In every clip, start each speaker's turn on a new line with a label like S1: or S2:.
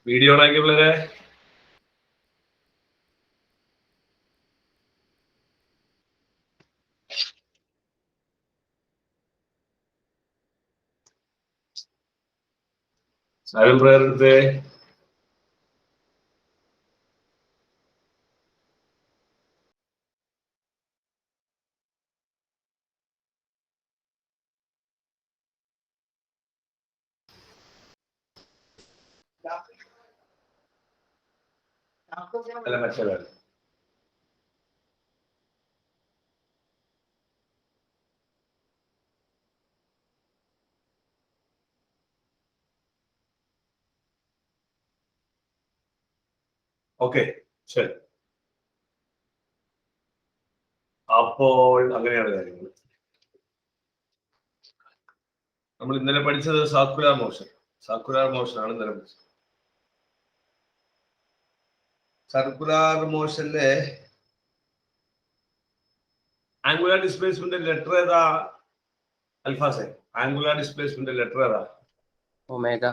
S1: Video ഓണാക്കി പിള്ളേരെ. Silent prayer എടുത്തേ. അല്ല മറ്റേ ഓക്കെ ശരി. അപ്പോൾ അങ്ങനെയാണ് കാര്യങ്ങൾ. നമ്മൾ ഇന്നലെ പഠിച്ചത് സർക്കുലർ മോഷൻ. സർക്കുലർ മോഷൻ ആണ് ഇന്നലെ പഠിച്ചത്. സർക്കുലർ മോഷനിലെ ആംഗുലാർ ഡിസ്പ്ലേസ്മെന്റ് ലെറ്റർ ഏതാ അൽഫാസെ? ആംഗുലാർ ഡിസ്പ്ലേസ്മെന്റ് ലെറ്റർ ഏതാ?
S2: ഒമേഗ.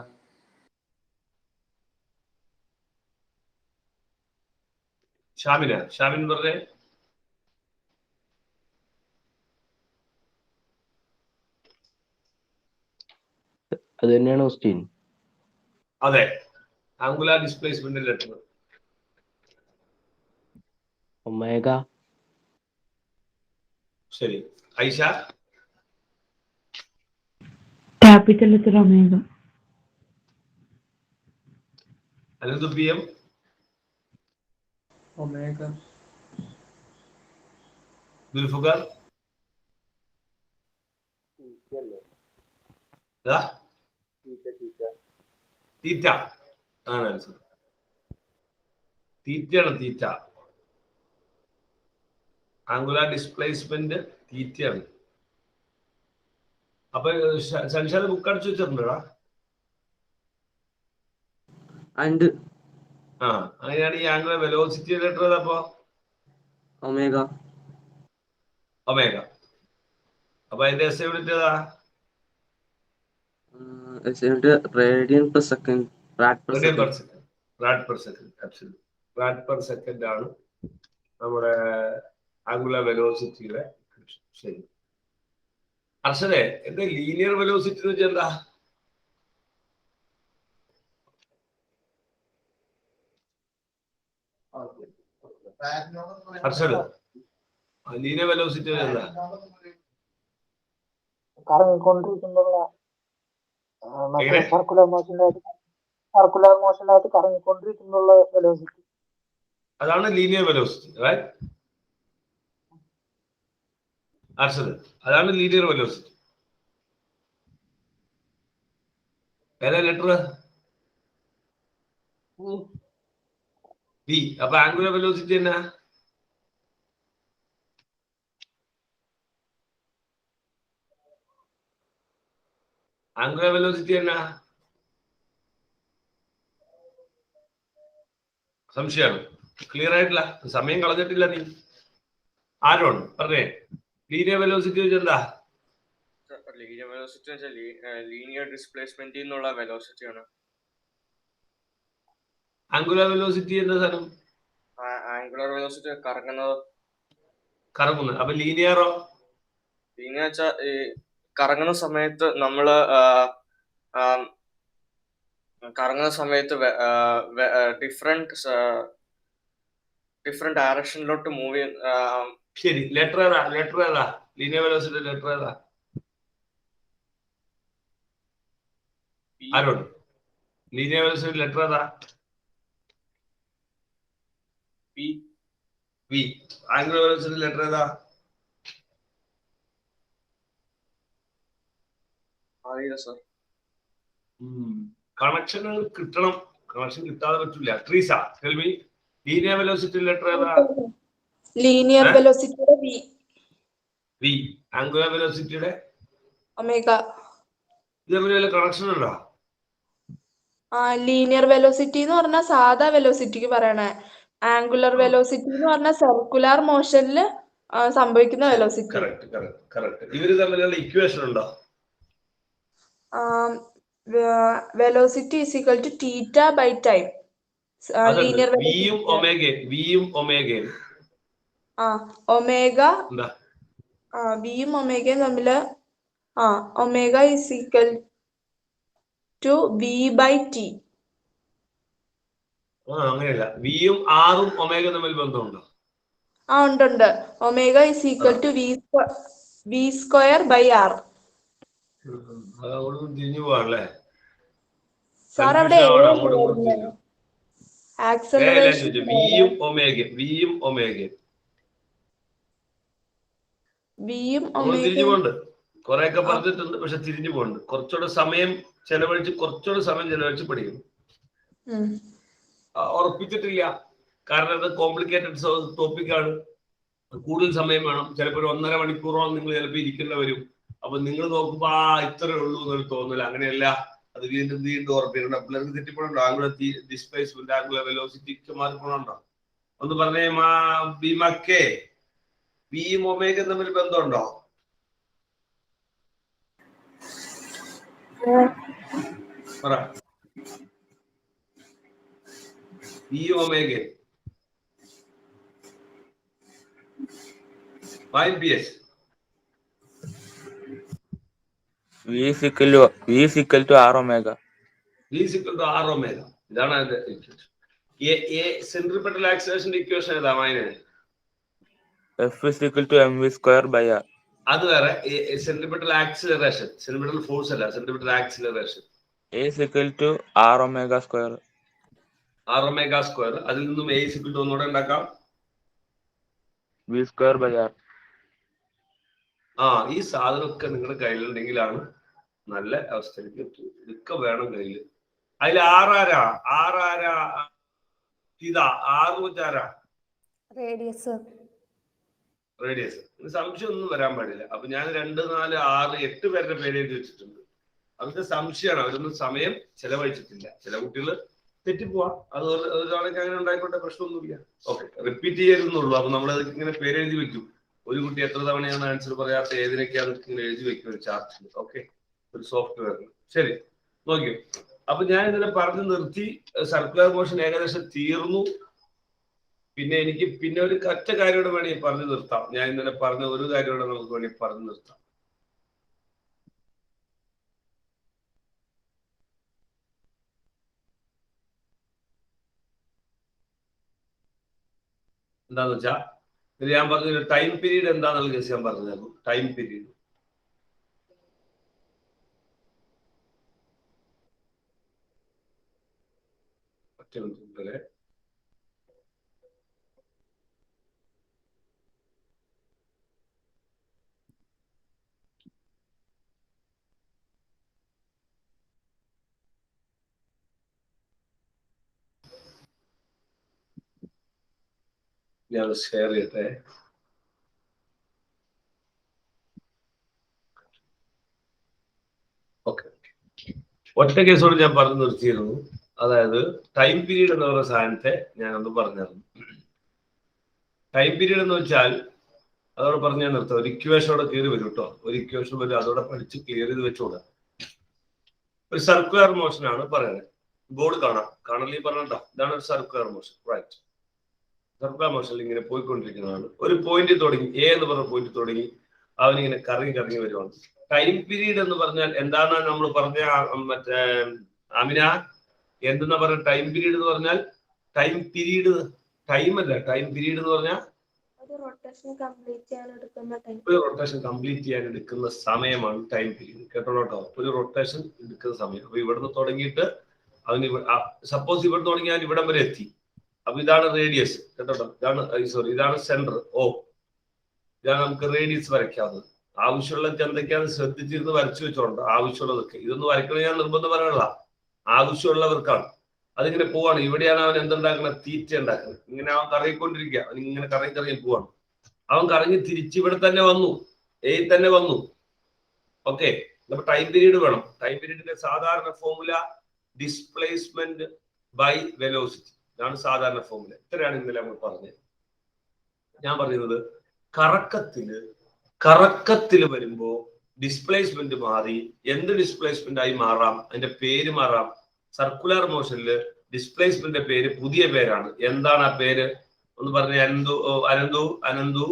S1: ഷാമിൻ പറഞ്ഞേ.
S2: അത് തന്നെയാണ് ക്വസ്റ്റ്യൻ.
S1: അതെ, ആംഗുലാർ ഡിസ്പ്ലേസ്മെന്റ് ലെറ്റർ
S2: ഒമേഗ.
S1: ശരി. Aisha?
S3: Capital letter omega.
S1: Ananth P M?
S4: Omega.
S1: Dulfuqar? Theta ആണ് ആൻസർ. തീറ്റയാണ് തീറ്റ. ആംഗുലാർ ഡിസ്പ്ലേസ്മെന്റ് തീറ്റയാണ്. അപ്പൊ സൻഷാദ് ബുക്ക് അടിച്ചു വെച്ചിട്ടുണ്ടോടാ? ആ, അങ്ങനെയാണ് ഈ ആംഗുലാർ വെലോസിറ്റി ലെറ്റർ ഏതാപ്പോ?
S2: ഒമേഗ.
S1: ഒമേഗ. അപ്പൊ അതിന്റെ എസ് യൂണിറ്റ് ഏതാ?
S2: Radian per second. Rad per
S1: second ആണ് നമ്മുടെ ആംഗുലാർ വെലോസിറ്റിയുടെ. ശരി. അർഷദേ, എന്താ ലീനിയർ വെലോസിറ്റി എന്ന് വെച്ചാൽ എന്താ? അർഷദ്, ലീനിയർ വെലോസിറ്റി എന്താ?
S4: കറങ്ങിക്കൊണ്ടിരിക്കുന്നുള്ള സർക്കുലർ മോഷനായിട്ട് കറങ്ങിക്കൊണ്ടിരിക്കുന്നുള്ള വെലോസിറ്റി.
S1: അതാണ് ലീനിയർ വെലോസിറ്റി. അർഷദ്, അതാണ് ലീനിയർ വെലോസിറ്റി. ഏതാ ലെറ്റർ? വി. അപ്പൊ ആംഗുലർ വെലോസിറ്റി എന്നാ? ആംഗുലർ വെലോസിറ്റി എന്നാ? സംശയമാണ്. ക്ലിയർ ആയിട്ടില്ല, സമയം കളഞ്ഞിട്ടില്ല നീ. ആരോൺ പറഞ്ഞേ, ലീനിയർ വെലോസിറ്റി എന്താ?
S5: ലീനിയർ വെലോസിറ്റി വെച്ചാൽ ലീനിയർ ഡിസ്പ്ലേസ്മെന്റ് എന്നുള്ള വെലോസിറ്റി ആണ്.
S1: ആംഗുലർ വെലോസിറ്റി എന്താ സാധനം?
S5: ആംഗുലർ വെലോസിറ്റി
S1: കറങ്ങുന്നത്. അപ്പൊ ലീനിയറോ?
S5: ലീനിയർ വെച്ചാൽ കറങ്ങുന്ന സമയത്ത് നമ്മള് ഡിഫറെന്റ് ഡയറക്ഷനിലോട്ട് മൂവ് ചെയ്യുന്ന.
S1: ശരി. ലെറ്റർ ഏതാ? ലീനിയർ വെലോസിറ്റി ലെറ്റർ ഏതാ? ആരോൺ, ലീനിയർ വെലോസിറ്റി ലെറ്റർ ഏതാ? വി. ആംഗുലർ വെലോസിറ്റി ലെറ്റർ ഏതാ?
S5: അറിയില്ല സർ.
S1: കണക്ഷൻ കിട്ടണം. കണക്ഷൻ കിട്ടാതെ പറ്റില്ല. Treesa, tell me, linear velocity letter ഏതാ?
S6: ലീനിയർ വെലോസിറ്റിയുടെ
S1: വി. ആംഗുലർ വെലോസിറ്റിയുടെ
S6: ഒമേഗ.
S1: ഇത് തമ്മിൽ വല്ല കണക്ഷൻ ഉണ്ടോ?
S6: ലീനിയർ വെലോസിറ്റി എന്ന് പറഞ്ഞാൽ സാധാ വെലോസിറ്റിക്ക് പറയണേ. ആംഗുലർ വെലോസിറ്റി എന്ന് പറഞ്ഞാൽ സർക്കുലർ മോഷനിൽ സംഭവിക്കുന്ന വെലോസിറ്റി.
S1: കറക്റ്റ്. ഇവര് തമ്മിലുള്ള ഇക്വേഷൻ ഉണ്ടോ?
S6: Velocity is equal to theta by time. Linear
S1: വിയും ഒമേഗയും
S6: ഒമേഗ
S1: എന്താ
S6: വിയും ഒമേഗയും തമ്മില് omega is equal to V by T.
S1: അങ്ങനെയല്ല, വിയും ആറും ഒമേഗ തമ്മിൽ ബന്ധമുണ്ടോ?
S6: ഉണ്ട്. Omega is equal to V square by R.
S1: അതോട് തിരിഞ്ഞു പോവാണല്ലേ
S6: സാർ അവിടെ ആക്സലറേഷൻ
S1: വിയും ഒമേഗയും തിരിഞ്ഞു പോണ്ട്. കൊറേയൊക്കെ പറഞ്ഞിട്ടുണ്ട്, പക്ഷെ തിരിഞ്ഞു പോണ്ട്. കുറച്ചുകൂടെ സമയം ചെലവഴിച്ച് പഠിക്കും. ഉറപ്പിച്ചിട്ടില്ല, കാരണം അത് കോംപ്ലിക്കേറ്റഡ് ടോപ്പിക്കാണ്. കൂടുതൽ സമയം വേണം. ചിലപ്പോൾ ഒരു 1.5 മണിക്കൂറോളം നിങ്ങൾ ചിലപ്പോൾ ഇരിക്കേണ്ടി വരും. അപ്പൊ നിങ്ങൾ നോക്കുമ്പോ ഇത്രേ ഉള്ളൂ എന്നൊരു തോന്നില്ല. അങ്ങനെയല്ല, അത് വീണ്ടും ഉറപ്പിക്കണം. പിള്ളേർക്ക് തെറ്റിപ്പോഴുണ്ടോ? ആംഗുലർ ഡിസ്പ്ലേസ്മെന്റ്, ആംഗുലർ വെലോസിറ്റിക്ക് മാറിപ്പോണുണ്ടോ? ഒന്ന് പറഞ്ഞേ ഭീമക്കെ, വിയും ഒമേഗയും തമ്മിൽ ബന്ധമുണ്ടോ? പറ. വിയും ഒമേഗയും PS.
S7: V is equal to R omega.
S1: ഇതാണ് സെൻട്രിപെറ്റൽ ആക്സിലറേഷന്റെ ഇക്വേഷൻ ഏതാ മായനെ?
S7: F is equal to mv square by R.
S1: അത് വേറെ. സെൻട്രിപെറ്റൽ ആക്സിലറേഷൻ, സെൻട്രിപെറ്റൽ ഫോഴ്സ് അല്ല, centripetal acceleration.
S7: A is equal to R omega square.
S1: അതിൽ നിന്നും A is equal to ഒന്നുകൂടെ ഉണ്ടാക്കാം,
S7: V square by R.
S1: ഈ സാധനമൊക്കെ നിങ്ങളുടെ കയ്യിലുണ്ടെങ്കിലാണ് നല്ല അവസ്ഥയിലേക്ക് എത്തും. ഇതൊക്കെ വേണം കയ്യില്. അതിൽ ആറാരാ ഇതാ 6 വെച്ചാരാ? റേഡിയസ്. സംശയം ഒന്നും വരാൻ പാടില്ല. അപ്പൊ ഞാൻ 2, 4, 6, 8 പേരുടെ പേര് എഴുതി വെച്ചിട്ടുണ്ട്. അവർക്ക് സംശയമാണ്, അവരൊന്നും സമയം ചെലവഴിച്ചിട്ടില്ല. ചില കുട്ടികൾ തെറ്റിപ്പോവാ, അത് ഒരാളൊക്കെ അങ്ങനെ ഉണ്ടായിക്കോട്ടെ, പ്രശ്നമൊന്നുമില്ല. ഓക്കെ, റിപ്പീറ്റ് ചെയ്യരുന്നുള്ളൂ. അപ്പൊ നമ്മളത് ഇങ്ങനെ പേരെഴുതി വെക്കും. ഒരു കുട്ടി എത്ര തവണയാണ് ആൻസർ പറയാത്ത ഏതിനൊക്കെ അതൊക്കെ ഇങ്ങനെ എഴുതി വെക്കും ഒരു ചാർട്ടിൽ. ഓക്കെ, ഒരു സോഫ്റ്റ്വെയറിൽ. ശരി, നോക്കിയോ. അപ്പൊ ഞാൻ ഇതിനെ പറഞ്ഞു നിർത്തി. സർക്കുലർ മോഷൻ ഏകദേശം തീർന്നു. പിന്നെ എനിക്ക് ഒരു ഒറ്റ കാര്യോടെ വേണമെങ്കിൽ പറഞ്ഞു നിർത്താം. ഞാൻ ഇന്നലെ പറഞ്ഞ ഒരു കാര്യോടെ നമുക്ക് വേണമെങ്കിൽ പറഞ്ഞു നിർത്താം. എന്താന്ന് വെച്ചാ, ഞാൻ പറഞ്ഞ ടൈം പീരീഡ് എന്താന്നുള്ള കേസ് ഞാൻ പറഞ്ഞായിരുന്നു. ടൈം പീരീഡ് പോലെ ഞാൻ ഷെയർ ചെയ്യട്ടെ. ഓക്കെ, ഒറ്റ കേസോട് ഞാൻ പറഞ്ഞു നിർത്തിയിരുന്നു. അതായത് ടൈം പീരീഡ് എന്ന് പറയുന്ന സാധനത്തെ ഞാനൊന്ന് പറഞ്ഞിരുന്നു. ടൈം പീരീഡ് എന്ന് വെച്ചാൽ അതോടെ പറഞ്ഞ് ഞാൻ നിർത്താം. ഒരു ഇക്വേഷനോടെ കയറി വരും കേട്ടോ. ഒരു ഇക്വേഷൻ വരും, അതോടെ പഠിച്ച് ക്ലിയർ ചെയ്ത് വെച്ചോളാം. ഒരു സർക്കുലർ മോഷൻ ആണ് പറയുന്നത്. ബോർഡ് കാണലി പറഞ്ഞോ. ഇതാണ് ഒരു സർക്കുലർ മോഷൻ. റൈറ്റ്, സർക്കുലർ മോഷനിൽ ഇങ്ങനെ പോയിക്കൊണ്ടിരിക്കുന്നതാണ്. ഒരു പോയിന്റ് തുടങ്ങി, എ എന്ന് പറഞ്ഞ പോയിന്റ് തുടങ്ങി, അവനിങ്ങനെ കറങ്ങി വരുവാണ്. ടൈം പീരീഡ് എന്ന് പറഞ്ഞാൽ എന്താണ് നമ്മൾ പറഞ്ഞ മറ്റേ അമിന എന്തെന്നാ പറഞ്ഞ? ടൈം പീരീഡ് എന്ന് പറഞ്ഞാൽ ടൈം അല്ല. ടൈം പീരീഡ് എന്ന് പറഞ്ഞാൽ ഒരു റൊട്ടേഷൻ കംപ്ലീറ്റ് ചെയ്യാൻ എടുക്കുന്ന സമയമാണ് ടൈം പീരീഡ്. കേട്ടോ, ഒരു റൊട്ടേഷൻ എടുക്കുന്ന സമയം. അപ്പൊ ഇവിടുന്ന് തുടങ്ങിയിട്ട് അവന് സപ്പോസ് ഇവിടെ തുടങ്ങിയാൽ ഇവിടം വരെ എത്തി. അപ്പൊ ഇതാണ് റേഡിയസ്. കേട്ടോ, ഇതാണ് സെന്റർ O. ഇതാണ് നമുക്ക് റേഡിയസ് വരയ്ക്കാവുന്നത്. ആവശ്യമുള്ള എന്തൊക്കെയാണ് ശ്രദ്ധിച്ചിരുന്ന് വരച്ചു വെച്ചോണ്ട്. ആവശ്യമുള്ളതൊക്കെ ഇതൊന്നും വരയ്ക്കണ ഞാൻ നിർബന്ധം പറയാനുള്ള, ആവശ്യമുള്ളവർക്കാണ്. അതിങ്ങനെ പോവാണ്. ഇവിടെയാണ് അവൻ എന്തുണ്ടാക്കുന്നത്? തീറ്റ ഉണ്ടാക്കുന്നത്. ഇങ്ങനെ അവൻ കറങ്ങിക്കൊണ്ടിരിക്കുക. അവൻ ഇങ്ങനെ കറങ്ങി പോവാണ്. അവൻ കറങ്ങി തിരിച്ച് ഇവിടെ തന്നെ വന്നു, A തന്നെ വന്നു. ഓക്കെ, അപ്പൊ ടൈം പീരീഡ് വേണം. ടൈം പീരീഡിന്റെ സാധാരണ ഫോർമുല ഡിസ്പ്ലേസ്മെന്റ് ബൈ വെലോസിറ്റി. ഇതാണ് സാധാരണ ഫോർമുല. ഇത്രയാണ് ഇന്നലെ നമ്മൾ പറഞ്ഞത്. ഞാൻ പറയുന്നത് കറക്കത്തില് വരുമ്പോ ഡിസ്പ്ലേസ്മെന്റ് മാറി എന്ത് ഡിസ്പ്ലേസ്മെന്റ് ആയി മാറാം? അതിന്റെ പേര് മാറാം. സർക്കുലർ മോഷനിൽ ഡിസ്പ്ലേസ്മെന്റിന്റെ പേര് പുതിയ പേരാണ്. എന്താണ് ആ പേര്? ഒന്ന് പറഞ്ഞ അനന്തു അനന്തു അനന്തു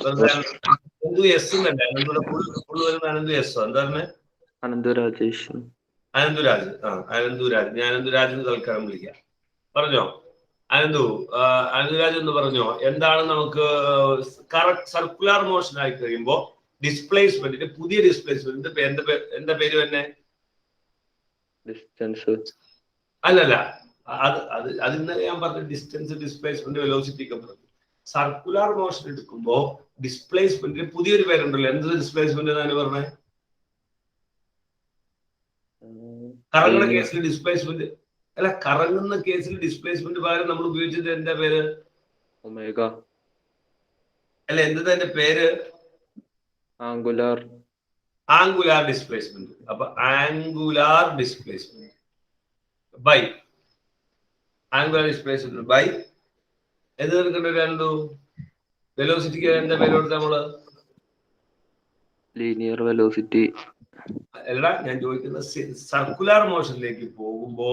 S1: അനന്തു എസ് എന്നല്ലേ? അനന്തുടെ ഫുൾ വരുന്ന അനന്തു എസ് എന്താണ്?
S2: അനന്തരാജേഷ്.
S1: അനന്തുരാജ്. അനന്തുരാജ്. ഞാൻ അനന്തുരാജ് എന്ന് തൽക്കാലം വിളിക്കാം. പറഞ്ഞോ അനന്തുരാജ് എന്ന് പറഞ്ഞോ. എന്താണ് നമുക്ക് സർക്കുലർ മോഷൻ ആയി കഴിയുമ്പോ ഡിസ്പ്ലേസ്മെന്റിന്റെ പുതിയ ഡിസ്പ്ലേസ്മെന്റ് എന്താ പേര് തന്നെ?
S2: ഡിസ്റ്റൻസ്.
S1: അല്ലല്ല, അത് ഇന്നലെ ഞാൻ പറഞ്ഞ ഡിസ്റ്റൻസ്, ഡിസ്പ്ലേസ്മെന്റ്, വെലോസിറ്റി ഒക്കെ പറഞ്ഞു. സർക്കുലർ മോഷൻ എടുക്കുമ്പോ ഡിസ്പ്ലേസ്മെന്റിന് പുതിയൊരു പേരുണ്ടല്ലോ. എന്ത് ഡിസ്പ്ലേസ്മെന്റ് എന്നാണ് പറഞ്ഞത്? കറങ്ങുന്ന കേസിൽ ഡിസ്പ്ലേസ്മെന്റ് അല്ല, കറങ്ങുന്ന കേസിൽ ഡിസ്പ്ലേസ്മെന്റ് പകരം നമ്മൾ ഉപയോഗിച്ചത് എന്താ പേര്?
S2: ഒമേഗ.
S1: അല്ല, എന്താ എന്റെ പേര്?
S2: ആംഗുലാർ.
S1: Angular displacement. അപ്പൊ angular displacement by angular displacement by എന്ത് എടുക്കേണ്ട ഒരു വെലോസിറ്റിക്ക് എന്താ പേര് കൊടുത്ത നമ്മള്?
S2: Linear velocity.
S1: അല്ല, ഞാൻ ചോദിക്കുന്നത് സർക്കുലർ മോഷനിലേക്ക് പോകുമ്പോ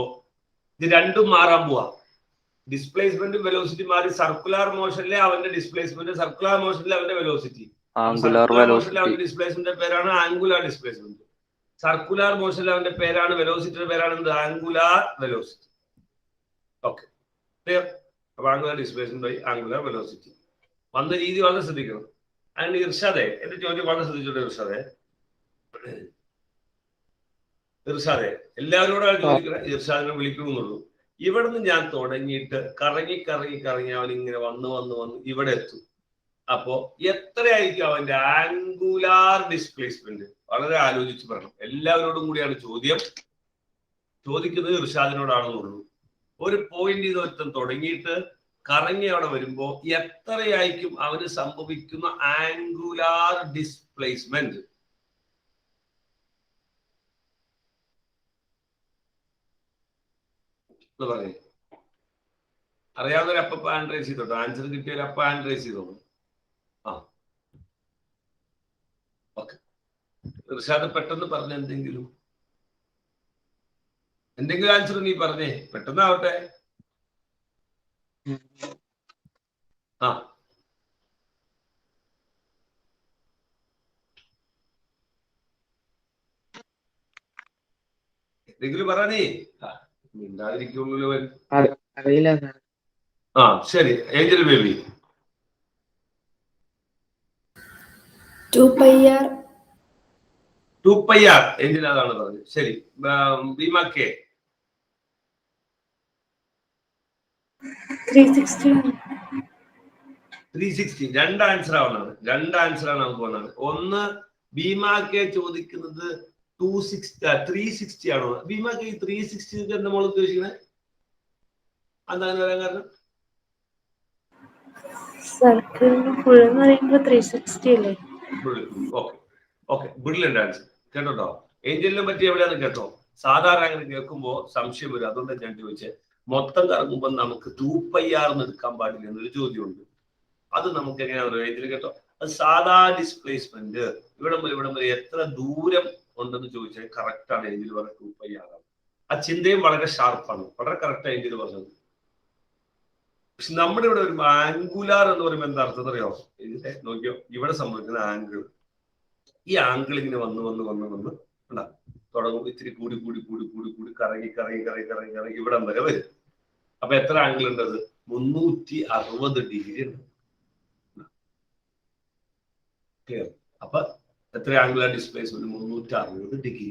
S1: ഇത് രണ്ടും മാറാൻ പോവാ. ഡിസ്പ്ലേസ്മെന്റും വെലോസിറ്റി മാറി. സർക്കുലർ മോഷനിലെ അവന്റെ ഡിസ്പ്ലേസ്മെന്റ്, സർക്കുലർ മോഷനിലെ അവന്റെ വെലോസിറ്റി.
S2: ആംഗുലാർ
S1: മോഷനിലെ അവന്റെ
S2: വെലോസിറ്റി.
S1: ഡിസ്പ്ലേസ്മെന്റ് പേരാണ് ആംഗുലാർ ഡിസ്പ്ലേസ്മെന്റ്. സർക്കുലർ മോഷനിലെ അവന്റെ പേരാണ്, വെലോസിറ്റിയുടെ പേരാണ് എന്ത്? Angular velocity. Okay, clear? അപ്പൊ angular displacement by angular velocity വന്ന രീതി വളരെ ശ്രദ്ധിക്കണം. അതിന് ഇർഷാദെ, എന്റെ ചോദ്യം വളരെ ശ്രദ്ധിച്ചോട്ടെ ഇർഷാദെ. ഇർഷാദെ എല്ലാവരോടും ചോദിക്കണം, ഇർഷാദിനെ വിളിക്കണമെന്നുള്ളൂ. ഇവിടുന്ന് ഞാൻ തുടങ്ങിയിട്ട് കറങ്ങി കറങ്ങി കറങ്ങി അവൻ ഇങ്ങനെ വന്ന് ഇവിടെ എത്തും. അപ്പോ എത്രയായിരിക്കും അവന്റെ ആംഗുലാർ ഡിസ്പ്ലേസ്മെന്റ്? വളരെ ആലോചിച്ച് പറയണം. എല്ലാവരോടും കൂടിയാണ് ചോദ്യം. ചോദിക്കുന്നത് ഇർഷാദിനോടാണെന്നുള്ളൂ. ഒരു പോയിന്റ് ഇത് ഒരുത്തം തുടങ്ങിയിട്ട് കറങ്ങി അവിടെ വരുമ്പോ എത്രയായിരിക്കും അവന് സംഭവിക്കുന്ന ആംഗുലാർ ഡിസ്പ്ലേസ്മെന്റ്? എന്ന് പറയേ. അറിയാവുന്നവർ അപ്പ ഹാൻഡ് റൈസ് ചെയ്തോട്ടോ. ആൻസർ കിട്ടിയവർ അപ്പ ഹാൻഡ് റൈസ് ചെയ്തോളൂ. ആ, ഓക്കെ. ഇർഷാദ് പെട്ടെന്ന് പറഞ്ഞ എന്തെങ്കിലും ആൻസർ നീ പറഞ്ഞേ, പെട്ടെന്നാവട്ടെ. ആ, എന്തെങ്കിലും പറഞ്ഞേ. മിണ്ടാതിരിക്കുള്ളൂ.
S2: അറിയില്ല.
S1: ആ, ശരി. Angel baby.
S8: 2πr.
S1: 2πr. Angel അതാണ് പറഞ്ഞത്. ശരി. ഭീമ കെ. 360. രണ്ട് ആൻസർ ആവുന്നതാണ്. രണ്ട് ആൻസറാണ് നമുക്ക് വന്നത്. ഒന്ന് ഭീമ കെ ചോദിക്കുന്നത് 360 ആണോ? ഭീമ കെ 360 എന്താ നമ്മൾ ഉദ്ദേശിക്കുന്നത്? എന്താണ് വരാൻ കാരണം?
S3: സർക്കിളിന് ഫുൾ എന്ന് പറയുമ്പോ 360 അല്ലേ?
S1: Okay, brilliant answer. കേട്ടോ, ഏഞ്ചലിനെ പറ്റി എവിടെയാണ് കേട്ടോ. സാധാരണ അങ്ങനെ കേൾക്കുമ്പോ സംശയം വരും. അതുകൊണ്ട് ഞാൻ ചോദിച്ചത്. മൊത്തം കറങ്ങുമ്പോൾ നമുക്ക് 2πr എന്ന് എടുക്കാൻ പാടില്ല എന്നൊരു ചോദ്യമുണ്ട്. അത് നമുക്ക് എങ്ങനെയാ ഏഞ്ചൽ കേട്ടോ. അത് സാധാ ഡിസ്പ്ലേസ്മെന്റ് ഇവിടെ വരെ എത്ര ദൂരം ഉണ്ടെന്ന് ചോദിച്ചാൽ കറക്റ്റ് ആണ് ഏഞ്ചൽ പറഞ്ഞ 2πr ആണ്. ആ ചിന്തയും വളരെ ഷാർപ്പാണ്. വളരെ കറക്റ്റ് ഏഞ്ചൽ പറഞ്ഞത്. പക്ഷെ നമ്മുടെ ഇവിടെ വരുമ്പോ ആംഗുലാർ എന്ന് പറയുമ്പോൾ എന്താ അർത്ഥം അറിയോ? ഇതിന്റെ നോക്കിയോ, ഇവിടെ സംഭവിക്കുന്ന ആംഗിൾ. ഈ ആംഗിൾ ഇങ്ങനെ വന്ന് തുടങ്ങും. ഇത്തിരി കൂടി കറങ്ങി ഇവിടം വരെ വരും. അപ്പൊ എത്ര ആംഗിൾ ഉണ്ടത്? 360 ഡിഗ്രി ഉണ്ട്. ക്ലിയർ? അപ്പൊ എത്ര ആംഗുലാർ ഡിസ്പ്ലേസ്മെന്റ്? 360 ഡിഗ്രി.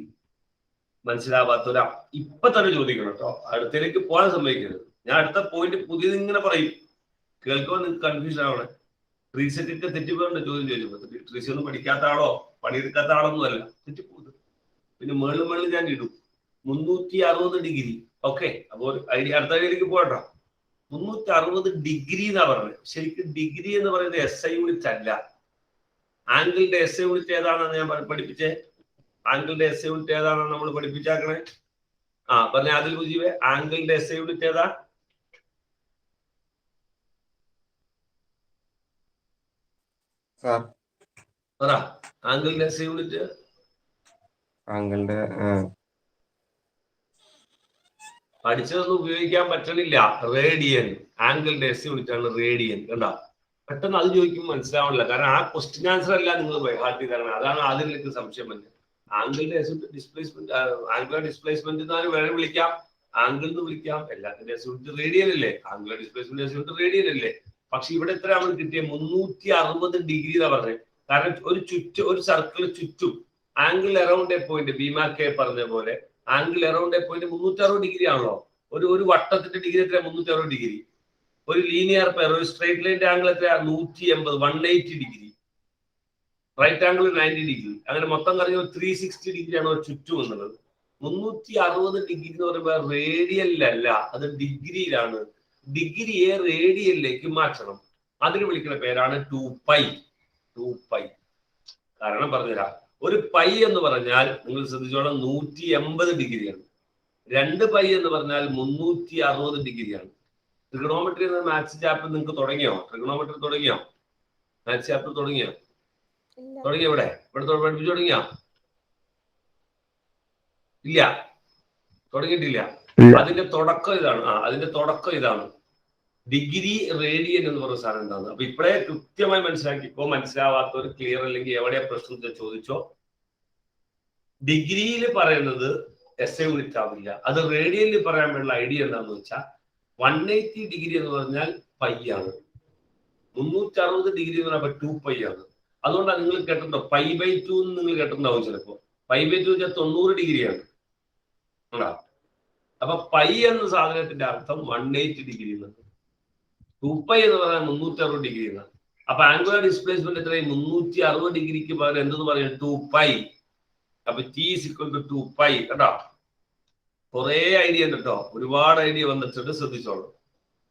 S1: മനസ്സിലാവാത്തവരാ ഇപ്പൊ തന്നെ ചോദിക്കണം കേട്ടോ. അടുത്തേക്ക് പോകാൻ സമ്മതിക്കരുത്. ഞാൻ അടുത്ത പോയിന്റ് പുതിയത് ഇങ്ങനെ പറയും. കേൾക്കുമ്പോൾ നിങ്ങൾക്ക് കൺഫ്യൂഷൻ ആവണേ. റീസെറ്റിന്റെ തെറ്റിപ്പോണ്ട് ചോദ്യം ചോദിച്ചപ്പോ. ട്രീസി ഒന്നും പഠിക്കാത്ത ആളോ പണിയെടുക്കാത്ത ആളൊന്നും അല്ല. തെറ്റിപ്പോകുന്നത്. പിന്നെ മേളിൽ ഞാൻ ഇടും 360 ഡിഗ്രി. ഓക്കെ, അപ്പൊ ഐഡിയ അടുത്ത ഐഡിയയിലേക്ക് പോകട്ടോ. 360 ഡിഗ്രി എന്നാ പറഞ്ഞത്. ശരിക്കും ഡിഗ്രി എന്ന് പറയുന്നത് SI യൂണിറ്റ് അല്ല. ആംഗിളിന്റെ SI യൂണിറ്റ് ഏതാണെന്ന് ഞാൻ പഠിപ്പിച്ചേ. ആംഗിളിന്റെ SI യൂണിറ്റ് ഏതാണെന്ന് നമ്മൾ പഠിപ്പിച്ചാക്കണേ. ആ, പറഞ്ഞ ആദിൽ മുജീബ്, ആംഗിളിന്റെ SI യൂണിറ്റ് ഏതാ? പറ ആംഗിളിന്റെ എസ് യൂണിറ്റ്
S8: ആംഗിളിന്റെ
S1: പഠിച്ചതൊന്നും ഉപയോഗിക്കാൻ പറ്റണില്ല. റേഡിയൻ, ആംഗിളിന്റെ എസ് യൂണിറ്റ് ആണ് റേഡിയൻ. കണ്ട, പെട്ടെന്ന് അത് ചോദിക്കുമ്പോൾ മനസ്സിലാവണില്ല. കാരണം ആ ക്വസ്റ്റ്യൻ ആൻസർ അല്ല നിങ്ങൾ ഹാർട്ട് ചെയ്താണ്. അതാണ് ആദ്യം എനിക്ക് സംശയം വന്നത്. ആംഗിളിന്റെ എസ് ഡിസ്പ്ലേസ്മെന്റ്, ആംഗുലർ ഡിസ്പ്ലേസ്മെന്റ് എന്നാലും വേറെ വിളിക്കാം, ആംഗിൾ എന്ന് വിളിക്കാം. എല്ലാത്തിന്റെ എസ് യൂണിറ്റ് റേഡിയൻ അല്ലേ? Angular displacement S unit radian അല്ലേ? പക്ഷെ ഇവിടെ എത്രയാണ് കിട്ടിയത്? 360 ഡിഗ്രി എന്നാ പറഞ്ഞത്. കാരണം ഒരു സർക്കിൾ ചുറ്റും ആംഗിൾ അറൗണ്ട് എ പോയിന്റ്, ബീമാക്കെ പറഞ്ഞ പോലെ angle around A point 360 degree ആണല്ലോ. ഒരു വട്ടത്തിന്റെ ഡിഗ്രി എത്ര? 360 ഡിഗ്രി. ഒരു ലീനിയർ പെയർ, ഒരു സ്ട്രേറ്റ് ലൈൻ്റെ ആംഗിൾ എത്ര? 180, 180 ഡിഗ്രി. Right angle 90 degree. അങ്ങനെ മൊത്തം പറഞ്ഞ 360 ഡിഗ്രിയാണ് ഒരു ചുറ്റും എന്നുള്ളത്. 360 ഡിഗ്രി എന്ന് പറയുമ്പോൾ റേഡിയലിലല്ല, അത് ഡിഗ്രിയിലാണ്. ഡിഗ്രിയെ റേഡിയലിലേക്ക് മാറ്റണം. അതിന് വിളിക്കുന്ന പേരാണ് 2π. 2π. കാരണം പറഞ്ഞുതരാം. ഒരു പൈ എന്ന് പറഞ്ഞാൽ നിങ്ങൾ ശ്രദ്ധിച്ചോളാം 180 ഡിഗ്രിയാണ്. 2π എന്ന് പറഞ്ഞാൽ 360 ഡിഗ്രിയാണ്. ട്രിഗണോമെട്രി എന്ന മാത്സ് ചാപ്റ്റർ നിങ്ങൾക്ക് തുടങ്ങിയോ? ട്രിഗണോമെട്രി തുടങ്ങിയോ? മാത്സ് ചാപ്റ്റർ തുടങ്ങിയോ? ഇവിടെ പഠിപ്പിച്ചു തുടങ്ങിയോ? ഇല്ല, തുടങ്ങിയിട്ടില്ല. അതിന്റെ തുടക്കം ഇതാണ്. അതിന്റെ തുടക്കം ഇതാണ്. ഡിഗ്രി റേഡിയൻ എന്ന് പറയുന്ന സാധനം എന്താണ്? അപ്പൊ ഇപ്പഴേ കൃത്യമായി മനസ്സിലാക്കിക്കോ. മനസ്സിലാവാത്തവർ ക്ലിയർ അല്ലെങ്കിൽ എവിടെയാ പ്രശ്നത്തെ ചോദിച്ചോ. ഡിഗ്രിയിൽ പറയുന്നത് എസ് യൂണിറ്റ് ആവില്ല. അത് റേഡിയനിൽ പറയാൻ വേണ്ട ഐഡിയ എന്താണെന്ന് വെച്ചാൽ 180 ഡിഗ്രി എന്ന് പറഞ്ഞാൽ പൈ ആണ്. 360 ഡിഗ്രി എന്ന് പറയുമ്പോൾ 2π ആണ്. അതുകൊണ്ടാണ് നിങ്ങൾ കേട്ടിട്ടുണ്ടോ π/2 എന്ന് നിങ്ങൾ കേട്ടിട്ടുണ്ടാവും ചിലപ്പോ. π/2 വെച്ചാൽ 90 ഡിഗ്രിയാണ്. അപ്പൊ പൈ എന്ന സാധനത്തിന്റെ അർത്ഥം 180 ഡിഗ്രി എന്നാണ്. 2π എന്ന് പറഞ്ഞാൽ 360 ഡിഗ്രി എന്നാണ്. അപ്പൊ ആംഗുലർ ഡിസ്പ്ലേസ്മെന്റ് എത്രയും 360 ഡിഗ്രിക്ക് പകരം എന്തെന്ന് പറയും? 2π. അപ്പൊ T = 2π. കേട്ടോ, കുറെ ഐഡിയ ഉണ്ട് കേട്ടോ, ഒരുപാട് ഐഡിയ വന്നിട്ടുണ്ട്, ശ്രദ്ധിച്ചോളൂ.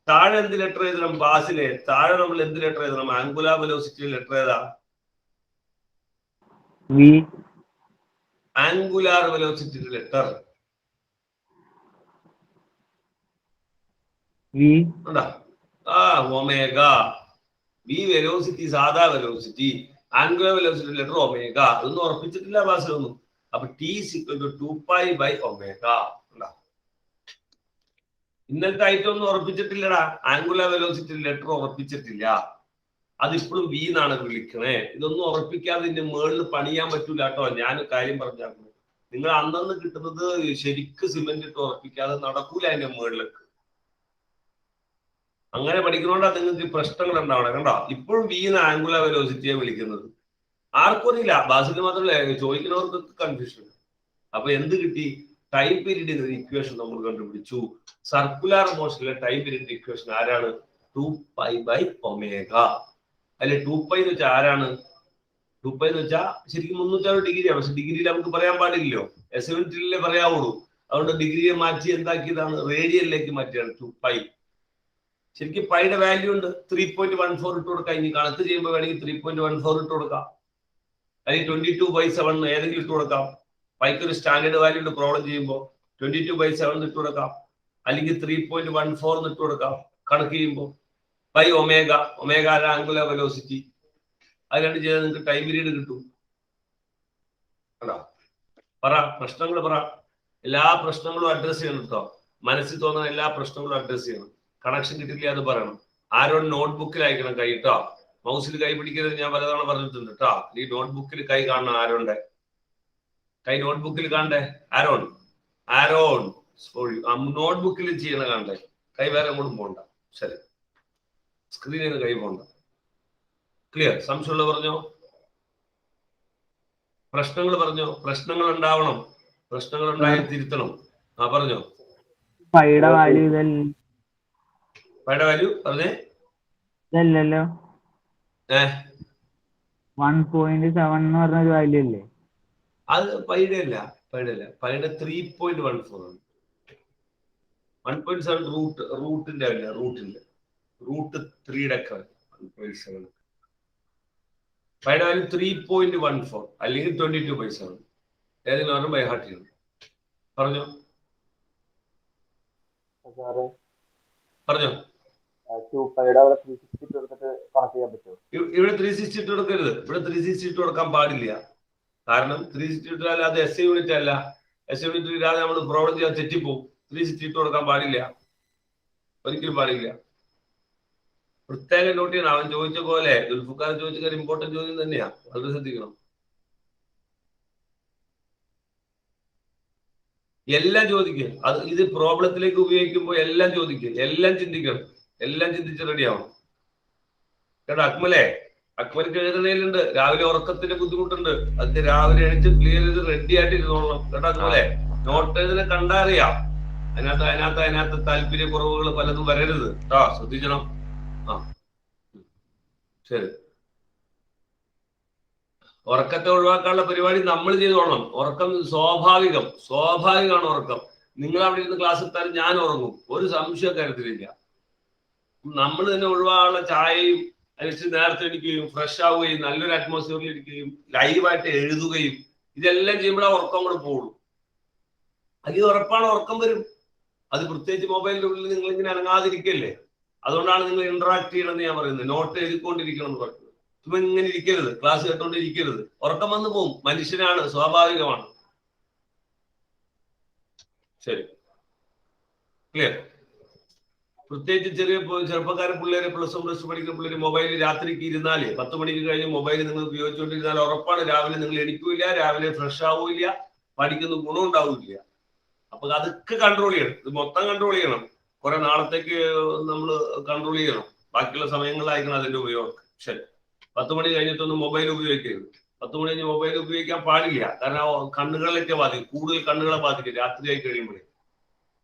S1: താഴെ എന്ത് ലെറ്റർ എഴുതണം? ബാസിലെ താഴെ നമ്മൾ എന്ത് ലെറ്റർ എഴുതണം? ആംഗുലാർ വെലോസിറ്റി ലെറ്റർ ഏതാ? Angular velocity letter omega. V velocity, സാധാ velocity. Angular velocity letter omega. അതൊന്നും ഉറപ്പിച്ചിട്ടില്ല ബാസിലൊന്നും. അപ്പൊ T = 2π/ω. ഇന്നലത്തെ ഐറ്റം ഒന്നും ഉറപ്പിച്ചിട്ടില്ലടാ. ആംഗുലർ വെലോസിറ്റി ലെറ്റർ ഉറപ്പിച്ചിട്ടില്ല. അതിപ്പോഴും വി എന്നാണ് വിളിക്കണേ. ഇതൊന്നും ഉറപ്പിക്കാതെ ഇതിന്റെ മേളിൽ പണിയാൻ പറ്റൂല കേട്ടോ. ഞാൻ കാര്യം പറഞ്ഞായിരുന്നു, നിങ്ങൾ അന്നന്ന് കിട്ടുന്നത് ശരിക്ക് സിമെന്റ് ഇട്ട് ഉറപ്പിക്കാതെ നടക്കൂല അതിന്റെ മേളിലേക്ക്. അങ്ങനെ പഠിക്കണോണ്ടാ നിങ്ങൾക്ക് പ്രശ്നങ്ങൾ ഉണ്ടാവണം. കണ്ടോ, ഇപ്പോഴും വി എന്ന ആംഗുലർ വെലോസിറ്റിയെ വിളിക്കുന്നത്. ആർക്കും അറിയില്ല, ബാസിന് മാത്രമല്ല, ചോദിക്കുന്നവർക്ക് കൺഫ്യൂഷൻ. അപ്പൊ എന്ത് കിട്ടി? ടൈം പീരീഡ് ഇക്വേഷൻ നമ്മൾ കണ്ടുപിടിച്ചു. സർക്കുലർ മോഷനിലെ ടൈം പീരീഡ് ഇക്വേഷൻ ആരാണ്? 2π/ω. അല്ലെ 2π എന്ന് വെച്ചാൽ ആരാണ്? 2π എന്ന് വെച്ചാൽ ശരിക്കും 360 ഡിഗ്രിയാണ്. പക്ഷെ ഡിഗ്രിയിൽ നമുക്ക് പറയാൻ പാടില്ലല്ലോ, എസ് യൂണിറ്റിലേ പറയാവുള്ളൂ. അതുകൊണ്ട് ഡിഗ്രിയെ മാറ്റി എന്താക്കിയതാണ്? റേഡിയനിലേക്ക് മാറ്റിയാണ് 2π. ശരിക്കും പൈയുടെ വാല്യൂ ഉണ്ട്. 3.14 ഇട്ട് കൊടുക്കാം. ഇനി കണക്ക് ചെയ്യുമ്പോൾ വേണമെങ്കിൽ 3.14 ഇട്ട് കൊടുക്കാം, അല്ലെങ്കിൽ 22/7 ഏതെങ്കിലും ഇട്ട് കൊടുക്കാം. പൈക്ക് ഒരു സ്റ്റാൻഡേർഡ് വാല്യൂ ഉണ്ട്. പ്രോബ്ലം ചെയ്യുമ്പോൾ 22/7 ഇട്ട് കൊടുക്കാം, അല്ലെങ്കിൽ 3.14 ഇട്ട് കൊടുക്കാം കണക്ക് ചെയ്യുമ്പോൾ. /ω. Omega angular velocity. അത് രണ്ട് ചെയ്താൽ നിങ്ങൾക്ക് ടൈം പീരീഡ് കിട്ടും. പറ, പ്രശ്നങ്ങൾ പറ. എല്ലാ പ്രശ്നങ്ങളും അഡ്രസ് ചെയ്യണം കേട്ടോ. മനസ്സിൽ തോന്നുന്ന എല്ലാ പ്രശ്നങ്ങളും അഡ്രസ് ചെയ്യണം. കണക്ഷൻ കിട്ടില്ല അത് പറയണം. ആരോട് നോട്ട്ബുക്കിൽ അയക്കണം കൈ കേട്ടോ. മൗസിൽ കൈ പിടിക്കരുത്, ഞാൻ പലതവണ പറഞ്ഞിട്ടുണ്ട് കേട്ടോ. ഈ നോട്ട്ബുക്കിൽ കൈ കാണണം. ആരോണ്ടെ കൈ നോട്ട്ബുക്കിൽ കാണണ്ടേ? ആരോൺ നോട്ട്ബുക്കിൽ ചെയ്യണ കാണണ്ടേ? കൈ വേറെ അങ്ങോട്ടും പോണ്ട. ശരി, സ്ക്രീനിൽ നിന്ന് കൈ പോണ്ട. ക്ലിയർ? സംശയമുള്ള പറഞ്ഞോ. പ്രശ്നങ്ങൾ പറഞ്ഞോ. പ്രശ്നങ്ങൾ ഉണ്ടാവണം. പ്രശ്നങ്ങൾ ഉണ്ടായാൽ തിരുത്തണം. പറഞ്ഞോ.
S9: പൈയുടെ വാല്യൂ
S1: പൈയുടെ വാല്യൂ പറഞ്ഞേ.
S9: ഇതല്ലല്ലോ, 1.7 എന്ന് പറഞ്ഞൊരു വാല്യൂ അല്ലേ?
S1: അത് പൈയുടെ അല്ല. പൈയുടെ 3.14 ആണ്. 1.7 റൂട്ടിന്റെ അല്ല. റൂട്ട് 3 ഒക്കെ 1.7. പൈയുടെ വാല്യൂ 3.14 അല്ലെങ്കിൽ 22/7. ഏതെങ്കിലും പറഞ്ഞ ബൈ ഹാർട്ട് ചെയ്യണം. പറഞ്ഞോ.
S4: 2πയുടെ അവിടെ 360 എടുത്തിട്ട് കണക്ട് ചെയ്യാൻ പറ്റുമോ?
S1: ഇവിടെ 360 ഇട്ട് കൊടുക്കരുത്. ഇവിടെ 360 ഇട്ട് കൊടുക്കാൻ പാടില്ല. കാരണം 360 ഇട്ടാൽ അത് SI യൂണിറ്റ് അല്ല. SI യൂണിറ്റ് ഇല്ലാതെ നമ്മൾ പ്രോബ്ലം ചെയ്യാൻ തെറ്റിപ്പോവും. 360 ഇട്ട് കൊടുക്കാൻ പാടില്ല, ഒരിക്കലും പാടില്ല. പ്രത്യേകം നോട്ട് ചെയ്യണം. അവൻ ചോദിച്ച പോലെ ദുൽഫുക്കാരൻ ചോദിച്ച ഇമ്പോർട്ടന്റ് ചോദ്യം തന്നെയാ, വളരെ ശ്രദ്ധിക്കണം. എല്ലാം ചോദിക്കുക. അത് ഇത് പ്രോബ്ലത്തിലേക്ക് ഉപയോഗിക്കുമ്പോൾ എല്ലാം ചോദിക്കുക, എല്ലാം ചിന്തിക്കണം, എല്ലാം ചിന്തിച്ച് റെഡിയാവണം കേട്ടോ. അക്മലേക്ക് എഴുതണേലുണ്ട്, രാവിലെ ഉറക്കത്തിന്റെ ബുദ്ധിമുട്ടുണ്ട്, അത് രാവിലെ എഴുതി ക്ലിയർ ചെയ്ത് റെഡി ആയിട്ട് ഇരുന്നോളണം കേട്ടോ. അതുപോലെ നോട്ട് എഴുതിനെ കണ്ടറിയാം, അതിനകത്ത് താല്പര്യ കുറവുകൾ പലതും വരരുത് കേട്ടോ, ശ്രദ്ധിക്കണം. ശരി, ഉറക്കത്തെ ഒഴിവാക്കാനുള്ള പരിപാടി നമ്മൾ ചെയ്തോളണം. ഉറക്കം സ്വാഭാവികമാണ് ഉറക്കം. നിങ്ങൾ അവിടെ ഇരുന്ന് ക്ലാസ് എടുത്താലും ഞാൻ ഉറങ്ങും, ഒരു സംശയ കാര്യത്തിലില്ല. നമ്മൾ തന്നെ ഒഴിവാക്കാനുള്ള ചായയും അതിന് നേരത്തെ ഇരിക്കുകയും ഫ്രഷ് ആവുകയും നല്ലൊരു അറ്റ്മോസ്ഫിയറിൽ ഇരിക്കുകയും ലൈവായിട്ട് എഴുതുകയും ഇതെല്ലാം ചെയ്യുമ്പോഴാണ് ഉറക്കം കൂടെ പോകുള്ളൂ. അതിൽ ഉറപ്പാണ് ഉറക്കം വരും. അത് പ്രത്യേകിച്ച് മൊബൈലിന്റെ ഉള്ളിൽ നിങ്ങൾ ഇങ്ങനെ അനങ്ങാതിരിക്കല്ലേ, അതുകൊണ്ടാണ് നിങ്ങൾ ഇന്ററാക്ട് ചെയ്യണമെന്ന് ഞാൻ പറയുന്നത്. നോട്ട് എഴുതിക്കൊണ്ടിരിക്കണം എന്ന് പറയുന്നത്. ചുമ്മാ ഇങ്ങനെ ഇരിക്കരുത്, ക്ലാസ് കേട്ടോണ്ടിരിക്കരുത്. ഉറക്കം വന്നു പോകും, മനുഷ്യനാണ്, സ്വാഭാവികമാണ്. ശരി, ക്ലിയർ. പ്രത്യേകിച്ച് ചെറുപ്പക്കാരെ പിള്ളേരെ +1 +2 പഠിക്കുന്ന പിള്ളേര് മൊബൈലിൽ രാത്രിക്ക് ഇരുന്നാല് 10 മണിക്ക് കഴിഞ്ഞ് മൊബൈൽ നിങ്ങൾ ഉപയോഗിച്ചുകൊണ്ടിരുന്നാൽ ഉറപ്പാണ് രാവിലെ നിങ്ങൾ എണീക്കൂല, രാവിലെ ഫ്രഷ് ആവൂല, പഠിക്കുന്ന ഗുണം ഉണ്ടാവില്ല. അപ്പൊ അതൊക്കെ കൺട്രോൾ ചെയ്യണം. ഇത് മൊത്തം കൺട്രോൾ ചെയ്യണം. കുറെ നാളത്തേക്ക് നമ്മൾ കൺട്രോൾ ചെയ്യണം. ബാക്കിയുള്ള സമയങ്ങളിലായിരിക്കണം അതിന്റെ ഉപയോഗം. ശരി, 10 മണി കഴിഞ്ഞിട്ടൊന്നും മൊബൈൽ ഉപയോഗിക്കരുത്. 10 മണി കഴിഞ്ഞ് മൊബൈൽ ഉപയോഗിക്കാൻ പാടില്ല. കാരണം കണ്ണുകളിലേക്ക് ബാധിക്കും, കൂടുതൽ കണ്ണുകളെ ബാധിക്കും രാത്രിയായി കഴിയുമ്പോഴേ.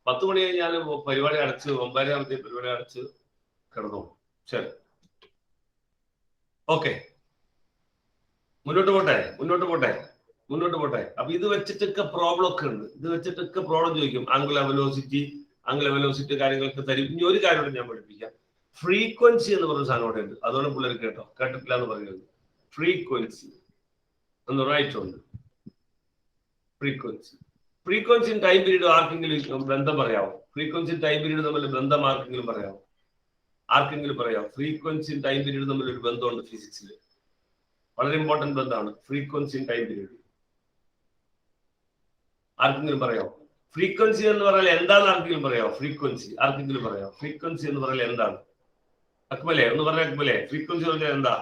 S1: 10 മണി കഴിഞ്ഞാൽ പരിപാടി അടച്ച് 9:30 പരിപാടി അടച്ച് കിടന്നു. ശരി, ഓക്കെ, മുന്നോട്ട് പോട്ടെ. അപ്പൊ ഇത് വെച്ചിട്ടൊക്കെ പ്രോബ്ലം ഒക്കെ ഉണ്ട്. ഇത് വെച്ചിട്ടൊക്കെ പ്രോബ്ലം ചോദിക്കും. ആംഗുലർ വെലോസിറ്റി കാര്യങ്ങളൊക്കെ തരും. ഇനി ഒരു കാര്യം ഞാൻ പഠിപ്പിക്കാം. ഫ്രീക്വൻസി എന്ന് പറഞ്ഞ സാധനം ഇവിടെ ഉണ്ട്. അതുകൊണ്ട് പിള്ളേർ കേട്ടിട്ടില്ല എന്ന് പറയുന്നത്. ഫ്രീക്വൻസി എന്ന് റൈറ്റുണ്ട്. ഫ്രീക്വൻസിയും ടൈം പീരീഡും ആർക്കെങ്കിലും ബന്ധം പറയാമോ? ഫ്രീക്വൻസിയും ടൈം പീരീഡ് തമ്മിൽ ബന്ധം ആർക്കെങ്കിലും പറയാമോ? ഫ്രീക്വൻസിയും ടൈം പീരീഡ് തമ്മിൽ ഒരു ബന്ധമുണ്ട് ഫിസിക്സിൽ. വളരെ ഇമ്പോർട്ടന്റ് ബന്ധമാണ് ഫ്രീക്വൻസിയും ടൈം പീരീഡ്. ആർക്കെങ്കിലും പറയാമോ? ഫ്രീക്വൻസി എന്ന് പറഞ്ഞാൽ എന്താണെന്ന് ആർക്കെങ്കിലും പറയാമോ? ഫ്രീക്വൻസി എന്ന് പറഞ്ഞാൽ എന്താണ്? അക്മലെ ഒന്ന് പറഞ്ഞ. അക്മലെ, ഫ്രീക്വൻസി പറഞ്ഞാൽ എന്താ?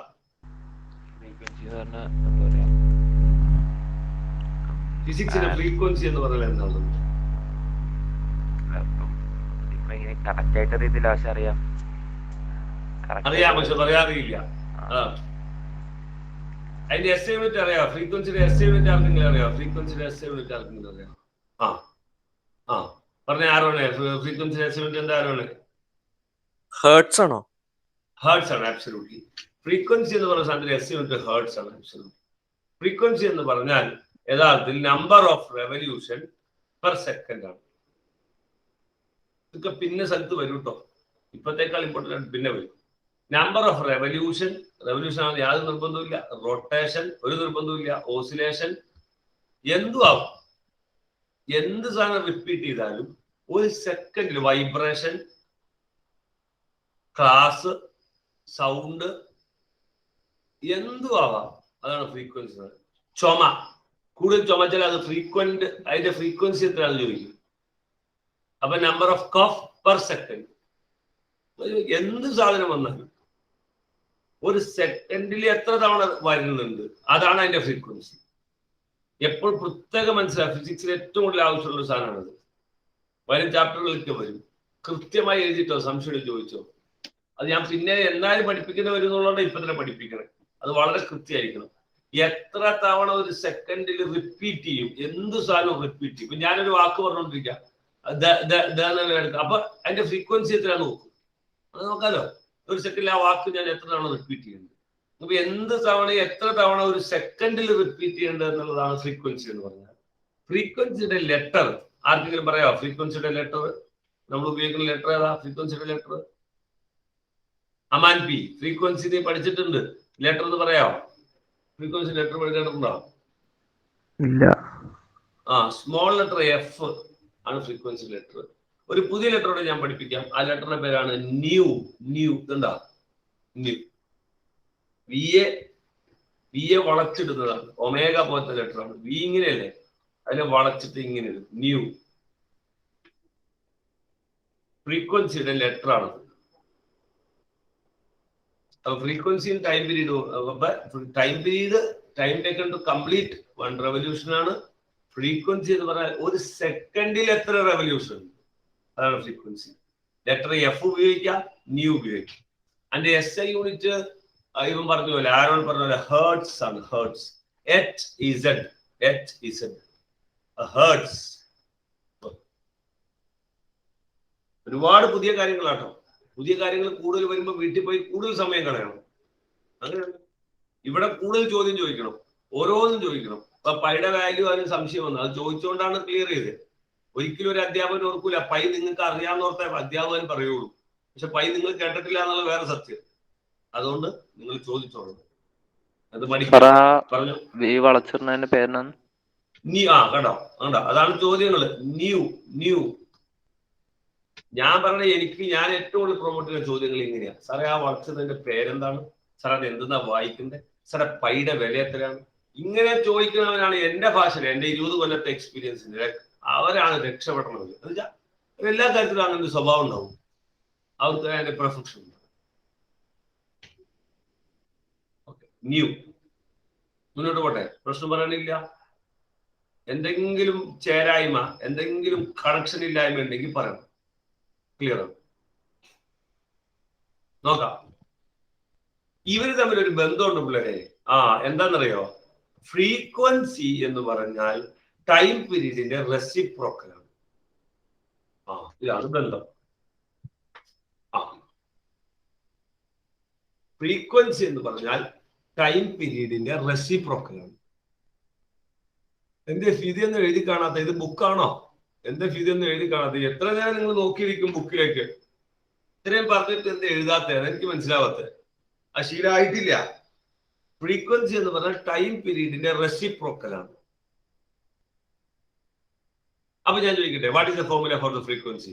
S1: ഫിസിക്സിന്റെ ഫ്രീക്വൻസി എന്ന് പറഞ്ഞാൽ എന്താണ്? അറിയാം, പക്ഷെ പറയാറിയില്ല. അതിന്റെ SI യൂണിറ്റ് അറിയാം. ഫ്രീക്വൻസിയുടെ SI യൂണിറ്റ് ആർക്കെങ്കിലും അറിയാം? പറഞ്ഞ ആരോണ് ഫ്രീക്വൻസിയുടെ SI യൂണിറ്റ് എന്താ? ആരോണ്?
S7: ഹേർട്സ് ആണോ?
S1: ഹേർട്സ് ആണ്. ആബ്സല്യൂട്ട്ലി. ഫ്രീക്വൻസി എന്ന് പറഞ്ഞ സാധനത്തിന്റെ SI യൂണിറ്റ് ഹേർട്സ് ആണ്. ആബ്സല്യൂട്ട്ലി. ഫ്രീക്വൻസി എന്ന് പറഞ്ഞാൽ യഥാർത്ഥത്തിൽ number of revolution per second ആണ്. ഇതൊക്കെ പിന്നെ സ്ഥലത്ത് വരും കേട്ടോ. ഇപ്പോഴത്തേക്കാൾ ഇമ്പോർട്ടൻ്റ് പിന്നെ വരും. നമ്പർ ഓഫ് റെവല്യൂഷൻ ആണ്, യാതൊരു നിർബന്ധമില്ല. റൊട്ടേഷൻ ഒരു നിർബന്ധമില്ല. ഓസിലേഷൻ എന്തും ആവും. എന്ത് സാധനം റിപ്പീറ്റ് ചെയ്താലും ഒരു സെക്കൻഡിൽ വൈബ്രേഷൻ, ക്ലാസ്, സൗണ്ട് എന്തും ആവാം. അതാണ് ഫ്രീക്വൻസി. ചുമ കൂടുതൽ ചുമച്ചാൽ അത് ഫ്രീക്വന്റ്, അതിന്റെ ഫ്രീക്വൻസി എത്രയാണെന്ന് ചോദിക്കും. അപ്പൊ number of cuff per second. എന്ത് സാധനം വന്നാലും ഒരു സെക്കൻഡിൽ എത്ര തവണ വരുന്നുണ്ട്, അതാണ് അതിന്റെ ഫ്രീക്വൻസി. എപ്പോഴും പ്രത്യേകം മനസ്സിലാക്കുക. ഫിസിക്സിൽ ഏറ്റവും കൂടുതൽ ആവശ്യമുള്ള ഒരു സാധനമാണത്. വരും ചാപ്റ്ററുകളിലൊക്കെ വരും. കൃത്യമായി എഴുതിയിട്ടോ, സംശയം ചോദിച്ചോ. അത് ഞാൻ പിന്നെ എന്നാലും പഠിപ്പിക്കുന്ന വരും എന്നുള്ളതുകൊണ്ട് ഇപ്പൊ തന്നെ പഠിപ്പിക്കണേ. അത് വളരെ കൃത്യമായിരിക്കണം. എത്ര തവണ ഒരു സെക്കൻഡിൽ റിപ്പീറ്റ് ചെയ്യും, എന്ത് സാധനവും റിപ്പീറ്റ് ചെയ്യും. ഇപ്പൊ ഞാനൊരു വാക്ക് പറഞ്ഞുകൊണ്ടിരിക്കാം, അപ്പൊ അതിന്റെ ഫ്രീക്വൻസി എത്രയാന്ന് നോക്കും. അത് നോക്കാലോ. ഒരു സെക്കൻഡിൽ ആ വാക്ക് ഞാൻ എത്ര തവണ റിപ്പീറ്റ് ചെയ്യുന്നത്. അപ്പൊ എന്ത് തവണ എത്ര തവണ ഒരു സെക്കൻഡിൽ റിപ്പീറ്റ് ചെയ്യേണ്ടത് എന്നുള്ളതാണ് ഫ്രീക്വൻസി എന്ന് പറഞ്ഞാൽ. ഫ്രീക്വൻസിയുടെ ലെറ്റർ ആർക്കെങ്കിലും പറയാമോ? ഫ്രീക്വൻസിയുടെ ലെറ്റർ നമ്മൾ ഉപയോഗിക്കുന്ന ലെറ്റർ ഏതാ? ഫ്രീക്വൻസിയുടെ ലെറ്റർ അമാൻ പി. ഫ്രീക്വൻസി നീ പഠിച്ചിട്ടുണ്ട്. ലെറ്റർ എന്ന് പറയാമോ? ഫ്രീക്വൻസി ലെറ്റർ പഠിച്ചിട്ടുണ്ടോ?
S9: ഇല്ല.
S1: സ്മോൾ ലെറ്റർ F ആണ് ഫ്രീക്വൻസി ലെറ്റർ. ഒരു പുതിയ ലെറ്ററോടെ ഞാൻ പഠിപ്പിക്കാം. ആ ലെറ്ററിന്റെ പേരാണ് ന്യൂ. ന്യൂ എന്താ? ന്യൂ. വിയെ വളച്ചിടുന്നതാണ്. ഒമേഗ പോലത്തെ ലെറ്ററാണ്. വി ഇങ്ങനെയല്ലേ, അതിനെ വളച്ചിട്ട് ഇങ്ങനെ ഇടും. ന്യൂ ഫ്രീക്വൻസിയുടെ ലെറ്റർ ആണ്. Frequency time period time taken to complete 1 revolution ആണ്. ഫ്രീക്വൻസി എന്ന് പറഞ്ഞാൽ ഒരു സെക്കൻഡിൽ എത്ര റെവല്യൂഷൻ, അതാണ് ഫ്രീക്വൻസി. ലെറ്റർ എഫ് ഉപയോഗിക്കാം, ന്യൂ ഉപയോഗിക്കാം. അതിന്റെ SI യൂണിറ്റ് ഇവൻ പറഞ്ഞ പോലെ, ആരോൺ പറഞ്ഞ പോലെ ഹേർട്സ് ആണ്. Hertz, HZ hertz. ഒരുപാട് പുതിയ കാര്യങ്ങളാട്ടോ. പുതിയ കാര്യങ്ങൾ കൂടുതൽ വരുമ്പോൾ വീട്ടിൽ പോയി കൂടുതൽ സമയം കളയണം. അങ്ങനെ ഇവിടെ കൂടുതൽ ചോദ്യം ചോദിക്കണം, ഓരോന്നും ചോദിക്കണം. അപ്പൊ പൈയുടെ വാല്യൂ അതിന് സംശയം വന്നു, അത് ചോദിച്ചുകൊണ്ടാണ് ക്ലിയർ ചെയ്തത്. ഒരിക്കലും ഒരു അധ്യാപകൻ ഓർക്കൂല പൈ നിങ്ങൾക്ക് അറിയാവുന്നോർത്തെ അധ്യാപകൻ പറയുള്ളൂ, പക്ഷെ പൈ നിങ്ങൾ കേട്ടിട്ടില്ല എന്നുള്ള വേറെ സത്യം. അതുകൊണ്ട് നിങ്ങൾ ചോദിച്ചോളൂ. അത് പറഞ്ഞു
S2: വളച്ചിടുന്നതിന്റെ പേരെന്നാണ്?
S1: കണ്ടോ അതാണ് ചോദ്യങ്ങള്. ന്യൂ ഞാൻ പറഞ്ഞ ഞാൻ ഏറ്റവും കൂടുതൽ പ്രൊമോട്ട് ചെയ്യുന്ന ചോദ്യങ്ങൾ ഇങ്ങനെയാ. സാറേ ആ വളച്ചതിന്റെ പേരെന്താണ്? സാർ അത് എന്തെന്നാ വായിക്കുന്നത്? സാറെ പൈയുടെ വില എത്രയാണ്? ഇങ്ങനെ ചോദിക്കുന്നവരാണ് എന്റെ ഭാഷയിൽ, എന്റെ 20 കൊല്ലത്തെ എക്സ്പീരിയൻസിന്റെ അവരാണ് രക്ഷപ്പെടണമെങ്കിൽ. എന്നുവെച്ചാൽ എല്ലാ കാര്യത്തിലും അങ്ങനെ ഒരു സ്വഭാവം ഉണ്ടാവും, അവർക്ക് അതിന്റെ പെർഫെക്ഷൻ ഉണ്ട്. ന്യൂ മുന്നോട്ട് പോട്ടെ, പ്രശ്നം പറയാനില്ല. എന്തെങ്കിലും ചേരായ്മ, എന്തെങ്കിലും കണക്ഷൻ ഇല്ലായ്മ ഉണ്ടെങ്കിൽ പറയണം. ക്ലിയർ ആണ്? നോക്കാം. ഇവര് തമ്മിൽ ഒരു ബന്ധമുണ്ട് പിള്ളേരെ. എന്താണെന്നറിയോ? ഫ്രീക്വൻസി എന്ന് പറഞ്ഞാൽ ടൈം പീരീഡിന്റെ റെസിപ്രോക്കലാണ്. ഇതാണ് ബന്ധം. ഫ്രീക്വൻസി എന്ന് പറഞ്ഞാൽ ടൈം പീരീഡിന്റെ റെസിപ്രോക്കലാണ്. എന്റെ ഫീതി എന്ന് എഴുതി കാണാത്ത, ഇത് ബുക്കാണോ? എന്റെ ഫീതി എന്ന് എഴുതി കാണാത്ത, എത്ര നേരം നിങ്ങൾ നോക്കിയിരിക്കും ബുക്കിലേക്ക്? ഇത്രയും പറഞ്ഞിട്ട് എന്ത് എഴുതാത്തതാണ് എനിക്ക് മനസ്സിലാവാത്തത്. ആ ശീലമായിട്ടില്ല. ഫ്രീക്വൻസി എന്ന് പറഞ്ഞാൽ ടൈം പീരീഡിന്റെ റെസിപ്രോക്കലാണ്. അപ്പൊ ഞാൻ ചോദിക്കട്ടെ, what is the formula for the frequency?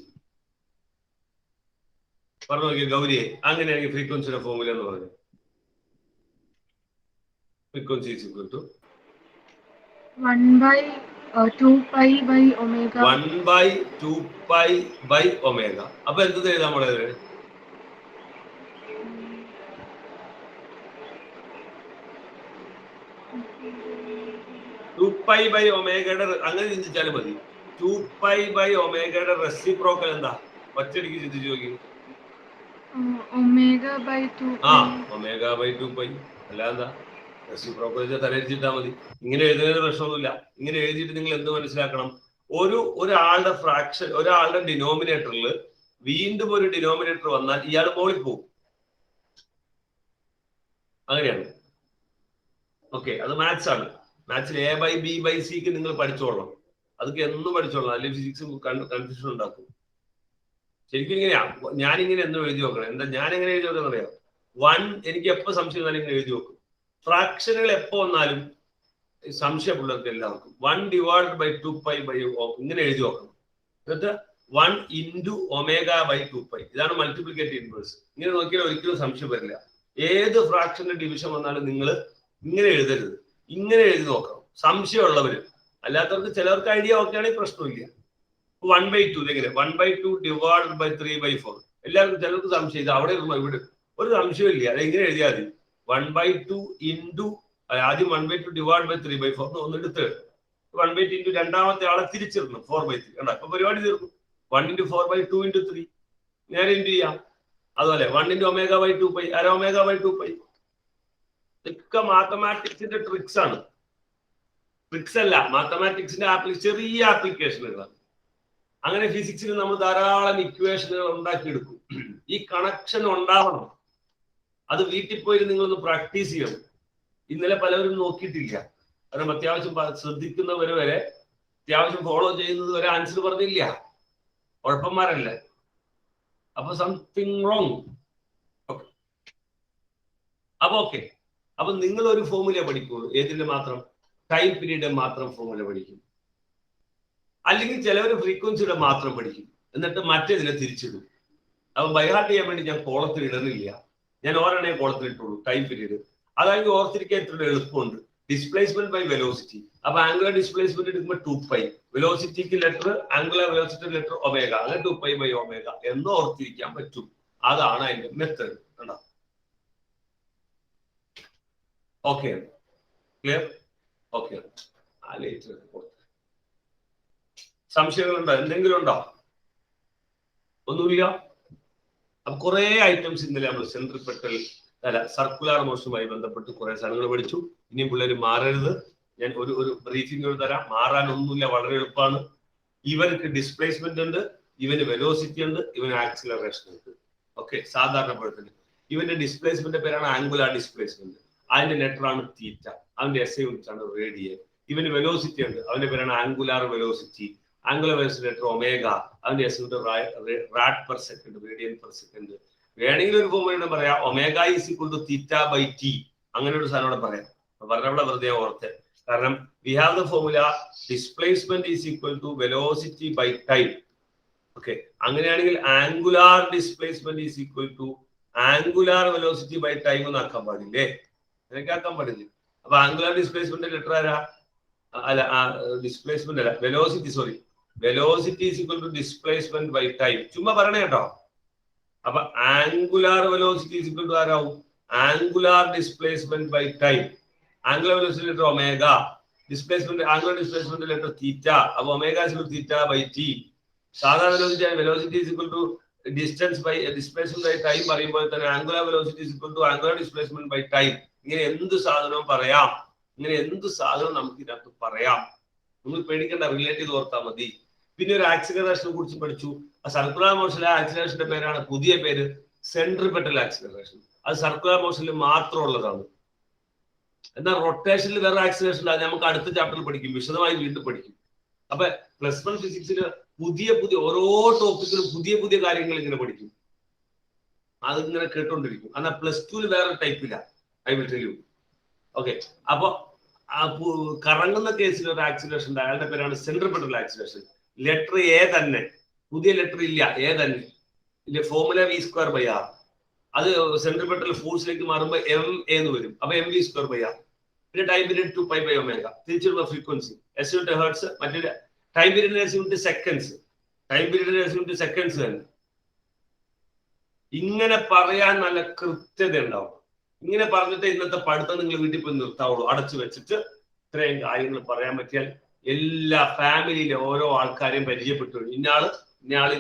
S1: പറഞ്ഞു നോക്കിയ ഗൗരിയെ, അങ്ങനെയാണെങ്കിൽ ഫ്രീക്വൻസിയുടെ ഫോർമുല എന്ന് പറഞ്ഞു. Frequency is equal to 1/2π/ω. അപ്പൊ എന്ത് എഴുതാൻ പോണത്? അങ്ങനെ ചിന്തിച്ചാലും മതി. 2π/ω റെസിപ്രോക്കൽ എന്താ? ഒറ്റയടിക്ക് ചിന്തിച്ചു നോക്കി. ω/2π. അല്ലാതെന്താ? റെസിപ്രോക്കൽ തലയിരിച്ചിട്ടാ മതി. ഇങ്ങനെ എഴുതുന്നതിന് പ്രശ്നമൊന്നുമില്ല. ഇങ്ങനെ എഴുതിയിട്ട് നിങ്ങൾ എന്ത് മനസ്സിലാക്കണം? ഒരാളുടെ ഫ്രാക്ഷൻ, ഒരാളുടെ ഡിനോമിനേറ്ററിൽ വീണ്ടും ഒരു ഡിനോമിനേറ്റർ വന്നാൽ ഇയാൾ മോളിൽ പോകും. അങ്ങനെയാണ്. ഓക്കെ, അത് മാത്സ് ആണ്. മാത്സിൽ A/B/C നിങ്ങൾ പഠിച്ചോളണം. അതൊക്കെ എന്നും പഠിച്ചോളണം, അല്ലെങ്കിൽ ഫിസിക്സ് കൺഫ്യൂഷൻ ഉണ്ടാക്കും. ശരിക്കും ഇങ്ങനെയാ. ഞാനിങ്ങനെ എന്നും എഴുതി നോക്കണം. എന്താ ഞാൻ എങ്ങനെ എഴുതി നോക്കണം അറിയാം? 1 എനിക്ക് എപ്പോ സംശയം വന്നാലും ഇങ്ങനെ എഴുതി നോക്കും. ഫ്രാക്ഷനുകൾ എപ്പോ വന്നാലും സംശയമുള്ളവർക്ക് എല്ലാവർക്കും 1/2π/ω ഇങ്ങനെ എഴുതി നോക്കണം. എന്നിട്ട് 1 × ω/2π. ഇതാണ് മൾട്ടിപ്ലിക്കേറ്റീവ് ഇൻവേഴ്സ്. ഇങ്ങനെ നോക്കിയാൽ ഒരിക്കലും സംശയം വരില്ല. ഏത് ഫ്രാക്ഷന്റെ ഡിവിഷൻ വന്നാലും നിങ്ങൾ ഇങ്ങനെ എഴുതരുത്, ഇങ്ങനെ എഴുതി നോക്കണം. സംശയമുള്ളവര്, അല്ലാത്തവർക്ക് ചിലർക്ക് ഐഡിയ ഓക്കെ ആണെങ്കിൽ പ്രശ്നമില്ല. 1/2 ഇങ്ങനെ 1/2 / 3/4. എല്ലാവർക്കും ചിലർക്ക് സംശയം, ഇത് അവിടെ ഇരുന്നോ ഇവിടെ, ഒരു സംശയമില്ല. അതെങ്ങനെ എഴുതിയാൽ മതി? 1/2 ആദ്യം 1/2 / 3/4 ഒന്ന് എടുത്ത് 1/2 × രണ്ടാമത്തെ ആളെ തിരിച്ചിരുന്നു 4/3. കണ്ട, അപ്പൊ പരിപാടി തീർന്നു. 1 × 4/2 × 3 നേരെ ഇൻറ്റു ചെയ്യാം. അതുപോലെ 1 × ω/2π, ω/2π. ഇതൊക്കെ മാത്തമാറ്റിക്സിന്റെ ട്രിക്സ് ആണ്. ട്രിക്സ് അല്ല, മാത്തമാറ്റിക്സിന്റെ ചെറിയ ആപ്ലിക്കേഷനുകളാണ്. അങ്ങനെ ഫിസിക്സിൽ നമ്മൾ ധാരാളം ഇക്വേഷനുകൾ ഉണ്ടാക്കിയെടുക്കും. ഈ കണക്ഷൻ ഉണ്ടാവണം. അത് വീട്ടിൽ പോയി നിങ്ങളൊന്ന് പ്രാക്ടീസ് ചെയ്യണം. ഇന്നലെ പലവരും നോക്കിയിട്ടില്ല. കാരണം അത്യാവശ്യം ശ്രദ്ധിക്കുന്നവര് വരെ, അത്യാവശ്യം ഫോളോ ചെയ്യുന്നത് വരെ ആൻസർ പറഞ്ഞില്ല. കുഴപ്പന്മാരല്ല. അപ്പൊ സംതിങ് റോങ്. ഓക്കെ. അപ്പൊ നിങ്ങൾ ഒരു ഫോർമുല പഠിക്കുള്ളൂ. ഏതിന്റെ മാത്രം? ടൈം പീരീഡ് മാത്രം ഫോർമുല പഠിക്കും. അല്ലെങ്കിൽ ചിലവർ ഫ്രീക്വൻസിയുടെ മാത്രം പഠിക്കും. എന്നിട്ട് മറ്റേതിനെ തിരിച്ചിടും. അപ്പൊ ബൈഹാർട്ട് ചെയ്യാൻ വേണ്ടി ഞാൻ കോളത്തിൽ ഇടുന്നില്ല, ഞാൻ ഒരെണ്ണേ കോളത്തിൽ ഇട്ടുള്ളൂ, ടൈം പീരീഡ്. അതായത് ഓർത്തിരിക്കാൻ ഇത്ര എളുപ്പമുണ്ട്. Displacement by velocity. അപ്പൊ ആംഗുലർ ഡിസ്പ്ലേസ്മെന്റ് എടുക്കുമ്പോൾ 2π, വെലോസിറ്റിക്ക് letter, angular velocity letter omega, അങ്ങനെ 2π/ω എന്ന് ഓർത്തിരിക്കാൻ പറ്റും. അതാണ് അതിന്റെ മെത്തേഡ്. കണ്ടോ? Okay, clear? ഓക്കെ, സംശയങ്ങളുണ്ടോ? എന്തെങ്കിലും ഉണ്ടോ? ഒന്നുമില്ല. അപ്പൊ കുറെ ഐറ്റംസ് ഇന്നലെ നമ്മൾ സെൻട്രിപെറ്റൽ അല്ല സർക്കുലർ മോഷനുമായി ബന്ധപ്പെട്ട് കുറെ സാധനങ്ങൾ പഠിച്ചു. ഇനിയും പിള്ളേർ മാറരുത്. ഞാൻ ഒരു ബ്രീഫിംഗ് തരാം. മാറാനൊന്നുമില്ല, വളരെ എളുപ്പമാണ്. ഇവർക്ക് ഡിസ്പ്ലേസ്മെന്റ് ഉണ്ട്, ഇവന് വെലോസിറ്റി ഉണ്ട്, ഇവന് ആക്സിലറേഷൻ ഉണ്ട്. ഓക്കെ, സാധാരണ പോലെ ഇവന്റെ ഡിസ്പ്ലേസ്മെന്റ് പേരാണ് ആംഗുലാർ ഡിസ്പ്ലേസ്മെന്റ്. അതിന്റെ ലെറ്ററാണ് തീറ്റ, അവന്റെ SI യൂണിറ്റ് ആണ് റേഡിയൻ. ഇവന് വെലോസിറ്റി ഉണ്ട്, അവന്റെ പേരാണ് angular velocity. Angular velocity letter omega, അവന്റെ SI unit rad per second, radian per second. വേണമെങ്കിൽ ഒരു ഫോർമുല പറയാം, omega is equal to θ/t. അങ്ങനെ ഒരു സാധനം പറയാം. പറഞ്ഞവിടെ വെറുതെ ഓർത്ത്, കാരണം we have the formula displacement is equal to velocity by time. Okay, അങ്ങനെയാണെങ്കിൽ angular displacement is equal to angular velocity by time എന്ന് ആക്കാൻ പാടില്ലേ? എനിക്ക് ആക്കാൻ പാടില്ല. അപ്പൊ ആംഗുലാർ ഡിസ്പ്ലേസ്മെന്റ് ലെറ്റർ ആരാ? അല്ല, ഡിസ്പ്ലേസ്മെന്റ് അല്ല, velocity, sorry, velocity is equal to displacement by time. ചുമ്മാ പറയണേ കേട്ടോ. അപ്പൊ angular velocity is equal to ആരാവും? Angular displacement by time. Angular velocity letter omega, displacement angular displacement letter theta. അപ്പൊ omega is equal to θ/t. സാധാരണ velocity is equal to distance by displacement by time പറയുമ്പോൾ തന്നെ angular velocity is equal to angular displacement by time. ഇങ്ങനെ എന്ത് സാധനവും പറയാം, ഇങ്ങനെ എന്ത് സാധനവും നമുക്ക് ഇതിനകത്ത് പറയാം. നമ്മൾ പേടിക്കേണ്ട, റിലേറ്റ് ചെയ്ത് ഓർത്താൽ മതി. പിന്നെ ഒരു ആക്സിലറേഷനെ കുറിച്ച് പഠിച്ചു. സർക്കുലർ മോഷനിലെ ആക്സിലറേഷന്റെ പേരാണ്, പുതിയ പേര് സെൻട്രിപെറ്റൽ ആക്സിലറേഷൻ. അത് സർക്കുലർ മോഷനിൽ മാത്രമുള്ളതാണ്. എന്നാൽ റൊട്ടേഷനിൽ വേറെ ആക്സിലറേഷൻ അത് നമുക്ക് അടുത്ത ചാപ്റ്ററിൽ പഠിക്കും, വിശദമായി വീണ്ടും പഠിക്കും. അപ്പൊ +1 ഫിസിക്സിൽ പുതിയ ഓരോ ടോപ്പിക്കിലും പുതിയ കാര്യങ്ങൾ ഇങ്ങനെ പഠിക്കും. അതിങ്ങനെ കേട്ടോണ്ടിരിക്കും. എന്നാൽ +2 വേറെ ടൈപ്പില്ല. I will tell you. Okay, അപ്പൊ കറങ്ങുന്ന കേസിൽ ഒരു ആക്സിലറേഷൻ ഉണ്ട്, അയാളുടെ പേരാണ് സെൻട്രിപെറ്റൽ ആക്സിലറേഷൻ. ലെറ്റർ എ തന്നെ, പുതിയ ലെറ്റർ ഇല്ല, എ തന്നെ. Formula v²/r. അത് സെൻട്രിപെറ്റൽ ഫോഴ്സിലേക്ക് മാറുമ്പോൾ m എന്ന് വരും. അപ്പൊ mv²/r. പിന്നെ ടൈം പീരീഡ് 2π/ω. തിരിച്ചുള്ള ഫ്രീക്വൻസി SI യൂണിറ്റ് ഹെർട്സ്. മറ്റൊരു ടൈം പീരീഡിന്റെ SI യൂണിറ്റ് സെക്കൻഡ്സ്. ടൈം പീരീഡിന്റെ SI യൂണിറ്റ് സെക്കൻഡ്സ് തന്നെ. ഇങ്ങനെ പറയാൻ നല്ല കൃത്യത ഉണ്ടാവും. ഇങ്ങനെ പറഞ്ഞിട്ട് ഇന്നത്തെ പഠിത്തം നിങ്ങൾ വീട്ടിൽ പോയി നിർത്താവുള്ളൂ. അടച്ചു വെച്ചിട്ട് ഇത്രയും കാര്യങ്ങൾ പറയാൻ പറ്റിയാൽ എല്ലാ ഫാമിലിയിലെ ഓരോ ആൾക്കാരെയും പരിചയപ്പെട്ടു. ഇന്നയാള്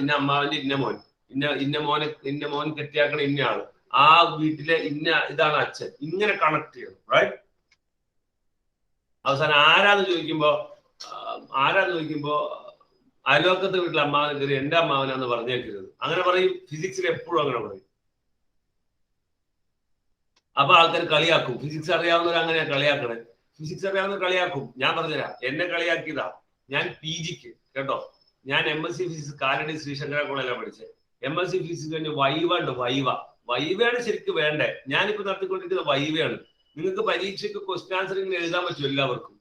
S1: ഇന്ന അമ്മാവന്റെ ഇന്ന മോൻ കെട്ടിയാക്കണ ഇന്നയാള്, ആ വീട്ടിലെ ഇതാണ് അച്ഛൻ. ഇങ്ങനെ കണക്ട് ചെയ്യണം, റൈറ്റ്? അവസാനം ആരാന്ന് ചോദിക്കുമ്പോ അയൽവക്കത്തെ വീട്ടിലെ അമ്മാവൻ കയറി എന്റെ അമ്മാവനാന്ന് പറഞ്ഞേക്കരുത്. അങ്ങനെ പറയും. ഫിസിക്സിൽ എപ്പോഴും അങ്ങനെ പറയും. അപ്പൊ ആൾക്കാർ കളിയാക്കും. ഫിസിക്സ് അറിയാവുന്നവർ അങ്ങനെ കളിയാക്കണേ. ഫിസിക്സ് അറിയാവുന്നവർ കളിയാക്കും. ഞാൻ പറഞ്ഞുതരാം, എന്നെ കളിയാക്കിയതാ. ഞാൻ PGക്ക് കേട്ടോ, ഞാൻ MSc ഫിസിക്സ് കാലടി ശ്രീശങ്കര കോളേജിലാണ് പഠിച്ചത്. MSc ഫിസിക്സ് കഴിഞ്ഞ് വൈവ ഉണ്ട്. വൈവയാണ് ശരിക്കും വേണ്ടേ. ഞാനിപ്പോ നടത്തിക്കൊണ്ടിരിക്കുന്ന വൈവയാണ്. നിങ്ങൾക്ക് പരീക്ഷയ്ക്ക് ക്വസ്റ്റ്യൻ ആൻസർ ഇങ്ങനെ എഴുതാൻ പറ്റും എല്ലാവർക്കും.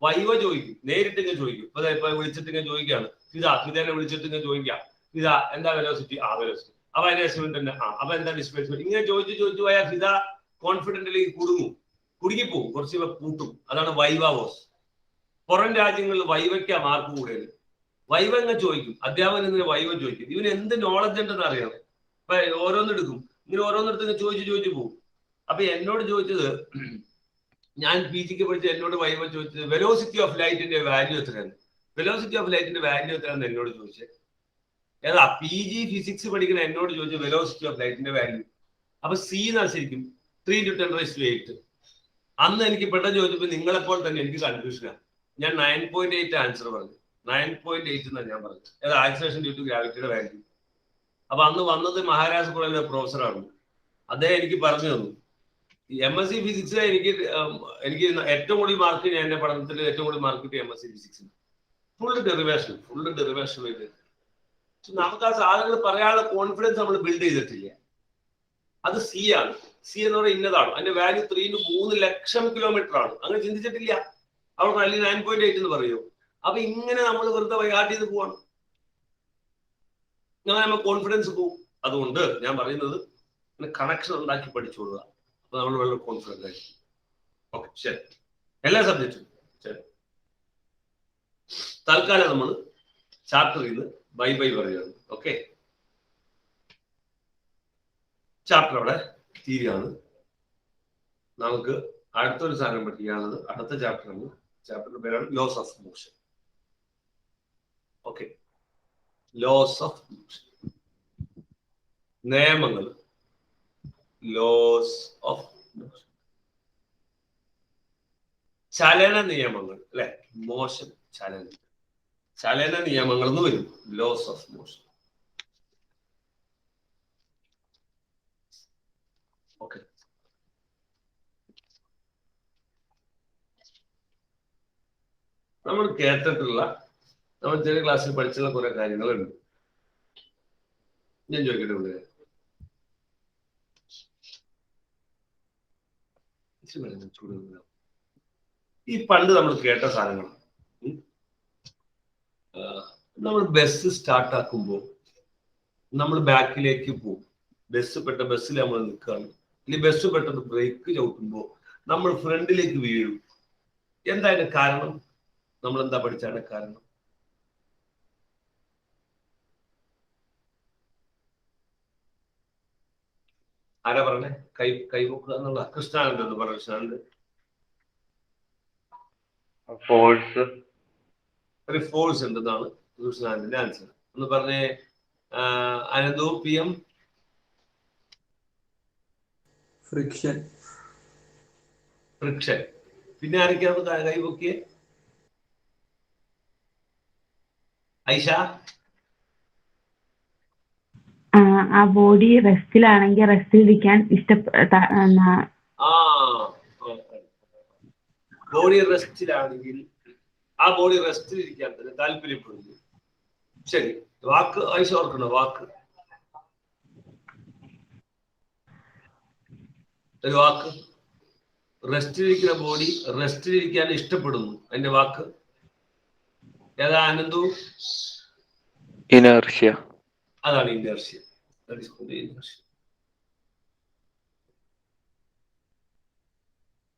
S1: വൈവ ചോദിക്കും, നേരിട്ട് ഇങ്ങനെ ചോദിക്കും. ഇപ്പൊ വിളിച്ചിട്ട് ഇങ്ങനെ ചോദിക്കുകയാണ്, ഫിദാനെ വിളിച്ചിട്ട് ഇങ്ങനെ ചോദിക്കാം, ഫിദ എന്താ വെലോസിറ്റി? വെലോസിറ്റി. അപ്പൊ അതിന്റെ എസ്റ്റിമേറ്റ് തന്നെ. അപ്പൊ എന്താ ഡിസ്പ്ലേസ്മെന്റ്? ഇങ്ങനെ ചോദിച്ചു പോയാൽ ഫിദ കോൺഫിഡന്റിലേക്ക് കുടുങ്ങിപ്പോവും, കുറച്ച് കൂട്ടും. അതാണ് വൈവ വോസ്. പുറം രാജ്യങ്ങളിൽ വൈവയ്ക്കാ മാർക്ക് കൂടുതൽ. വൈവ ഇങ്ങനെ ചോദിക്കും, അധ്യാപകൻ ഇങ്ങനെ വൈവ ചോദിക്കും. ഇവന് എന്ത് നോളജ് ഉണ്ടെന്ന് അറിയണം. ഇപ്പൊ ഓരോന്നെടുക്കും, ഇങ്ങനെ ഓരോന്നെടുത്ത് ചോദിച്ചു പോകും. അപ്പൊ എന്നോട് ചോദിച്ചത്, ഞാൻ PGക്ക് പഠിച്ച എന്നോട് വൈവ ചോദിച്ചത് വെലോസിറ്റി ഓഫ് ലൈറ്റിന്റെ വാല്യൂ എത്രയാണ്? വെലോസിറ്റി ഓഫ് ലൈറ്റിന്റെ വാല്യൂ എത്രയാണെന്ന് എന്നോട് ചോദിച്ചത്. ഏതാ PG ഫിസിക്സ് പഠിക്കുന്ന എന്നോട് ചോദിച്ചത് വെലോസിറ്റി ഓഫ് ലൈറ്റിന്റെ വാല്യൂ. അപ്പൊ C എന്നാ ശരിക്കും 3 × 10⁸. അന്ന് എനിക്ക് പെട്ടെന്ന് ചോദിച്ചപ്പോൾ നിങ്ങളെപ്പോൾ തന്നെ എനിക്ക് കൺഫ്യൂഷനാണ്. ഞാൻ 9.8 ആൻസർ പറഞ്ഞു. 9.8 എന്നാണ് ഞാൻ പറഞ്ഞത്. ഏതാ ആക്സിലറേഷൻ ഡ്യൂ ടു ഗ്രാവിറ്റിയുടെ വാല്യൂ. അപ്പൊ അന്ന് വന്നത് മഹാരാജ് കോളേജിലെ പ്രൊഫസറാണ്. അദ്ദേഹം എനിക്ക് പറഞ്ഞു തന്നു, MSc ഫിസിക്സ് എനിക്ക് ഏറ്റവും കൂടുതൽ മാർക്ക്, ഞാൻ എന്റെ പഠനത്തിൽ ഏറ്റവും കൂടുതൽ മാർക്ക് കിട്ടിയ MSc ഫിസിക്സിന്. ഫുള്ള് ഡെറിവേഷൻ ചെയ്ത് നമുക്ക് ആ സാധനങ്ങൾ പറയാനുള്ള കോൺഫിഡൻസ് നമ്മൾ ബിൽഡ് ചെയ്തിട്ടില്ല. അത് C ആണ്. C എന്ന് പറയുന്നത് ഇന്നതാണ്. അതിന്റെ വാല്യൂ 3 × 3 ലക്ഷം കിലോമീറ്റർ ആണ്. അങ്ങനെ ചിന്തിച്ചിട്ടില്ല. അവിടെ അല്ലെങ്കിൽ 9.8 എന്ന് പറയൂ. അപ്പൊ ഇങ്ങനെ നമ്മൾ വെറുതെ വൈകാട്ട് ചെയ്ത് പോവാണ്. അങ്ങനെ നമ്മൾ കോൺഫിഡൻസ് പോകും. അതുകൊണ്ട് ഞാൻ പറയുന്നത് കണക്ഷൻ ഉണ്ടാക്കി പഠിച്ചോളുക. അപ്പൊ നമ്മൾ വളരെ കോൺഫിഡൻ്റ് ആയിരിക്കും. ഓക്കെ, ശരി. എല്ലാ സബ്ജക്റ്റും ശരി. തൽക്കാലം നമ്മൾ ചാപ്റ്ററിൽ നിന്ന് ബൈ ബൈ പറയുകയാണ്. ഓക്കെ, ചാപ്റ്റർ അവിടെ തീരുകയാണ്. നമുക്ക് അടുത്തൊരു സാധനം പഠിക്കുകയാണത്. അടുത്ത ചാപ്റ്ററാണ്. ചാപ്റ്ററിന്റെ പേരാണ് laws of motion. Okay, laws of motion, നിയമങ്ങൾ, ലോസ് ഓഫ് മോഷൻ, ചലന നിയമങ്ങൾ അല്ലെ. മോഷൻ ചലന നിയമങ്ങൾ എന്ന് വരും. Loss of motion. ഓക്കെ, നമ്മൾ കേട്ടിട്ടുള്ള, നമ്മൾ ചെറിയ ക്ലാസ്സിൽ പഠിച്ചുള്ള കുറെ കാര്യങ്ങളുണ്ട്. ഞാൻ ചോദിക്കട്ടെ ഇവിടെ, ഈ പണ്ട് നമ്മൾ കേട്ട സാധനങ്ങൾ, നമ്മൾ ബസ് സ്റ്റാർട്ടാക്കുമ്പോൾ നമ്മൾ ബാക്കിലേക്ക് പോകും. ബസ്സിൽ നമ്മൾ നിൽക്കുകയാണ്, ഇനി ബസ് പെട്ടെന്ന് ബ്രേക്ക് ചവിട്ടുമ്പോൾ നമ്മൾ ഫ്രണ്ടിലേക്ക് വീഴും. എന്താ അതിന്റെ കാരണം? നമ്മൾ എന്താ പഠിച്ചാണ് കാരണം? ആരാ പറഞ്ഞേ? കൈവക്കുക എന്നുള്ള കൃഷ്ണാനന്ദ എന്ന് പറഞ്ഞ കൃഷ്ണാനന്ദ ഒരു ഫോഴ്സ് ഉണ്ടെന്നാണ് കൃഷ്ണാനന്ദന്റെ ആൻസർ. ഒന്ന് പറഞ്ഞേ അനന്തു പി എം.
S2: ഫ്രിക്ഷൻ.
S1: പിന്നെ ആരൊക്കെയാണ് കൈവക്കിയെ? ഐഷ?
S3: ആ ബോഡി റെസ്റ്റിലാണെങ്കിൽ റെസ്റ്റിലിരിക്കാൻ
S1: ബോഡി റെസ്റ്റിലാണെങ്കിൽ ആ ബോഡി റെസ്റ്റിലിരിക്കാൻ തന്നെ താല്പര്യപ്പെടുന്നു. ശരി, വാക്ക് ഐഷ ഓർക്കണോ? വാക്ക്, ഒരു വാക്ക്. റെസ്റ്റിലിരിക്കുന്ന ബോഡി റെസ്റ്റിലിരിക്കാൻ ഇഷ്ടപ്പെടുന്നു. അതിന്റെ വാക്ക് ഏതാ അനന്തു?
S7: ഇനർഷ്യ.
S1: അതാണ് ഇനർഷ്യ.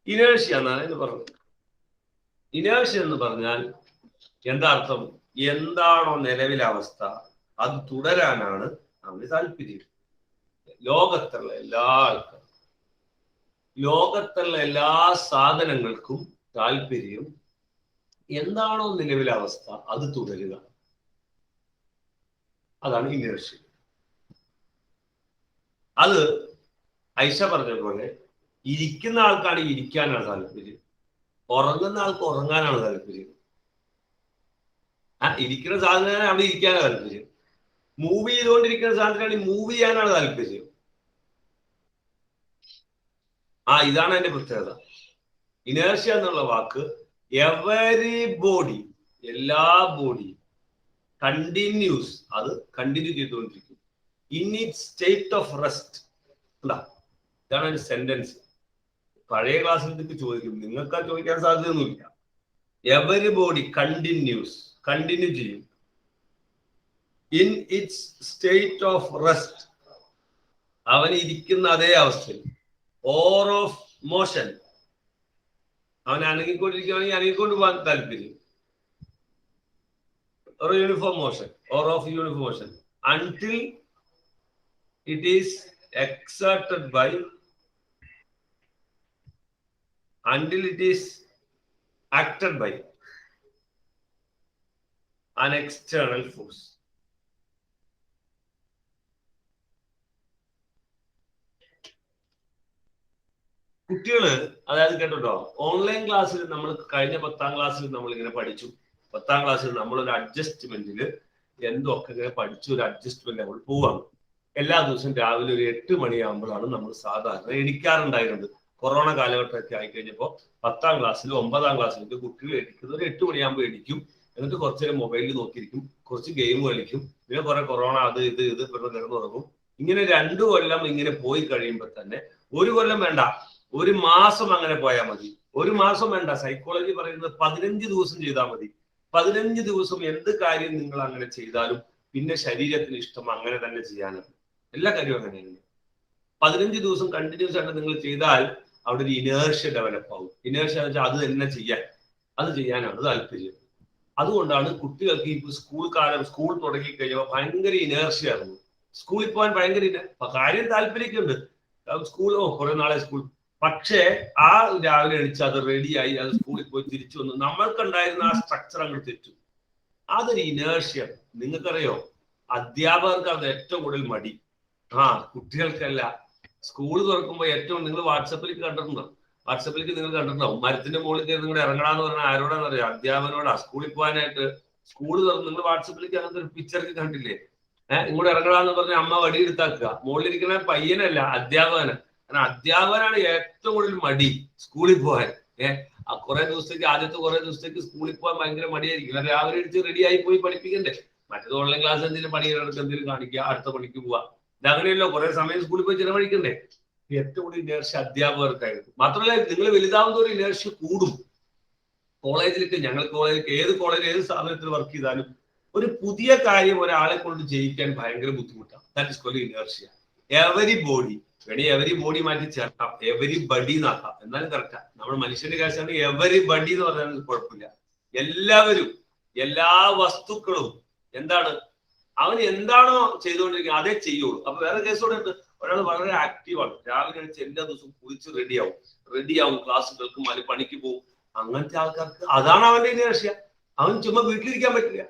S1: ഇനേഴ്ഷ്യ എന്നാണ് ഇത് പറഞ്ഞത്. ഇനേഴ്ഷ്യ എന്ന് പറഞ്ഞാൽ എന്താ അർത്ഥം? എന്താണോ നിലവിലെ അവസ്ഥ അത് തുടരാനാണ് അവന് താല്പര്യം. ലോകത്തുള്ള എല്ലാ ആൾക്കാരും, ലോകത്തുള്ള എല്ലാ സാധനങ്ങൾക്കും താല്പര്യം എന്താണോ നിലവിലെ അവസ്ഥ അത് തുടരുക. അതാണ് ഇനേഴ്ഷ്യ. അത് ഐഷ പറഞ്ഞ പോലെ ഇരിക്കുന്ന ആൾക്കാണ് ഇരിക്കാനാണ് താല്പര്യം, ഉറങ്ങുന്ന ആൾക്ക് ഉറങ്ങാനാണ് താല്പര്യം. ഇരിക്കുന്ന സാധനമാണ് അവിടെ ഇരിക്കാനാണ് താല്പര്യം. മൂവ് ചെയ്തുകൊണ്ടിരിക്കുന്ന സാധനമാണ് മൂവ് ചെയ്യാനാണ് താല്പര്യം. ഇതാണ് അതിന്റെ പ്രത്യേകത. ഇനേർഷ്യ എന്നുള്ള വാക്ക് എവരി ബോഡി, എല്ലാ ബോഡിയും കണ്ടിന്യൂസ്, അത് കണ്ടിന്യൂ ചെയ്തുകൊണ്ടിരിക്കും. In it state of rest. ഇതാണ് ഒരു സെന്റൻസ്. പഴയ ക്ലാസ്സിൽ ഇതൊക്കെ ചോദിക്കും, നിങ്ങൾക്ക് ആ ചോദിക്കാൻ സാധ്യതയൊന്നുമില്ല. എവരി ബോഡി കണ്ടിന്യൂസ്, കണ്ടിന്യൂ ചെയ്യും. In its state of rest, അവൻ ഇരിക്കുന്ന അതേ അവസ്ഥയിൽ. ഓർ ഓഫ് മോഷൻ, അവൻ അനങ്ങിക്കൊണ്ടിരിക്കുകയാണെങ്കിൽ അനങ്ങിക്കൊണ്ട് പോകാൻ താല്പര്യം. or uniform motion or of uniform motion until it is exerted by, until it is acted by an external force. കുട്ടികള് അതായത് കേട്ടോ, ഓൺലൈൻ ക്ലാസ്സിൽ നമ്മൾ കഴിഞ്ഞ 10ാം ക്ലാസ്സിൽ നമ്മൾ ഇങ്ങനെ പഠിച്ചു. 10ാം ക്ലാസ്സിൽ നമ്മളൊരു അഡ്ജസ്റ്റ്മെന്റിൽ എന്തൊക്കെ ഇങ്ങനെ പഠിച്ചു, ഒരു അഡ്ജസ്റ്റ്മെന്റ് നമ്മൾ പോവാണ്. എല്ലാ ദിവസവും രാവിലെ ഒരു 8 മണിയാകുമ്പോഴാണ് നമ്മൾ സാധാരണ എണിക്കാറുണ്ടായിരുന്നത്. കൊറോണ കാലഘട്ടമൊക്കെ ആയിക്കഴിഞ്ഞപ്പോൾ 10ാം ക്ലാസ്സിലും 9ാം ക്ലാസ്സിലൊക്കെ കുട്ടികൾ എണിക്കുന്നത് ഒരു 8 മണിയാകുമ്പോൾ എണിക്കും. എന്നിട്ട് കുറച്ചു നേരം മൊബൈലിൽ നോക്കിയിരിക്കും, കുറച്ച് ഗെയിം കളിക്കും, പിന്നെ കുറെ കൊറോണ അത് ഇത് പിന്നെ കിടന്നു തുടങ്ങും. ഇങ്ങനെ 2 കൊല്ലം ഇങ്ങനെ പോയി കഴിയുമ്പോൾ തന്നെ, 1 കൊല്ലം വേണ്ട, 1 മാസം അങ്ങനെ പോയാൽ മതി. 1 മാസം വേണ്ട, സൈക്കോളജി പറയുന്നത് 15 ദിവസം ചെയ്താൽ മതി. 15 ദിവസം എന്ത് കാര്യം നിങ്ങൾ അങ്ങനെ ചെയ്താലും പിന്നെ ശരീരത്തിന് ഇഷ്ടം അങ്ങനെ തന്നെ ചെയ്യാനാണ്. എല്ലാ കാര്യവും അങ്ങനെയാണ്. 15 ദിവസം കണ്ടിന്യൂസ് ആയിട്ട് നിങ്ങൾ ചെയ്താൽ അവിടെ ഒരു ഇനേർഷ്യ ഡെവലപ്പ് ആവും. ഇനേർഷ്യ എന്ന് വെച്ചാൽ അത് തന്നെ അത് ചെയ്യാനാണ് താല്പര്യം. അതുകൊണ്ടാണ് കുട്ടികൾക്ക് ഇപ്പോൾ സ്കൂൾ തുടങ്ങി കഴിഞ്ഞപ്പോൾ ഭയങ്കര ഇനേർഷ്യ ആയിരുന്നു. സ്കൂളിൽ പോകാൻ ഭയങ്കര കാര്യം താല്പര്യമൊക്കെ ഉണ്ട്. സ്കൂളോ കുറെ നാളെ സ്കൂൾ, പക്ഷേ ആ രാവിലെ എണിച്ച് അത് റെഡിയായി അത് സ്കൂളിൽ പോയി തിരിച്ചു വന്നു നമ്മൾക്കുണ്ടായിരുന്ന ആ സ്ട്രക്ചർ അങ്ങോട്ട് തെറ്റും. അതൊരു ഇനേർഷ്യ. നിങ്ങൾക്കറിയോ, അധ്യാപകർക്ക് അത് ഏറ്റവും കൂടുതൽ മടി. കുട്ടികൾക്കല്ല. സ്കൂൾ തുറക്കുമ്പോൾ ഏറ്റവും നിങ്ങൾ വാട്സപ്പിലേക്ക് നിങ്ങൾ കണ്ടിട്ടുണ്ടാവും. മരത്തിന്റെ മുകളിൽ കയറി നിങ്ങൾ ഇറങ്ങണമെന്ന് പറഞ്ഞാൽ ആരോടാന്നറിയോ? അധ്യാപകനോടാ. സ്കൂളിൽ പോകാനായിട്ട് സ്കൂൾ തുറന്ന് നിങ്ങൾ വാട്സപ്പിലേക്ക് അങ്ങനത്തെ ഒരു പിക്ചർക്ക് കണ്ടില്ലേ? ഇങ്ങോട്ട് ഇറങ്ങണമെന്ന് പറഞ്ഞ അമ്മ വടിയെടുത്താക്കുക. മുകളിലിരിക്കുന്ന പയ്യനല്ല, അധ്യാപകന്. കാരണം അധ്യാപകനാണ് ഏറ്റവും കൂടുതൽ മടി സ്കൂളിൽ പോകാൻ. ആദ്യത്തെ കുറെ ദിവസത്തേക്ക് സ്കൂളിൽ പോകാൻ ഭയങ്കര മടിയായിരിക്കും. രാവിലെ എഴുതി റെഡിയായി പോയി പഠിപ്പിക്കണ്ടേ. മറ്റേത് ഓൺലൈൻ ക്ലാസ് എന്തെങ്കിലും പണിയെടുക്കുക, എന്തെങ്കിലും കാണിക്കുക, അടുത്ത പണിക്ക് പോവാ. ഇതങ്ങനെയല്ലോ, കുറെ സമയം സ്കൂളിൽ പോയി ചിലവഴിക്കണ്ടേ. ഏറ്റവും കൂടുതൽ ഇനേർഷ്യ അധ്യാപകർക്കായിരുന്നു. മാത്രമല്ല, നിങ്ങൾ വലുതാവുന്നതോറും ഇനേർഷ്യ കൂടും. കോളേജിലേക്ക് ഏത് കോളേജിൽ ഏത് സ്ഥാപനത്തിൽ വർക്ക് ചെയ്താലും ഒരു പുതിയ കാര്യം ഒരാളെ കൊണ്ട് ചെയ്യിക്കാൻ ഭയങ്കര ബുദ്ധിമുട്ടാണ്. That is called inertia. Every body മാറ്റി ചേർക്കാം, എവരി ബഡി എന്നാക്കാം, എന്നാലും കറക്റ്റാ. നമ്മൾ മനുഷ്യന്റെ കാശാണ് എവരി ബഡി എന്ന് പറഞ്ഞാൽ കുഴപ്പമില്ല. എല്ലാവരും, എല്ലാ വസ്തുക്കളും എന്താണ്, അവൻ എന്താണോ ചെയ്തുകൊണ്ടിരിക്കുന്നത് അതേ ചെയ്യുള്ളൂ. അപ്പൊ വേറെ കേസോടെ ഉണ്ട്. ഒരാൾ വളരെ ആക്റ്റീവാണ്, രാവിലെ കഴിച്ച് എല്ലാ ദിവസവും കുളിച്ച് റെഡിയാവും, ക്ലാസ് കേൾക്കും, അല്ലെങ്കിൽ പണിക്ക് പോകും. അങ്ങനത്തെ ആൾക്കാർക്ക് അതാണ് അവന്റെ ഇനേർഷ്യ. അവൻ ചുമ്മാ വീട്ടിലിരിക്കാൻ പറ്റില്ല.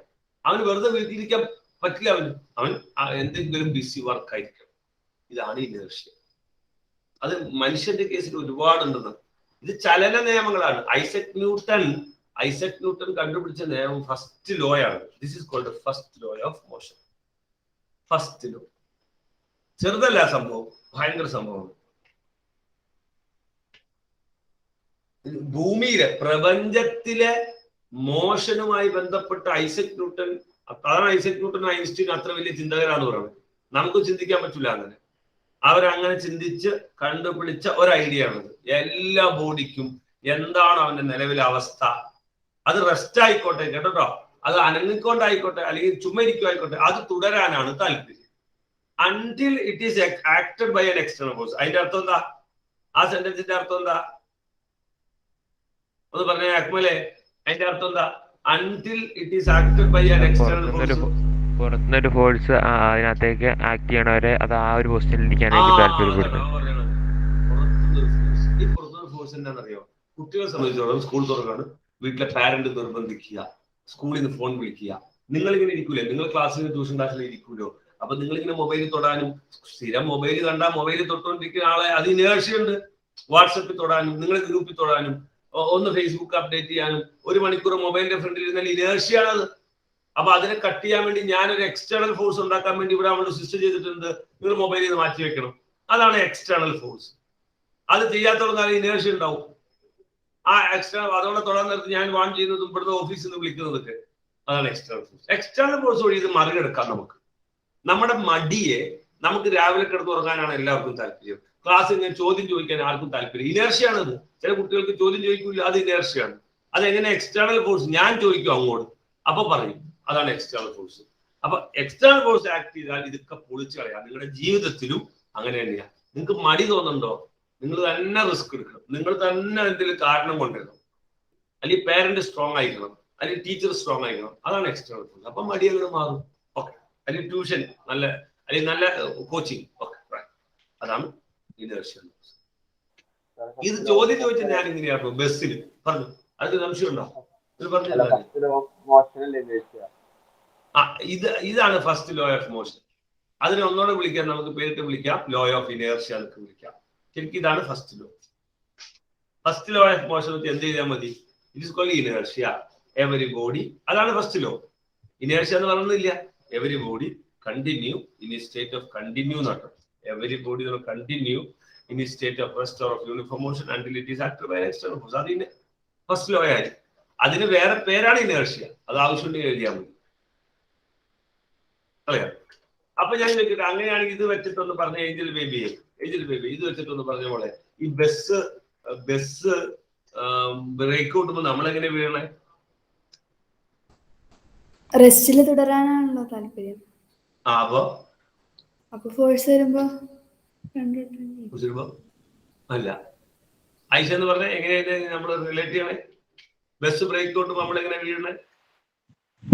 S1: അവന് വെറുതെ വീട്ടിലിരിക്കാൻ പറ്റില്ല. അവൻ എന്തെങ്കിലും ബിസി വർക്ക് ആയിരിക്കും. ഇതാണ് ഇനേർഷ്യ. അത് മനുഷ്യന്റെ കേസിൽ ഒരുപാടുണ്ടെന്ന്. ഇത് ചലന നിയമങ്ങളാണ്. ഐസക് ന്യൂട്ടൺ കണ്ടുപിടിച്ച നിയമം ഫസ്റ്റ് ലോ ആണ്. This is called first law of motion. First law ചെറുതല്ല സംഭവം, ഭയങ്കര സംഭവമാണ്. ഭൂമിയിലെ പ്രപഞ്ചത്തിലെ മോഷനുമായി ബന്ധപ്പെട്ട ഐസക് ന്യൂട്ടൺ ഐൻസ്റ്റീൻ അത്ര വലിയ ചിന്തകരാന്ന് പറയുന്നത്. നമുക്ക് ചിന്തിക്കാൻ പറ്റില്ല അങ്ങനെ. അവരങ്ങനെ ചിന്തിച്ച് കണ്ടുപിടിച്ച ഒരു ഐഡിയ ആണത്. എല്ലാ ബോഡിക്കും എന്താണ് അവന്റെ നിലവിലെ അവസ്ഥ, അത് റെസ്റ്റ് ആയിക്കോട്ടെ കേട്ടോ, അത് അനങ്ങിക്കൊണ്ടായിക്കോട്ടെ, അല്ലെങ്കിൽ ചുമ്മാ ഇരിക്കുമായിക്കോട്ടെ, അത് തുടരാനാണ് താല്പര്യം. Until it is acted by an external force. അതിന്റെ അർത്ഥം എന്താ? ആ സെന്റൻസിന്റെ അർത്ഥം എന്താ ഒന്ന് പറഞ്ഞ അക്മലെ? അതിന്റെ അർത്ഥം എന്താ? Until it is acted by an external force.
S10: പുറത്തുനിന്നൊരു ഫോഴ്സ് അതിനകത്തേക്ക് ആക്ട് ചെയ്യണവരെ അത് ആ ഒരു പൊസിഷനിൽ ഇരിക്കാനായിട്ട് താല്പര്യപ്പെടുന്നു.
S1: ഈ പുറത്തുനിന്ന് ഫോഴ്സ് എന്താണെന്നറിയോ? കുട്ടികളെ സംബന്ധിച്ചോളം സ്കൂൾ തുറക്കാണ്, വീട്ടിലെ പാരന്റ് നിർബന്ധിക്കുക, സ്കൂളിൽ നിന്ന് ഫോൺ വിളിക്കുക. നിങ്ങളിങ്ങനെ ഇരിക്കൂലേ, നിങ്ങൾ ട്യൂഷൻ ക്ലാസ്സിൽ ഇരിക്കൂലോ? അപ്പൊ നിങ്ങളിങ്ങനെ മൊബൈലിൽ തൊടാനും, സ്ഥിരം മൊബൈൽ കണ്ടാൽ മൊബൈലിൽ തൊട്ടുകൊണ്ടിരിക്കുന്ന ആളെ അത് ഇനേർഷ്യ. വാട്സപ്പിൽ തൊടാനും, നിങ്ങളെ ഗ്രൂപ്പിൽ തൊടാനും, ഒന്ന് ഫേസ്ബുക്ക് അപ്ഡേറ്റ് ചെയ്യാനും, 1 മണിക്കൂർ മൊബൈലിന്റെ ഫ്രണ്ടിൽ ഇരുന്നാൽ ഇനേർഷ്യയാണത്. അപ്പൊ അതിനെ കട്ട് ചെയ്യാൻ വേണ്ടി ഞാനൊരു എക്സ്റ്റേണൽ ഫോഴ്സ് ഉണ്ടാക്കാൻ വേണ്ടി ഇവിടെ നമ്മൾ സിസ്റ്റം ചെയ്തിട്ടുണ്ട്. നിങ്ങൾ മൊബൈലിൽ നിന്ന് മാറ്റി വെക്കണം. അതാണ് എക്സ്റ്റേണൽ ഫോഴ്സ്. അത് ചെയ്യാത്തവർക്ക് ഇനേർഷ്യ ഉണ്ടാവും. ആ എക്സ്റ്റേണൽ അതോടെ തൊടാൻ നേരത്ത് ഞാൻ വാൺ ചെയ്യുന്നതും ഇവിടുത്തെ ഓഫീസിൽ നിന്ന് വിളിക്കുന്നതൊക്കെ അതാണ് എക്സ്റ്റേണൽ ഫോഴ്സ്. എക്സ്റ്റേണൽ ഫോഴ്സ് വഴി ഇത് മറികടക്കാം. നമ്മുടെ മടിയെ നമുക്ക് രാവിലെ കിടന്ന് ഉറങ്ങാനാണ് എല്ലാവർക്കും താല്പര്യം. ക്ലാസ്സിൽ ഇങ്ങനെ ചോദ്യം ചോദിക്കാൻ ആർക്കും താല്പര്യം. ഇനേർഷ്യയാണത്. ചില കുട്ടികൾക്ക് ചോദ്യം ചോദിക്കൂല, അത് ഇനേർഷ്യയാണ്. അതെങ്ങനെ എക്സ്റ്റേണൽ ഫോഴ്സ്? ഞാൻ ചോദിക്കും അങ്ങോട്ട്, അപ്പൊ പറയും. അതാണ് എക്സ്റ്റേണൽ ഫോഴ്സ്. അപ്പൊ എക്സ്റ്റേണൽ ഫോഴ്സ് ആക്ട് ചെയ്താൽ ഇതൊക്കെ പൊളിച്ചു കളയാം. നിങ്ങളുടെ ജീവിതത്തിലും അങ്ങനെ തന്നെയാണ്. നിങ്ങൾക്ക് മടി തോന്നുന്നുണ്ടോ? നിങ്ങൾ തന്നെ റിസ്ക് എടുക്കണം. നിങ്ങൾ തന്നെ എന്തെങ്കിലും കാരണം കൊണ്ടുവരണം. അല്ലെങ്കിൽ പേരന്റ് സ്ട്രോങ് ആയിരിക്കണം, അല്ലെങ്കിൽ ടീച്ചർ സ്ട്രോങ് ആയിരിക്കണം. അതാണ് എക്സ്റ്റേണൽ ഫോഴ്സ്. അപ്പൊ മടി അങ്ങനെ മാറും. ഓക്കെ. അല്ലെങ്കിൽ ട്യൂഷൻ അല്ലെങ്കിൽ നല്ല കോച്ചിങ്. ഓക്കെ, അതാണ് ഇനേർഷ്യ. ഇത് ചോദ്യം ചോദിച്ചാൽ ഞാൻ ഇങ്ങനെയായിരുന്നു ബസ്സിൽ പറഞ്ഞു. അത് സംശയം ഉണ്ടോ? ഇതാണ് ഫസ്റ്റ് ലോ ഓഫ് മോഷൻ. അതിനെ ഒന്നോടെ വിളിക്കാം, നമുക്ക് പേരിട്ട് വിളിക്കാം, ലോ ഓഫ് ഇനേർഷ്യ എന്നൊക്കെ വിളിക്കാം. ശരിക്കും ഇതാണ് first law. First law of motion വെച്ച് എന്ത് ചെയ്താൽ മതി? It is called inertia. Every body, അതാണ് ഫസ്റ്റ് ലോ. ഇനേർഷ്യ എന്ന് പറയുന്നില്ല. Every body continue in a state of continue എന്നാണ്. Every body continue in a state of rest or of uniform motion until it is acted by external force. അതിന് first law ആയി. അതിന് വേറെ പേരാണ് inertia. അത് ആവശ്യമുണ്ടെങ്കിൽ എഴുതിയാൽ മതി. അറിയാം. അപ്പൊ ഞാൻ ചോദിക്കട്ടെ, അങ്ങനെയാണെങ്കിൽ ഇത് വെച്ചിട്ടൊന്ന് പറഞ്ഞ ഏഞ്ചൽ ബേബി ഇത് വെച്ചിട്ടൊന്ന് പറഞ്ഞ പോലെ, ഈ ബസ് ബ്രേക്ക് ഔട്ടുമ്പോ നമ്മളെങ്ങനെ വീഴണേ?
S3: റെസ്റ്റിൽ തുടരാനാണല്ലോ താല്പര്യം. അപ്പൊ ഫോഴ്സ് വരുമ്പോ
S1: അല്ല ഐഷ എന്ന് പറഞ്ഞ എങ്ങനെയാണ് നമ്മൾ റിലേറ്റ് ചെയ്യണേ? ബസ് ബ്രേക്ക് തൊട്ട് നമ്മൾ എങ്ങനെ വീഴണേ?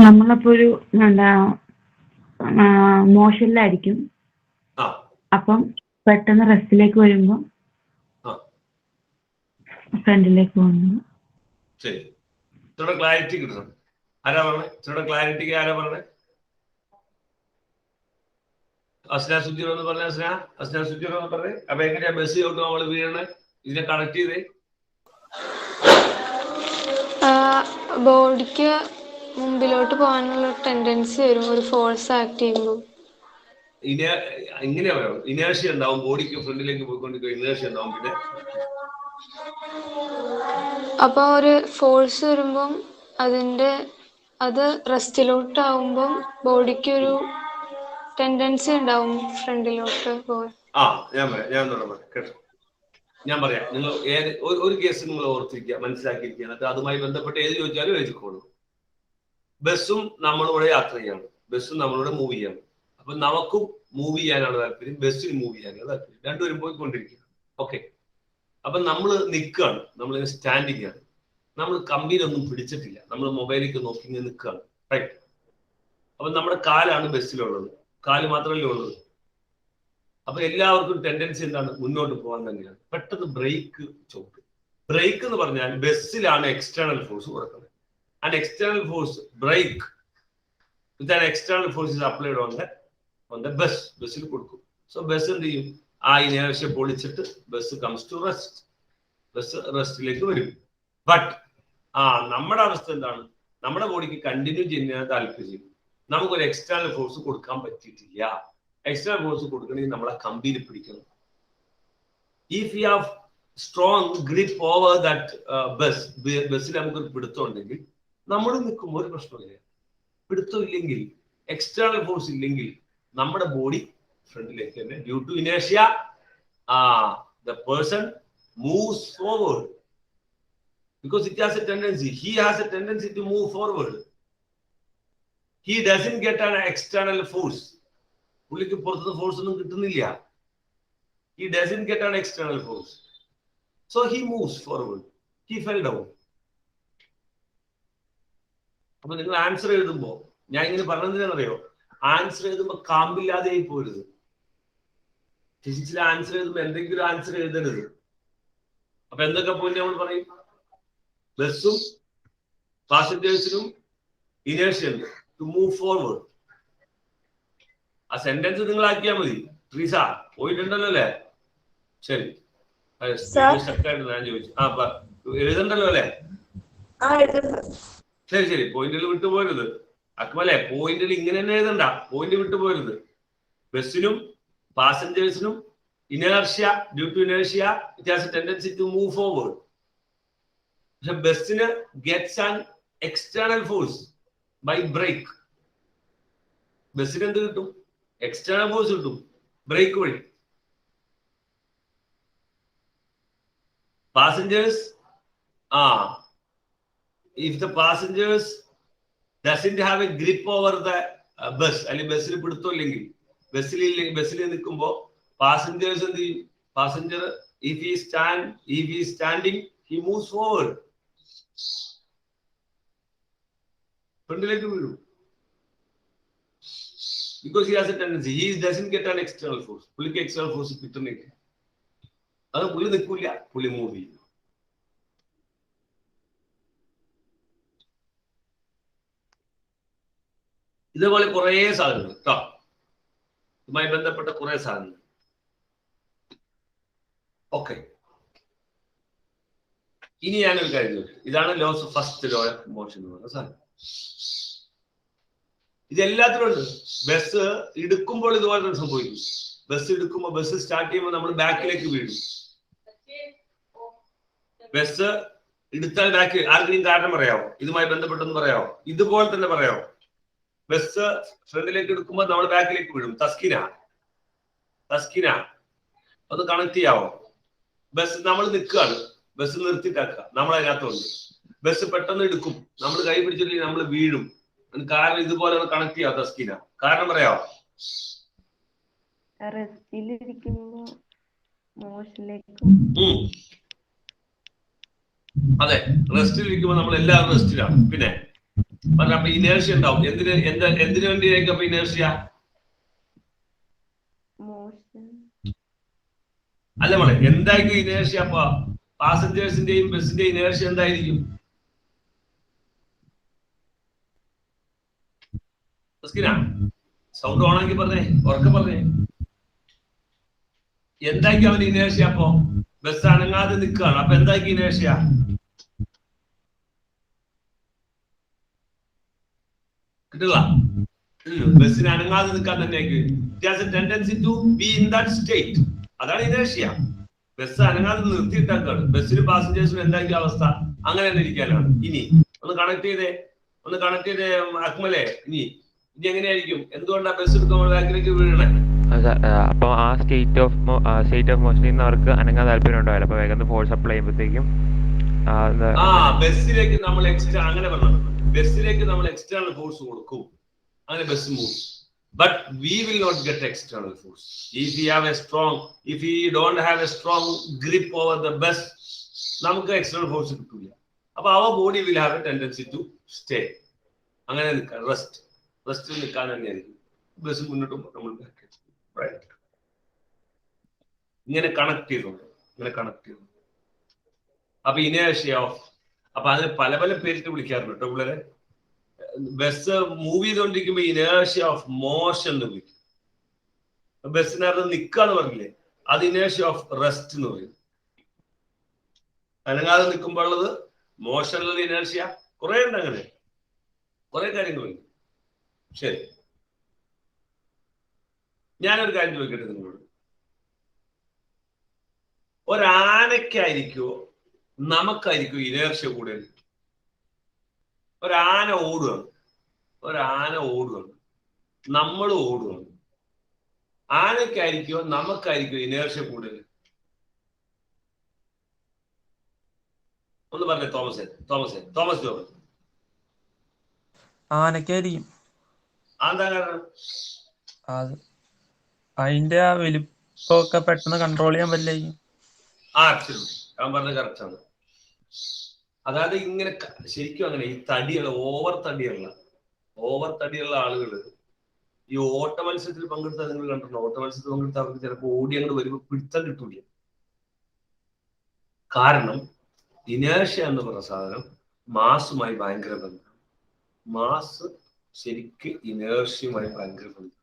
S9: നമ്മളപ്പോ ഒരു എന്താ മോഷനിലായിരിക്കും. അപ്പം പെട്ടെന്ന് റെസ്റ്റിലേക്ക് വരുമ്പോ ഫ്രണ്ടിലേക്ക് പോകുന്നു.
S1: ശരി, ഇച്ചിരി ക്ലാരിറ്റി കിട്ടണം. ആരാ പറഞ്ഞേ? ഇച്ചിരി ക്ലാരിറ്റിക്ക് ആരാ പറഞ്ഞേ? അസ്ന സുജീറോ എന്ന് പറഞ്ഞ അസ്ന സുജീറോ എന്ന് പറഞ്ഞേ. അപ്പൊ എങ്ങനെയാ ബസ് തൊട്ട് നമ്മൾ വീഴണേ? ഇതിനെ കണക്ട് ചെയ്തേ.
S3: ബോഡിക്ക് മുമ്പിലോട്ട് പോകാനുള്ള ടെൻഡൻസി വരും ഒരു ഫോഴ്സ് ആക്ട് ചെയ്യുമ്പോൾ.
S1: ഇങ്ങനെ പറയാം, ഇനേഴ്ഷ്യ ഉണ്ടാവും, ബോഡിക്ക് ഫ്രണ്ടിലേക്ക് പോയിക്കൊണ്ടിരിക്കുക ഇനേഴ്ഷ്യ ഉണ്ടാവും. പിന്നെ
S3: അപ്പൊ ഒരു ഫോഴ്സ് വരുമ്പം അത് റെസ്റ്റിലോട്ടാവുമ്പം ബോഡിക്ക് ഒരു ടെൻഡൻസി ഉണ്ടാവും ഫ്രണ്ടിലോട്ട് പോകാൻ.
S1: ഞാൻ കേട്ടോ, ഞാൻ പറയാം. നിങ്ങൾ ഒരു കേസ് നിങ്ങൾ ഓർത്തിരിക്കുക, മനസ്സിലാക്കിയിരിക്കുക. എന്നിട്ട് അതുമായി ബന്ധപ്പെട്ട് ഏത് ചോദിച്ചാലും എഴുതിക്കോളൂ. ബസ്സും നമ്മളോട് യാത്ര ചെയ്യാണ്, ബസ്സും നമ്മളോട് മൂവ് ചെയ്യാണ്. അപ്പൊ നമുക്കും മൂവ് ചെയ്യാനാണ് താല്പര്യം, ബസ്സിന് മൂവ് ചെയ്യാനാണ് താല്പര്യം. രണ്ടുപേരും പോയിക്കൊണ്ടിരിക്കുക. ഓക്കെ, അപ്പൊ നമ്മൾ നിൽക്കുകയാണ്, നമ്മൾ സ്റ്റാൻഡിങ് ആണ്, നമ്മൾ കമ്പിയിലൊന്നും പിടിച്ചിട്ടില്ല, നമ്മൾ മൊബൈലിലേക്ക് നോക്കി ഇങ്ങനെ നിൽക്കുകയാണ്. റൈറ്റ്. അപ്പൊ നമ്മുടെ കാലാണ് ബസ്സിലുള്ളത്, കാല് മാത്രമല്ലേ ഉള്ളത്. അപ്പൊ എല്ലാവർക്കും ടെൻഡൻസി എന്താണ്? മുന്നോട്ട് പോകാൻ തന്നെയാണ്. പെട്ടെന്ന് ബ്രേക്ക് ചോക്ക്. ബ്രേക്ക് എന്ന് പറഞ്ഞാൽ ബസ്സിലാണ് എക്സ്റ്റേണൽ ഫോഴ്സ് കൊടുക്കുന്നത്. And external force brake with an external force is applied on the bus. ബസ്സിൽ കൊടുക്കും. സോ ബസ് എന്ത് ചെയ്യും? ആ ഇനേഴ്ഷ്യ പൊളിച്ചിട്ട് bus comes to rest. Bus റെസ്റ്റിലേക്ക് വരും. ബട്ട് നമ്മുടെ അവസ്ഥ എന്താണ്? നമ്മുടെ ബോഡിക്ക് കണ്ടിന്യൂ ചെയ്യാൻ താല്പര്യം, നമുക്കൊരു എക്സ്റ്റേണൽ ഫോഴ്സ് കൊടുക്കാൻ പറ്റിയിട്ടില്ല. എക്സ്റ്റേണൽ ഫോഴ്സ് കൊടുക്കണമെങ്കിൽ നമ്മളെ കമ്പിയിൽ പിടിക്കണം. If you have strong grip over that ബസ്സിൽ നമുക്കൊരു പിടുത്തം ഉണ്ടെങ്കിൽ നമ്മൾ നിൽക്കുമ്പോൾ ഒരു പ്രശ്നമില്ല. പിടുത്തം ഇല്ലെങ്കിൽ, എക്സ്റ്റേണൽ ഫോഴ്സ് ഇല്ലെങ്കിൽ, നമ്മുടെ ബോഡി ഫ്രണ്ടിലേക്ക് തന്നെ due to inertia the person moves forward because it has a tendency, he has a tendency to move forward. He doesn't get an external force. പുള്ളിക്ക് പുറത്തുനിന്ന് ഫോഴ്സ് ഒന്നും കിട്ടുന്നില്ല. He doesn't get an external force, so he moves forward. He fell down. അപ്പൊ നിങ്ങൾ answer എഴുതുമ്പോ ഞാൻ ഇങ്ങനെ പറഞ്ഞതിനറിയോ, answer എഴുതുമ്പോ കാമ്പില്ലാതെ ആയി പോരുത്. ഫിസിക്സിലെ ആൻസർ എഴുതുമ്പോ എന്തെങ്കിലും ആൻസർ എഴുതരുത്. അപ്പൊ എന്തൊക്കെ പോയിന്റ് നമ്മൾ പറയും? ബസ്സും പാസഞ്ചേഴ്സിനും ഇനേർഷ്യ ഉണ്ട് ടു മൂവ് ഫോർവേഡ്. ആ സെന്റൻസ് നിങ്ങൾ ആക്കിയാൽ മതി. ട്രീസ പോയിട്ടുണ്ടല്ലോ അല്ലേ? ശരി, ഞാൻ ചോദിച്ചു. എഴുതണ്ടല്ലോ അല്ലേ? ശരി, പോയിന്റിൽ വിട്ടുപോരുത്. അക്മലെ, പോയിന്റിൽ ഇങ്ങനെ തന്നെ എഴുതണ്ട, പോയിന്റ് വിട്ടുപോരുത്. ബസ്സിനും പാസഞ്ചേഴ്സിനും inertia, due to inertia it has a tendency to move forward. പക്ഷെ ബസ്സിന് gets an external force by brake. ബസ്സിന് എന്ത് കിട്ടും? എക്സ്റ്റേണൽ ഫോഴ്സ് കിട്ടും ബ്രേക്ക് വഴി. Passengers if the passengers doesn't have a grip over the bus, അല്ലെങ്കിൽ ബസ്സിൽ പിടുത്തമില്ലെങ്കിൽ, ബസ്സിൽ നിൽക്കുമ്പോൾ പാസഞ്ചേഴ്സ് എന്ത് ചെയ്യും? Passenger if he is standing, he moves forward. ഫ്രണ്ടിലേക്ക് വീഴും. because he has a tendency, he doesn't get an external force. പുള്ളിക്ക് external force കിട്ടുന്നില്ല. അത് പുള്ളി നിൽക്കില്ല, പുള്ളി മൂവ് ചെയ്യും. ഇതേപോലെ കുറെ സാധനങ്ങൾ കേട്ടോ, ഇതുമായി ബന്ധപ്പെട്ട കുറെ സാധനങ്ങൾ. ഓക്കെ, ഇനി ഞാനൊരു കാര്യം ചോദിച്ചു. ഇതാണ് laws of first law of motion എന്ന് പറയുന്ന സാധനം. ഇതെല്ലാത്തിലും ഉണ്ട്. ബസ് എടുക്കുമ്പോൾ ഇതുപോലെ തന്നെ സംഭവിക്കും. ബസ് എടുക്കുമ്പോൾ, ബസ് സ്റ്റാർട്ട് ചെയ്യുമ്പോൾ നമ്മൾ ബാക്കിലേക്ക് വീഴും. ബസ് എടുത്താൽ ബാക്ക്, ആർക്കെങ്കിലും കാരണം പറയാമോ? ഇതുമായി ബന്ധപ്പെട്ടൊന്ന് പറയാമോ? ഇതുപോലെ തന്നെ പറയാമോ? ബസ് ഫ്രണ്ടിലേക്ക് എടുക്കുമ്പോൾ നമ്മൾ ബാക്കിലേക്ക് വീഴും. തസ്കിന അത് കണക്ട് ചെയ്യാവോ? ബസ് നമ്മൾ നിൽക്കുകയാണ്, ബസ് നിർത്തിയിട്ടാക്കുക, നമ്മൾ അതിനകത്തുണ്ട്. ബസ് പെട്ടെന്ന് എടുക്കും, നമ്മൾ കൈ പിടിച്ചില്ലെങ്കിൽ നമ്മൾ വീഴും. കാരണം ഇതുപോലെ കണക്ട് ചെയ്യാം. തസ്കിന കാരണം പറയാമോ?
S9: റെസ്റ്റിലിരിക്കുമ്പോ മോഷനിലേക്ക്
S1: അതെ, റെസ്റ്റിൽ ഇരിക്കുമ്പോൾ നമ്മൾ എല്ലാവരും റെസ്റ്റിലാണ്. പിന്നെ അപ്പൊ ഇനേർഷ്യ ഉണ്ടാവും. എന്തിനു വേണ്ടിയായിരിക്കും അപ്പൊ ഇനേർഷ്യ? അല്ല മോളെ, എന്തായിരിക്കും ഇനേർഷ്യ? അപ്പൊ പാസഞ്ചേഴ്സിന്റെയും ബസ്സിന്റെയും ഇനേർഷ്യ എന്തായിരിക്കും? സൗണ്ട് ഓണാക്കി പറഞ്ഞേ, ഉറക്കെ പറഞ്ഞേ. എന്തായിരിക്കും അവന് ഇനേർഷ്യ? അപ്പൊ ബസ് അനങ്ങാതെ നിൽക്കുകയാണ്. അപ്പൊ എന്തായിരിക്കും ഇനേർഷ്യ? കിട്ടുക? ബസ്സിന് അനങ്ങാതെ നിൽക്കാൻ തന്നെയായിരിക്കും. Tendency to be in that state. അതാണ് ഇനേർഷ്യ. ബസ് അനങ്ങാതെ നിർത്തിയിട്ടാക്കാണ്. ബസ്സിന് പാസഞ്ചേഴ്സിന് എന്തായിരിക്കും അവസ്ഥ? അങ്ങനെ തന്നെ ഇരിക്കാനാണ്. ഇനി ഒന്ന് കണക്ട് ചെയ്തേ അക്മലെ. ഇനി എങ്ങനെയായിരിക്കും? എന്തുകൊണ്ടാണ് ബസ് എടുക്കുമ്പോൾ ബാക്കിലേക്ക് വീഴണേ?
S10: അപ്പൊ ആ സ്റ്റേറ്റ് ഓഫ് മോഷനിൽ നിന്ന് അവർക്ക് അനങ്ങാൻ താല്പര്യം ഉണ്ടാവില്ല. അപ്പൊ വേഗം ഫോഴ്സ് അപ്ലൈ ചെയ്യുമ്പോഴത്തേക്കും
S1: ബസ്സിലേക്ക് നമ്മൾ അങ്ങനെ പറഞ്ഞു, ബസ്സിലേക്ക് നമ്മൾ എക്സ്റ്റേണൽ ഫോഴ്സ് കൊടുക്കും. അങ്ങനെ bus move. But we will not get external force. If we don't have a strong grip over the bus, നമുക്ക് external force കിട്ടില്ല. അപ്പൊ our body will have a tendency to stay. അങ്ങനെ നിൽക്കാൻ, റെസ്റ്റിൽ നിൽക്കാൻ തന്നെയായിരിക്കും. Bus മുന്നോട്ടും നമ്മൾ റൈറ്റ് ഇങ്ങനെ കണക്ട് ചെയ്തു. അപ്പൊ ഇനേർഷ്യ ഓഫ്, അപ്പൊ അതിന് പല പല പേരിട്ട് വിളിക്കാറുണ്ട് കേട്ടോ പിള്ളേരെ. ബസ് മൂവ് ചെയ്തുകൊണ്ടിരിക്കുമ്പോ ഇനേർഷ്യ ഓഫ് മോഷൻ എന്ന് വിളിക്കും. ബസ്സിനകത്ത് നിൽക്കാന്ന് പറഞ്ഞില്ലേ, അത് ഇനേർഷ്യ ഓഫ് റെസ്റ്റ് എന്ന് പറയും. അനങ്ങാതെ നിൽക്കുമ്പോൾ ഉള്ളത് മോഷനിലുള്ള ഇനേർഷ്യ. കുറെ ഉണ്ട്, അങ്ങനെ കുറെ കാര്യങ്ങളുണ്ട്. ശരി, ഞാനൊരു കാര്യം ചോദിക്കട്ടെ നിങ്ങളോട്. ഒരാനയ്ക്കായിരിക്കോ നമുക്കായിരിക്കും ഇനേർഷ്യ കൂടുതൽ? ഒരാന ഓടുകയാണ്, നമ്മൾ ഓടുകയാണ്. ആനയ്ക്കായിരിക്കോ നമുക്കായിരിക്കോ ഇനേർഷ്യ കൂടുതൽ? ഒന്ന് പറഞ്ഞേ തോമസ് ജോബ്.
S7: ആനക്കായിരിക്കും.
S1: അതെന്താ കാരണം?
S7: അതിന്റെ ആ വലിപ്പൊക്കെ പെട്ടെന്ന് കൺട്രോൾ ചെയ്യാൻ പറ്റില്ല.
S1: ഞാൻ പറഞ്ഞത് കറക്റ്റ് ആണ്. അതായത് ഇങ്ങനെ ശരിക്കും അങ്ങനെ ഈ തടിയുള്ള ഓവർ തടിയുള്ള ആളുകൾ ഈ ഓട്ട മത്സരത്തിൽ പങ്കെടുത്താൽ നിങ്ങൾ കണ്ടിട്ടുണ്ടോ? ഓട്ട മത്സരത്തിൽ പങ്കെടുത്താൽ അവർക്ക് ചിലപ്പോൾ ഓടി അങ്ങോട്ട് വരുമ്പോൾ പിടുത്തം കിട്ടൂല. കാരണം ഇനേർഷ്യ എന്ന് പറഞ്ഞ സാധനം മാസുമായി ഭയങ്കര ബന്ധം. മാസ് ശരിക്ക് ഇനേർഷ്യയുമായി ഭയങ്കര ബന്ധം.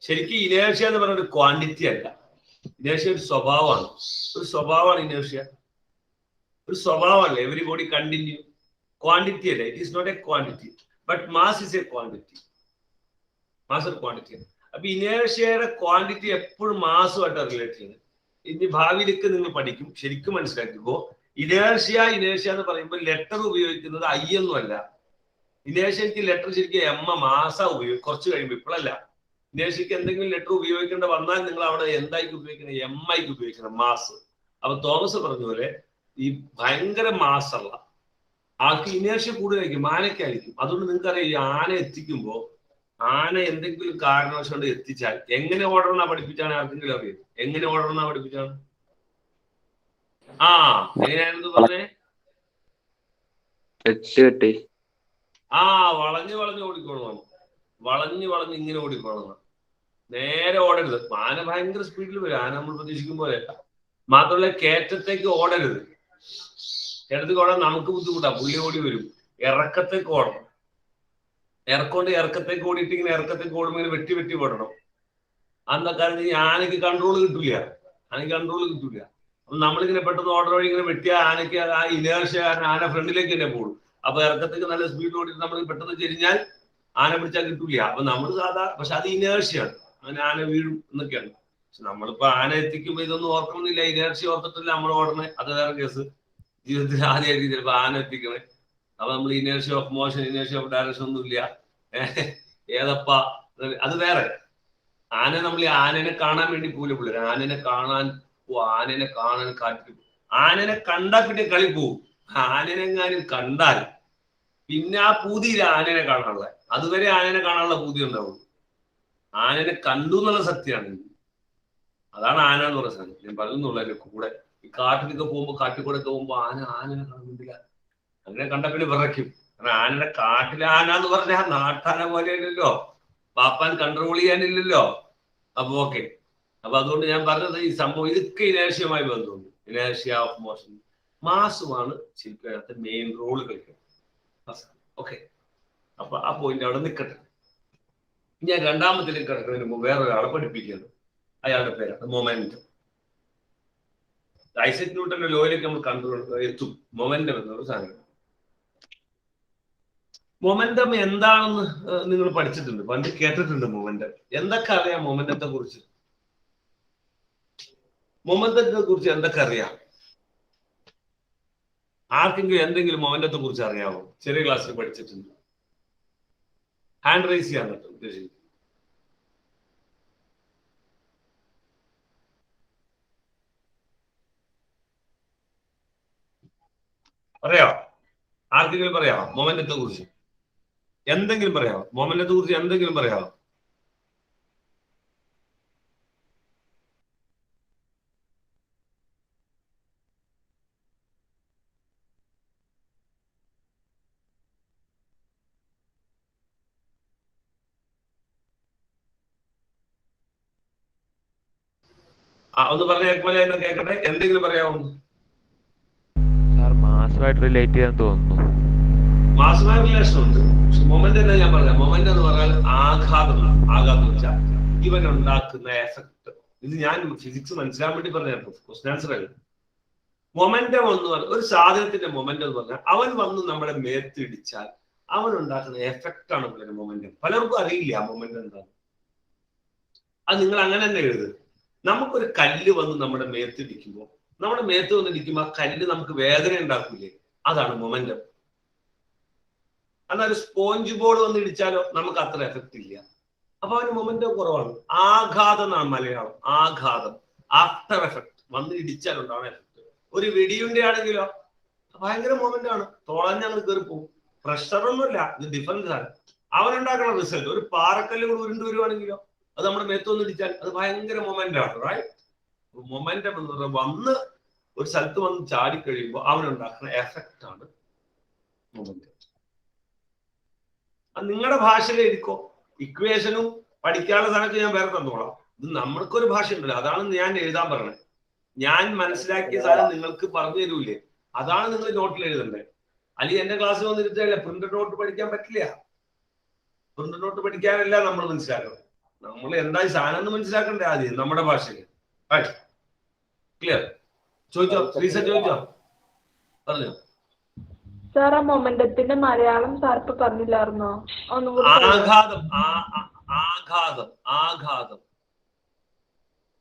S1: ശരിക്കും ഇനേർഷ്യ എന്ന് പറഞ്ഞ ഒരു ക്വാണ്ടിറ്റി അല്ല, ഇനേർഷ്യ ഒരു സ്വഭാവമാണ് ഇനേർഷ്യ ഒരു സ്വഭാവമല്ല. Everybody continue. ക്വാണ്ടിറ്റി അല്ല, it is not a quantity, but mass is a quantity. Mass ഒരു ക്വാണ്ടിറ്റി. അപ്പൊ ഇനേർഷ്യയുടെ ക്വാണ്ടിറ്റി എപ്പോഴും മാസുമായിട്ട് റിലേറ്റ് ചെയ്യുന്നത്. ഇനി ഭാവിയിലേക്ക് നിങ്ങൾ പഠിക്കും, ശരിക്കും മനസ്സിലാക്കിക്കോ. ഇനേർഷ്യ എന്ന് പറയുമ്പോൾ ലെറ്റർ ഉപയോഗിക്കുന്നത് ഐ ഒന്നും അല്ല. ഇനേർഷ്യക്ക് ലെറ്റർ ശരിക്കും എം മാസ ഉപയോഗിക്കും. കുറച്ച് കഴിയുമ്പോൾ, ഇപ്പോഴല്ല. ഇനേർഷ്യക്ക് എന്തെങ്കിലും ലെറ്റർ ഉപയോഗിക്കേണ്ട വന്നാൽ നിങ്ങൾ അവിടെ എന്തായിരിക്കും ഉപയോഗിക്കുന്നത്? എം ഐക്ക് ഉപയോഗിക്കണം, മാസ്. അപ്പൊ തോമസ് പറഞ്ഞ പോലെ ഈ ഭയങ്കര മാസുള്ള ആൾക്ക് ഇനേർഷ്യ കൂടുതലായിരിക്കും, ആനയ്ക്കായിരിക്കും. അതുകൊണ്ട് നിങ്ങൾക്കറിയാം, ഈ ആന എത്തിക്കുമ്പോൾ ആന എന്തെങ്കിലും കാരണവശം കൊണ്ട് എത്തിച്ചാൽ എങ്ങനെ ഓടണം പഠിപ്പിച്ചാണ് ആർക്കെങ്കിലും അറിയാം? എങ്ങനെ ഓടണം പഠിപ്പിച്ചാണ്? എങ്ങനെയായിരുന്നു പറഞ്ഞേ? വളഞ്ഞു ഓടിക്കോളണം. വളഞ്ഞ് ഇങ്ങനെ ഓടിക്കോളണം. നേരെ ഓടരുത്. ആന ഭയങ്കര സ്പീഡിൽ വരും. ആന നമ്മൾ പ്രതീക്ഷിക്കും പോലെ. മാത്രമല്ല കയറ്റത്തേക്ക് ഓടരുത്. കയറ്റത്തേക്ക് ഓടാൻ നമുക്ക് ബുദ്ധിമുട്ടാണ്, പുള്ളി ഓടി വരും. ഇറക്കത്തേക്ക് ഓടണം. ഇറക്കത്തേക്ക് ഓടിയിട്ട് ഇങ്ങനെ ഇറക്കത്തേക്ക് ഓടുമ്പോൾ ഇങ്ങനെ വെട്ടി ഓടണം. അന്ന കാരണം ഈ ആനയ്ക്ക് കൺട്രോൾ കിട്ടൂല. അപ്പൊ നമ്മളിങ്ങനെ പെട്ടെന്ന് ഓർഡർ വഴി ഇങ്ങനെ വെട്ടിയ ആനയ്ക്ക് ആ ഇനേർഷ്യ ആന ഫ്രണ്ടിലേക്ക് തന്നെ പോകും. അപ്പൊ ഇറക്കത്തേക്ക് നല്ല സ്പീഡ് ഓടിയിട്ട് നമ്മൾ പെട്ടെന്ന് ചെരിഞ്ഞാൽ ആന പിടിച്ചാൽ കിട്ടൂല. അപ്പൊ നമ്മൾ പക്ഷെ അത് ഇനേർഷ്യയാണ്. അങ്ങനെ ആന വീഴും എന്നൊക്കെയാണ്. പക്ഷെ നമ്മളിപ്പോ ആന എത്തിക്കുമ്പോ ഇതൊന്നും ഓർക്കണമെന്നില്ല. ഇനേർഷ്യ ഓർത്തിട്ടില്ല നമ്മൾ ഓടണേ, അത് വേറെ കേസ്. ജീവിതത്തിൽ ആദ്യമായിരിക്കും ചിലപ്പോ ആന എത്തിക്കണേ. അപ്പൊ നമ്മൾ inertia of motion, inertia of direction ഒന്നും ഇല്ല. ഏതപ്പാ അത് വേറെ. ആനനെ കാണാൻ വേണ്ടി പോലും പിള്ളേർ ആനനെ കാണാൻ കാറ്റിൽ. ആനനെ കണ്ടാൽ പിന്നെ കളി പോവും. ആനനെങ്ങാനും കണ്ടാൽ പിന്നെ ആ പൂതിയിൽ ആനനെ കാണാനുള്ള, അതുവരെ ആനനെ കാണാനുള്ള പൂതി ഉണ്ടാവും. ആനനെ കണ്ടു എന്നുള്ള സത്യമാണ്. അതാണ് ആന എന്ന് പറയുന്ന സാധനം. ഞാൻ പറയുന്നുള്ള എൻ്റെ കൂടെ ഈ കാട്ടിലൊക്കെ പോകുമ്പോൾ, കാട്ടിൽ കൂടെ ഒക്കെ പോകുമ്പോൾ ആനനെ കാണുന്നില്ല. അങ്ങനെ കണ്ട പിന്നെ വിറയ്ക്കും. കാരണം ആനയുടെ കാട്ടിലെ ആന എന്ന് പറഞ്ഞാൽ നാട്ടാന പോലെയല്ലല്ലോ, പാപ്പാൻ കൺട്രോൾ ചെയ്യാനില്ലല്ലോ. അപ്പൊ ഓക്കെ. അപ്പൊ അതുകൊണ്ട് ഞാൻ പറഞ്ഞത് ഈ സംഭവം ഇതൊക്കെ ഇനേഷ്യമായി ബന്ധമുണ്ട്. ഇനേഷ്യ ഓഫ് മോഷൻ, മാസുമാണ് ശരിക്കും അതിനകത്ത് മെയിൻ റോള് കളിക്കുന്നത്. ഓക്കെ. അപ്പൊ ആ പോയിന്റ് അവിടെ നിൽക്കട്ടെ. ഞാൻ രണ്ടാമത്തിലേക്ക് കിടക്കുന്നതിന് മുമ്പ് വേറൊരാളെ പഠിപ്പിക്കുന്നത്. അയാളുടെ പേരാണ് മൊമെന്റം. ഐസക് ന്യൂട്ടന്റെ ലോയിലേക്ക് നമ്മൾ കൺട്രോൾ എത്തും. മൊമെന്റം എന്നുള്ള സാധനം. മൊമെന്റം എന്താണെന്ന് നിങ്ങൾ പഠിച്ചിട്ടുണ്ട്, പണ്ട് കേട്ടിട്ടുണ്ട് മൊമെന്റം. എന്തൊക്കെ അറിയാം മൊമെന്റത്തെ കുറിച്ച്? മൊമെന്റത്തെ കുറിച്ച് എന്തൊക്കെ അറിയാം? ആർക്കെങ്കിലും എന്തെങ്കിലും മൊമെന്റത്തെ കുറിച്ച് അറിയാമോ? ചെറിയ ക്ലാസ്സിൽ പഠിച്ചിട്ടുണ്ട്. ഹാൻഡ് റൈസ് ചെയ്യാൻ പറ്റും ഉദ്ദേശിക്കുന്നത്. പറയാമോ? ആർക്കെങ്കിലും പറയാമോ മൊമെന്റത്തെ കുറിച്ച്? എന്തെങ്കിലും പറയാമോ? മൊമെന്റത്തെ കുറിച്ച് എന്തെങ്കിലും പറയാമോ? ഒന്ന് പറഞ്ഞ പോലെ എന്നെ കേൾക്കട്ടെ. എന്തെങ്കിലും പറയാമോ?
S10: സാർ മാസമായിട്ട് റിലേറ്റ് ചെയ്യാൻ തോന്നുന്നു.
S1: മാസമായ റിലേഷൻ ഉണ്ട്. പക്ഷെ മൊമെന്റ് തന്നെ ഞാൻ പറഞ്ഞ മൊമെന്റ് എന്ന് പറഞ്ഞാൽ ആഘാതം. ആഘാതം വെച്ചാൽ ഇവൻ ഉണ്ടാക്കുന്ന എഫക്ട്. ഇത് ഞാൻ ഫിസിക്സ് മനസ്സിലാൻ വേണ്ടി പറഞ്ഞ ക്വസ്റ്റ്യൻ ആൻസർ അല്ല. മൊമെന്റം എന്ന് പറഞ്ഞാൽ ഒരു സാധനത്തിന്റെ മൊമെന്റം എന്ന് പറഞ്ഞാൽ അവൻ വന്ന് നമ്മുടെ മേത്തിടിച്ചാൽ അവൻ ഉണ്ടാക്കുന്ന എഫക്റ്റ് ആണ് പറയുന്നത് മൊമെന്റം. പലർക്കും അറിയില്ല ആ മൊമെന്റം എന്താണ്. അത് നിങ്ങൾ അങ്ങനെ തന്നെ എഴുതുക. നമുക്കൊരു കല്ല് വന്ന് നമ്മുടെ മേത്തിടിക്കുമ്പോൾ, നമ്മുടെ മേത്ത് വന്നിരിക്കുമ്പോൾ ആ കല്ല് നമുക്ക് വേദന ഉണ്ടാക്കൂലേ? അതാണ് മൊമെന്റം. എന്നാൽ ഒരു സ്പോഞ്ച് ബോൾ വന്ന് ഇടിച്ചാലോ നമുക്ക് അത്ര എഫക്റ്റ് ഇല്ല. അപ്പൊ അവന് മൊമെന്റം കുറവാണ്. ആഘാതം എന്നാണ് മലയാളം. ആഘാതം, ആഫ്റ്റർ എഫക്ട്. വന്ന് ഇടിച്ചാലുണ്ടാവുന്ന എഫക്ട്. ഒരു വെടിയുണ്ട ആണെങ്കിലോ ഭയങ്കര മൊമെന്റ് ആണ്. തുളഞ്ഞങ്ങൾ കയറി പോകും. പ്രഷറൊന്നുമില്ല, ഇത് ഡിഫറൻസ് ആണ്. അവനുണ്ടാക്കുന്ന റിസൾട്ട്. ഒരു പാറക്കല്ല് കൂടി ഉരുണ്ട് വരുവാണെങ്കിലോ അത് നമ്മുടെ മേത്തൊന്ന് ഇടിച്ചാൽ അത് ഭയങ്കര മൊമെന്റ് ആണ്. റൈറ്റ്? മൊമെന്റം എന്ന് പറഞ്ഞാൽ വന്ന് ഒരു സ്ഥലത്ത് വന്ന് ചാടിക്കഴിയുമ്പോൾ അവനുണ്ടാക്കുന്ന എഫക്റ്റ് ആണ് മൊമെന്റം. അത് നിങ്ങളുടെ ഭാഷയിൽ എഴുതിക്കോ. ഇക്വേഷനും പഠിക്കാനുള്ള സാധനമൊക്കെ ഞാൻ വേറെ തന്നോളാം. ഇത് നമ്മൾക്കൊരു ഭാഷ ഉണ്ടല്ലോ, അതാണ് ഞാൻ എഴുതാൻ പറഞ്ഞത്. ഞാൻ മനസ്സിലാക്കിയ സാധനം നിങ്ങൾക്ക് പറഞ്ഞു തരൂലേ, അതാണ് നിങ്ങൾ നോട്ടിൽ എഴുതണ്ടേ. അല്ലെങ്കിൽ എന്റെ ക്ലാസ്സിൽ വന്നിരുത്തല്ലേ പ്രിന്റഡ് നോട്ട് പഠിക്കാൻ പറ്റില്ല. പ്രിന്റഡ് നോട്ട് പഠിക്കാനല്ല നമ്മൾ മനസ്സിലാക്കണം. നമ്മൾ എന്താ ഈ സാധനം എന്ന് മനസ്സിലാക്കണ്ടേ ആദ്യം നമ്മുടെ ഭാഷയിൽ. ക്ലിയർ? ചോദിച്ചോ, ശ്രീസ ചോദിച്ചോ, പറഞ്ഞോ.
S6: സാർ ആ മൊമെന്റത്തിന്റെ മലയാളം സാർ ഇപ്പൊ പറഞ്ഞില്ലായിരുന്നോ?
S1: ആഘാതം. ആഘാതം, ആഘാതം.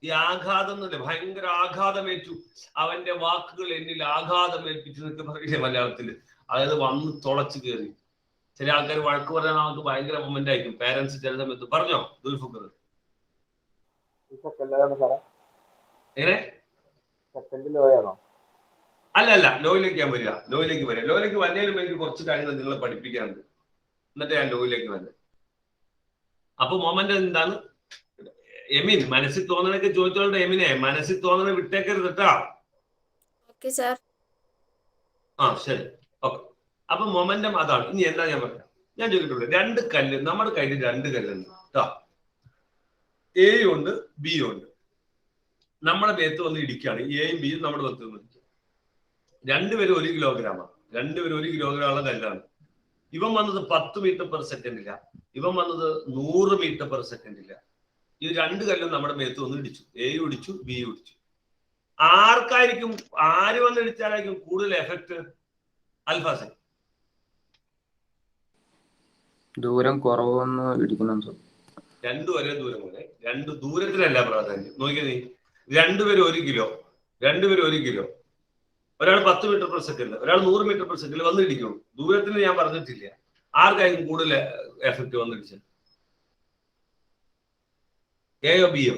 S1: ഈ ആഘാതം എന്നല്ലേ, ഭയങ്കര ആഘാതമേറ്റു, അവന്റെ വാക്കുകൾ എന്നിൽ ആഘാതം ഏൽപ്പിച്ചു എന്നൊക്കെ പറയില്ലേ മലയാളത്തില്. അതായത് വന്ന് തുളച്ചു കയറി. ചില ആൾക്കാർ വഴക്ക് പറയാൻ നമുക്ക് ഭയങ്കര മൊമെന്റ് ആയിരിക്കും. പേരൻസ് ചില സമയത്ത് പറഞ്ഞോ ദുൽഫുക്കർ? എങ്ങനെ? അല്ല, ലോയിലേക്ക് ഞാൻ വരിക. ലോയിലേക്ക് വരുന്നതിനും എനിക്ക് കുറച്ച് കാര്യങ്ങൾ നിങ്ങളെ പഠിപ്പിക്കാനുണ്ട്. എന്നിട്ട് ഞാൻ ലോയിലേക്ക് വരുന്നത്. അപ്പൊ മൊമെന്റ് എന്താണ്? എമിൻ, മനസ്സിൽ തോന്നണൊക്കെ ചോദിച്ചോളുടെ. എമിനെ, മനസ്സിൽ തോന്നണ വിട്ടേക്കരുത് കേട്ടാ. ശരി, ഓക്കെ. അപ്പൊ മൊമെന്റം അതാണ്. ഇനി എന്താ ഞാൻ പറയാം. ഞാൻ ചോദിച്ചിട്ടുള്ളൂ, രണ്ട് കല്ല്, നമ്മുടെ കയ്യിൽ രണ്ട് കല്ലുണ്ട് കേട്ടോ. എ ഉണ്ട്, ബി ഉണ്ട്. നമ്മളെ മേത്ത് വന്ന് ഇടിക്കുകയാണ്. എയും ബിയും നമ്മുടെ മേത്ത് വന്ന് ഇടിക്കുക. രണ്ടുപേരും 1 കിലോഗ്രാമാണ്. രണ്ടുപേരും 1 കിലോഗ്രാമുള്ള കല്ലാണ്. ഇവൻ വന്നത് 10 മീറ്റർ പെർ സെക്കൻഡില്ല, ഇവൻ വന്നത് 100 മീറ്റർ പെർ സെക്കൻഡില്ല. ഈ രണ്ട് കല്ലും നമ്മുടെ മേത്ത് വന്ന് ഇടിച്ചു. എയും ഇടിച്ചു, ബിയും ഇടിച്ചു. ആർക്കായിരിക്കും, ആര് വന്ന് ഇടിച്ചാലായിരിക്കും കൂടുതൽ എഫക്ട്? അൽഫാസെ,
S2: ദൂരം കുറവൊന്ന് ഇടിക്കണം.
S1: രണ്ടും ഒരേ ദൂരം പോലെ. രണ്ട് ദൂരത്തിലല്ല പ്രാധാന്യം. നോക്കിയാ നീ, രണ്ടുപേരും 1 കിലോ, രണ്ടുപേരും 1 കിലോ. ഒരാൾ 10 മീറ്റർ പെർ സെക്കൻഡ്, ഒരാൾ 100 മീറ്റർ പെർ സെക്കൻഡ് വന്ന് ഇടിക്കണം. ദൂരത്തിന് ഞാൻ പറഞ്ഞിട്ടില്ല. ആർക്കായിരിക്കും കൂടുതൽ എഫക്ട് വന്ന് ഇടിച്ചത്? എയോ ബിയോ?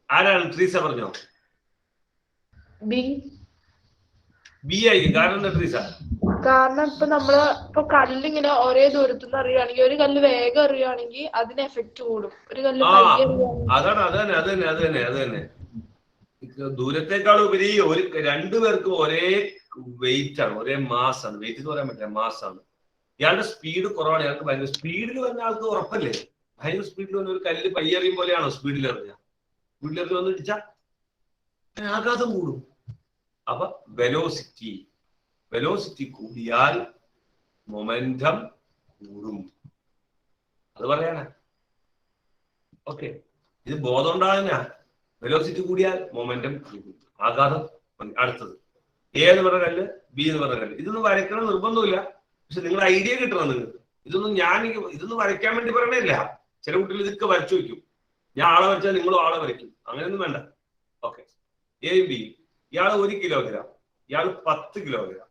S1: ആരാണ്? ട്രീസ പറഞ്ഞോ.
S6: ബി.
S1: ബി ആയിരിക്കും. കാരണം എന്താ ട്രീസ?
S6: കാരണം ഇപ്പൊ നമ്മള് ഇപ്പൊ കല്ലിങ്ങനെ ഒരേ ദൂരത്തുനിന്ന് എറിയുകയാണെങ്കിൽ ഒരു കല്ല് വേഗം എറിയുകയാണെങ്കിൽ അതിന് എഫക്ട് കൂടും. ഒരു കല്ല് പയ്യെ എറിയുകയാണെങ്കിൽ
S1: അത് തന്നെ. ദൂരത്തെക്കാൾ ഉപരി രണ്ടുപേർക്കും ഒരേ വെയിറ്റ് ആണ്, ഒരേ മാസ് ആണ്. വെയിറ്റ് എന്ന് പറയാൻ പറ്റില്ല, മാസ് ആണ്. ഇയാളുടെ സ്പീഡ് കുറവാണ്, ഇയാൾക്ക് ഭയങ്കര സ്പീഡിൽ വന്ന ആൾക്ക് ഉറപ്പല്ലേ? ഭയങ്കര സ്പീഡിൽ വന്ന ഒരു കല്ല് പയ്യെറിയും പോലെയാണോ സ്പീഡിൽ എറിഞ്ഞ? സ്പീഡിൽ എറിഞ്ഞ് വന്ന് ഇടിച്ചാൽ ആഘാതം കൂടും. അപ്പൊ വെലോസിറ്റി കൂടിയാൽ മൊമെന്റം കൂടും. അത് പറയാനാ. ഓക്കെ, ഇത് ബോധം ഉണ്ടാകുന്ന വെലോസിറ്റി കൂടിയാൽ മൊമെന്റം കൂടും, ആഘാതം. അടുത്തത് എ എന്ന് പറഞ്ഞ കല്ല്, ബി എന്ന് പറഞ്ഞ കല്ല്. ഇതൊന്നും വരയ്ക്കണം നിർബന്ധമില്ല, പക്ഷെ നിങ്ങൾ ഐഡിയ കിട്ടണം നിങ്ങൾക്ക്. ഇതൊന്നും വരയ്ക്കാൻ വേണ്ടി പറയണില്ല. ചില കുട്ടികൾ ഇതൊക്കെ വരച്ചു വയ്ക്കും. ഞാൻ ആളെ വരച്ചാൽ നിങ്ങളും ആളെ വരയ്ക്കും, അങ്ങനെയൊന്നും വേണ്ട. ഓക്കെ, എയും ബി. ഇയാൾ 1 കിലോഗ്രാം, ഇയാൾ 10 കിലോഗ്രാം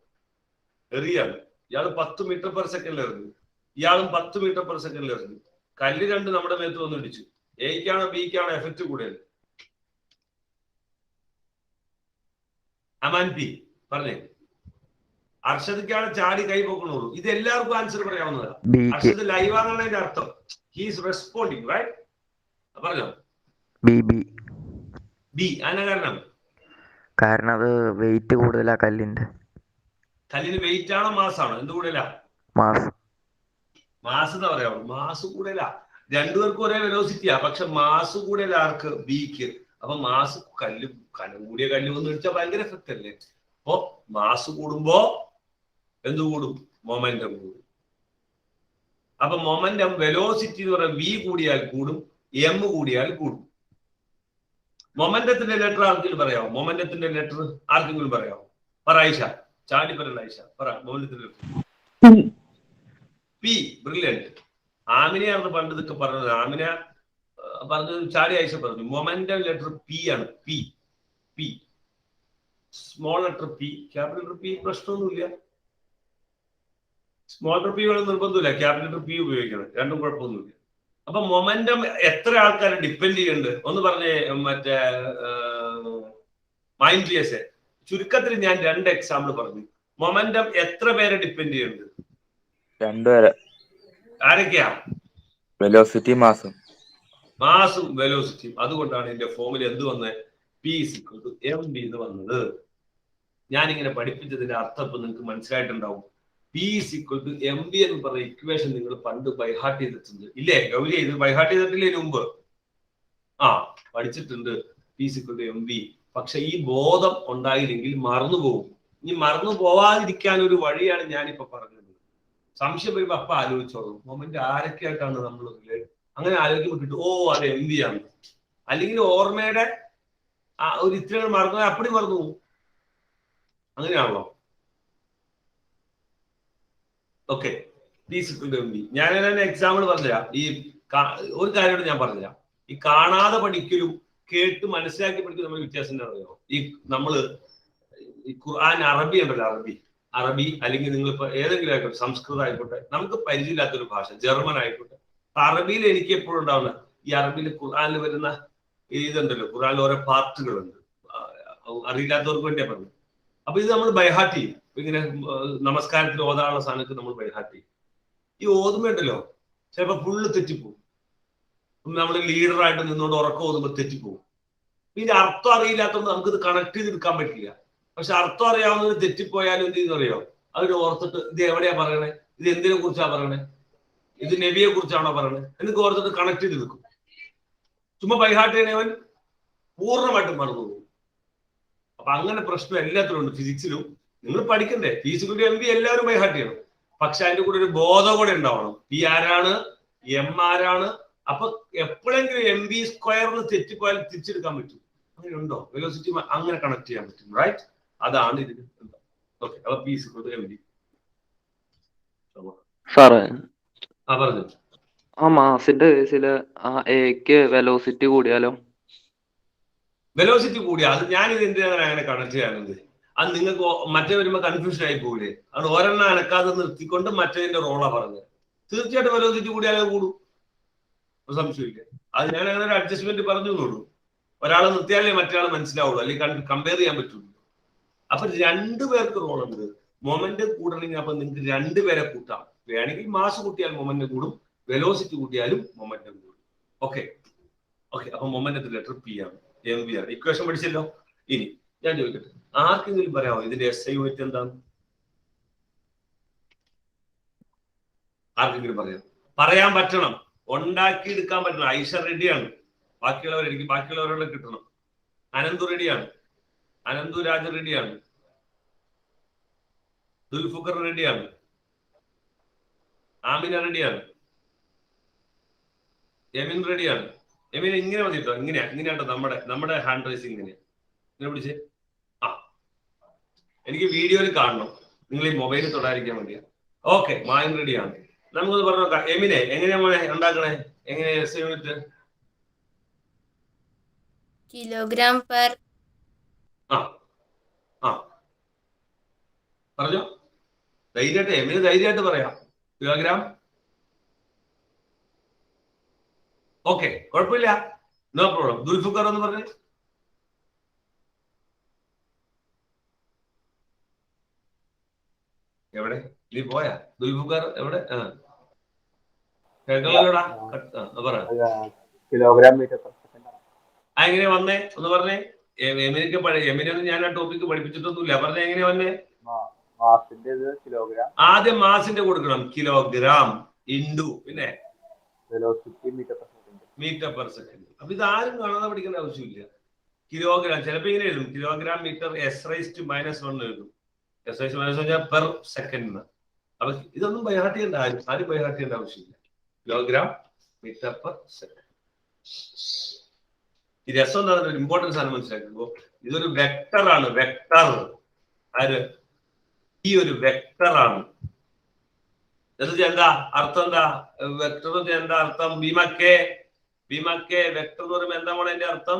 S1: എറിയാണ്. ഇയാൾ 10 മീറ്റർ പെർ സെക്കൻഡിൽ എറിഞ്ഞു, ഇയാളും 10 മീറ്റർ പെർ സെക്കൻഡിൽ എറിഞ്ഞു. കല്ല് രണ്ട് നമ്മുടെ മേത്ത് വന്ന് ഇടിച്ചു. എയ്ക്കാണോ ബിക്കാണോ എഫക്ട് കൂടുതൽ? അമാൻ പി പറഞ്ഞേ. അർഷദിക്കാണ് ചാടി കൈ പൊക്കണുള്ളൂ. ഇത് എല്ലാവർക്കും ആൻസർ പറയാവുന്നതാണ്. അർഷദ് ലൈവാണെന്നാണ് അതിന്റെ അർത്ഥം. He's responding, right? പറഞ്ഞോ. ബി. അതിനാ
S10: കാരണം അത് വെയിറ്റ് കൂടുതലാ കല്ലിന്റെ.
S1: കല്ലിന് വെയിറ്റ് ആണോ മാസ് ആണോ? എന്ത് കൂടുതലാ? മാസ് എന്ന് പറയാമോ? മാസ് കൂടുതലാ. രണ്ടുപേർക്കും ഒരേ വെലോസിറ്റിയാ, പക്ഷെ മാസ് കൂടുതൽ ആർക്ക്? ബിക്ക്. അപ്പൊ മാസ് കനം കൂടിയ കല്ല് വന്ന് ഇടിച്ചാൽ ഭയങ്കര എഫക്റ്റ് അല്ലേ? അപ്പൊ മാസ് കൂടുമ്പോ എന്ത് കൂടും? മൊമെന്റം കൂടും. അപ്പൊ മൊമെന്റം വെലോസിറ്റി എന്ന് പറയുന്നത് വി കൂടിയാൽ കൂടും, എം കൂടിയാൽ കൂടും. മൊമെന്റത്തിന്റെ ലെറ്റർ ആർക്കെങ്കിലും പറയാമോ? മൊമെന്റത്തിന്റെ ലെറ്റർ ആർക്കെങ്കിലും പറയാമോ? പറ ഐഷ, ചാടി പറയല്ല ഐഷ, പറ മൊമെന്റത്തിന്റെ ലെറ്റർ. പി. ബ്രില്യന്റ്. ആമിനെയാണ് പണ്ട് ഇതൊക്കെ പറഞ്ഞത്. ആമിന പറഞ്ഞത് ചാടി ഐഷ പറഞ്ഞു. മൊമെന്റം ലെറ്റർ പി ആണ്. P. Small letter P, capital letter P പ്രശ്നമൊന്നുമില്ല. സ്മോൾ ലെറ്റർ പി വേണം നിർബന്ധമില്ല, ക്യാപിറ്റൽ ലെറ്റർ പി ഉപയോഗിക്കണം, രണ്ടും കുഴപ്പമൊന്നുമില്ല. അപ്പൊ മൊമെന്റം എത്ര ആൾക്കാരെ ഡിപ്പെൻഡ് ചെയ്യുന്നുണ്ട്? ഒന്ന് പറഞ്ഞേ മറ്റേ മൈൻഡ് ലിയസെ. ചുരുക്കത്തിൽ ഞാൻ 2 എക്സാമ്പിൾ പറഞ്ഞു. മൊമെന്റം എത്ര പേരെ ഡിപ്പെൻഡ് ചെയ്യുന്നുണ്ട്?
S7: 2 പേരെ.
S1: ആരൊക്കെയാ?
S7: വെലോസിറ്റി മാസും
S1: വെലോസിറ്റിയും. അതുകൊണ്ടാണ് എന്റെ ഫോമിൽ എന്ത് വന്നത്? P = mv എന്ന് വന്നത്. ഞാനിങ്ങനെ പഠിപ്പിച്ചതിന്റെ അർത്ഥം ഇപ്പൊ നിങ്ങൾക്ക് മനസ്സിലായിട്ടുണ്ടാവും. P = mv എന്ന് പറയുന്ന ഇക്വേഷൻ നിങ്ങൾ പണ്ട് ബൈഹാർട്ട് ചെയ്തിട്ടുണ്ട് ഇല്ലേ? ഗൗരി ഇത് ബൈഹാർട്ട് ചെയ്തിട്ടില്ലേ മുമ്പ്? പഠിച്ചിട്ടുണ്ട്. P = mv. പക്ഷെ ഈ ബോധം ഉണ്ടായില്ലെങ്കിൽ മറന്നുപോകും. ഇനി മറന്നു പോവാതിരിക്കാൻ ഒരു വഴിയാണ് ഞാനിപ്പോ പറഞ്ഞത്. സംശയം വരുമ്പോ അപ്പൊ ആലോചിച്ചോളൂ, മൊമെന്റ് ആരൊക്കെയായിട്ടാണ് നമ്മൾ അങ്ങനെ ആലോചിക്കുമ്പോൾ കിട്ടും, ഓ അത് mv ആണ്. അല്ലെങ്കിൽ ഓർമ്മയുടെ ഒരു ഇത്രയും മറന്നു അപ്പടി മറന്നു പോകും. അങ്ങനെയാണല്ലോ. Okay, P = mv. ഞാൻ എക്സാമ്പിൾ പറഞ്ഞുതരാം. ഈ ഒരു കാര്യം ഞാൻ പറഞ്ഞുതരാം. ഈ കാണാതെ പഠിക്കലും കേട്ട് മനസ്സിലാക്കി പഠിക്കലും നമ്മൾ വ്യത്യാസം അറിയാമോ? ഈ ഖുർആൻ അറബി ഉണ്ടല്ലോ, അറബി അല്ലെങ്കിൽ നിങ്ങളിപ്പോ ഏതെങ്കിലും ആയിക്കോട്ടെ, സംസ്കൃതം ആയിക്കോട്ടെ, നമുക്ക് പരിചയമില്ലാത്തൊരു ഭാഷ, ജർമ്മൻ ആയിക്കോട്ടെ. അറബിയിൽ എനിക്ക് എപ്പോഴും ഉണ്ടാവുന്ന ഈ അറബിയിൽ ഖുർആനിൽ വരുന്ന ഇതുണ്ടല്ലോ, ഖുർആനിൽ ഓരോ പാർട്ടുകളുണ്ട്, അറിയില്ലാത്തവർക്ക് വേണ്ടിയാ പറഞ്ഞു. അപ്പൊ ഇത് നമ്മൾ ബൈഹാർട്ട് ചെയ്യും. ഇങ്ങനെ നമസ്കാരത്തിൽ ഓതാനുള്ള സാധനത്തിൽ നമ്മൾ ബൈഹാർട്ട് ചെയ്യും. ഈ ഓതുമ്പോണ്ടല്ലോ ചിലപ്പോ ഫുള്ള് തെറ്റിപ്പോവും. നമ്മൾ ലീഡറായിട്ട് നിന്നുകൊണ്ട് ഉറക്കം ഓതുമ്പോൾ തെറ്റിപ്പോവും. ഇതിന്റെ അർത്ഥം അറിയില്ലാത്തതുകൊണ്ട് നമുക്കിത് കണക്ട് ചെയ്തെടുക്കാൻ പറ്റില്ല. പക്ഷെ അർത്ഥം അറിയാവുന്നവര് തെറ്റിപ്പോയാലും എന്ത് ചെയ്യുന്നറിയോ? അവര് ഓർത്തിട്ട് ഇത് എവിടെയാ പറയണേ, ഇത് എന്തിനെ കുറിച്ചാ പറയണേ, ഇത് നബിയെ കുറിച്ചാണോ പറയണേ എന്നൊക്കെ ഓർത്തിട്ട് കണക്ട് ചെയ്തെടുക്കും. ചുമ്മാ ബൈഹാർട്ട് ചെയ്യണവൻ പൂർണ്ണമായിട്ടും മറന്നു പോകും. അപ്പൊ അങ്ങനെ പ്രശ്നം എല്ലാത്തിലും ഉണ്ട്. ഫിസിക്സിലും നിങ്ങൾ പഠിക്കണ്ടേ? P = mv എല്ലാവരും ബൈഹാർട്ട് ചെയ്യണം. പക്ഷെ അതിന്റെ കൂടെ ഒരു ബോധം കൂടെ ഉണ്ടാവണം. P ആരാണ്, M ആരാണ്. അപ്പൊ എപ്പോഴെങ്കിലും mv² തെറ്റിപ്പോയാൽ തിരിച്ചെടുക്കാൻ പറ്റും. അങ്ങനെ ഉണ്ടോ? വെലോസിറ്റി അങ്ങനെ കണക്ട് ചെയ്യാൻ പറ്റും, റൈറ്റ്? അതാണ് ഇതിന്. ഓക്കെ, അപ്പൊ P = mv.
S2: സാറേ,
S1: പറഞ്ഞു.
S2: ആ മാസിന്റെ കേസില് എക്ക് വെലോസിറ്റി കൂടിയാലോ?
S1: വെലോസിറ്റി കൂടിയാ അത് ഞാനിത് എന്തിനാണ് അങ്ങനെ കണക്ട് ചെയ്യാറുണ്ട്? അത് നിങ്ങൾക്ക് മറ്റേ വരുമ്പോ കൺഫ്യൂഷൻ ആയി പോകില്ലേ? അത് ഒരെണ്ണം അനക്കാതെ നിർത്തിക്കൊണ്ട് മറ്റേതിന്റെ റോളാ പറഞ്ഞത്. തീർച്ചയായിട്ടും വെലോസിറ്റി കൂടിയാലേ കൂടും, സംശയമില്ല. അത് ഞാൻ അങ്ങനെ ഒരു അഡ്ജസ്റ്റ്മെന്റ് പറഞ്ഞു എന്നുള്ളൂ. ഒരാളെ നിർത്തിയാലേ മറ്റൊരാൾ മനസ്സിലാവുള്ളൂ, അല്ലെങ്കിൽ കമ്പയർ ചെയ്യാൻ പറ്റുള്ളൂ. അപ്പൊ രണ്ടുപേർക്ക് റോൾ ഉണ്ട്. മൊമെന്റ് കൂടണമെങ്കിൽ അപ്പൊ നിങ്ങൾക്ക് രണ്ടുപേരെ കൂട്ടാം. വേണമെങ്കിൽ മാസ് കൂട്ടിയാൽ മൊമെന്റ് കൂടും, വെലോസിറ്റി കൂട്ടിയാലും മൊമെന്റം കൂടും. Okay okay. അപ്പൊ മൊമെന്റത്തിന്റെ ലെറ്റർ പി ആണ്, എം വി ആണ്. ഇക്വേഷൻ പഠിച്ചല്ലോ. ഇനി ഞാൻ ചോദിക്കട്ടെ, ആർക്കെങ്കിലും പറയാമോ ഇതിന്റെ എസ് ഐ യൂണിറ്റ് എന്താണ്? ആർക്കെങ്കിലും പറയാൻ പറ്റണം, ഉണ്ടാക്കിയെടുക്കാൻ പറ്റണം. ഐഷ റെഡിയാണ്, എനിക്ക് ബാക്കിയുള്ളവരോട് കിട്ടണം. അനന്തു റെഡിയാണ്, അനന്തു രാജ റെഡിയാണ്, ദുൽഫുഖർ റെഡിയാണ്, ആമിന റെഡിയാണ്, എമിൻ റെഡിയാണ്. എമിൻ ഇങ്ങനെ മതി കേട്ടോ, ഇങ്ങനെയാട്ടോ നമ്മുടെ ഹാൻഡ് റൈസിങ് ഇങ്ങനെ പിടിച്ച്. ആ എനിക്ക് വീഡിയോയിൽ കാണണം, നിങ്ങൾ ഈ മൊബൈലിൽ തൊടാതിരിക്കാൻ വേണ്ടിയാണ്. ഓക്കെ, മായൻ റെഡിയാണ്. നമുക്കൊന്ന് പറഞ്ഞു നോക്കാം. എമിനെ എങ്ങനെയാ ഉണ്ടാക്കണേ? എങ്ങനെയാ എസ് യൂണിറ്റ്?
S3: Kilogram per.
S1: പറഞ്ഞോ, ധൈര്യമായിട്ട്. എമിന് ധൈര്യമായിട്ട് പറയാം. കിലോഗ്രാം. ഓക്കെ, കുഴപ്പമില്ല, നോ പ്രോബ്ലം. ദുൽഫുഖർ എന്ന് പറഞ്ഞേ. എവിടെ നീ പോയാ? ദുൽഫുഖർ എവിടെ? കേൾക്കലോടാ, പറ.
S4: Kilogram metre per second.
S1: എങ്ങനെ വന്നേ ഒന്ന് പറഞ്ഞേ. എമിനൊന്നും ഞാൻ ആ ടോപ്പിക്ക് പഠിപ്പിച്ചിട്ടൊന്നുമില്ല. പറഞ്ഞ എങ്ങനെ വന്നേ? ആദ്യം മാസിന്റെ കൊടുക്കണം, കിലോഗ്രാം ഇൻഡു പിന്നെ മീറ്റർ പെർ സെക്കൻഡ്. അപ്പൊ ഇതാരും കാണാതെ പഠിക്കേണ്ട ആവശ്യമില്ല. കിലോഗ്രാം ചിലപ്പോ ഇങ്ങനെ എഴുതും, കിലോഗ്രാം മീറ്റർ S⁻⁻1 എഴുതും. S⁻⁻1 per second. അപ്പൊ ഇതൊന്നും ബൈഹാർട്ട് ചെയ്യേണ്ട, ആരും ബൈഹാർട്ട് ചെയ്യേണ്ട ആവശ്യമില്ല. Kilogram metre per second. ഈ രസം എന്താ, ഒരു ഇമ്പോർട്ടൻസ് ആണ് മനസ്സിലാക്കുമ്പോ. ഇതൊരു വെക്ടർ ആണ്, വെക്ടർ. ആര്? ഈ ഒരു വെക്ടർ ആണ്. എന്താ അർത്ഥം? എന്താ വെക്ടർ? എന്താ അർത്ഥം? ഭീമക്കെ വെക്ടർ എന്ന് പറയുമ്പോ എന്താ അതിന്റെ അർത്ഥം?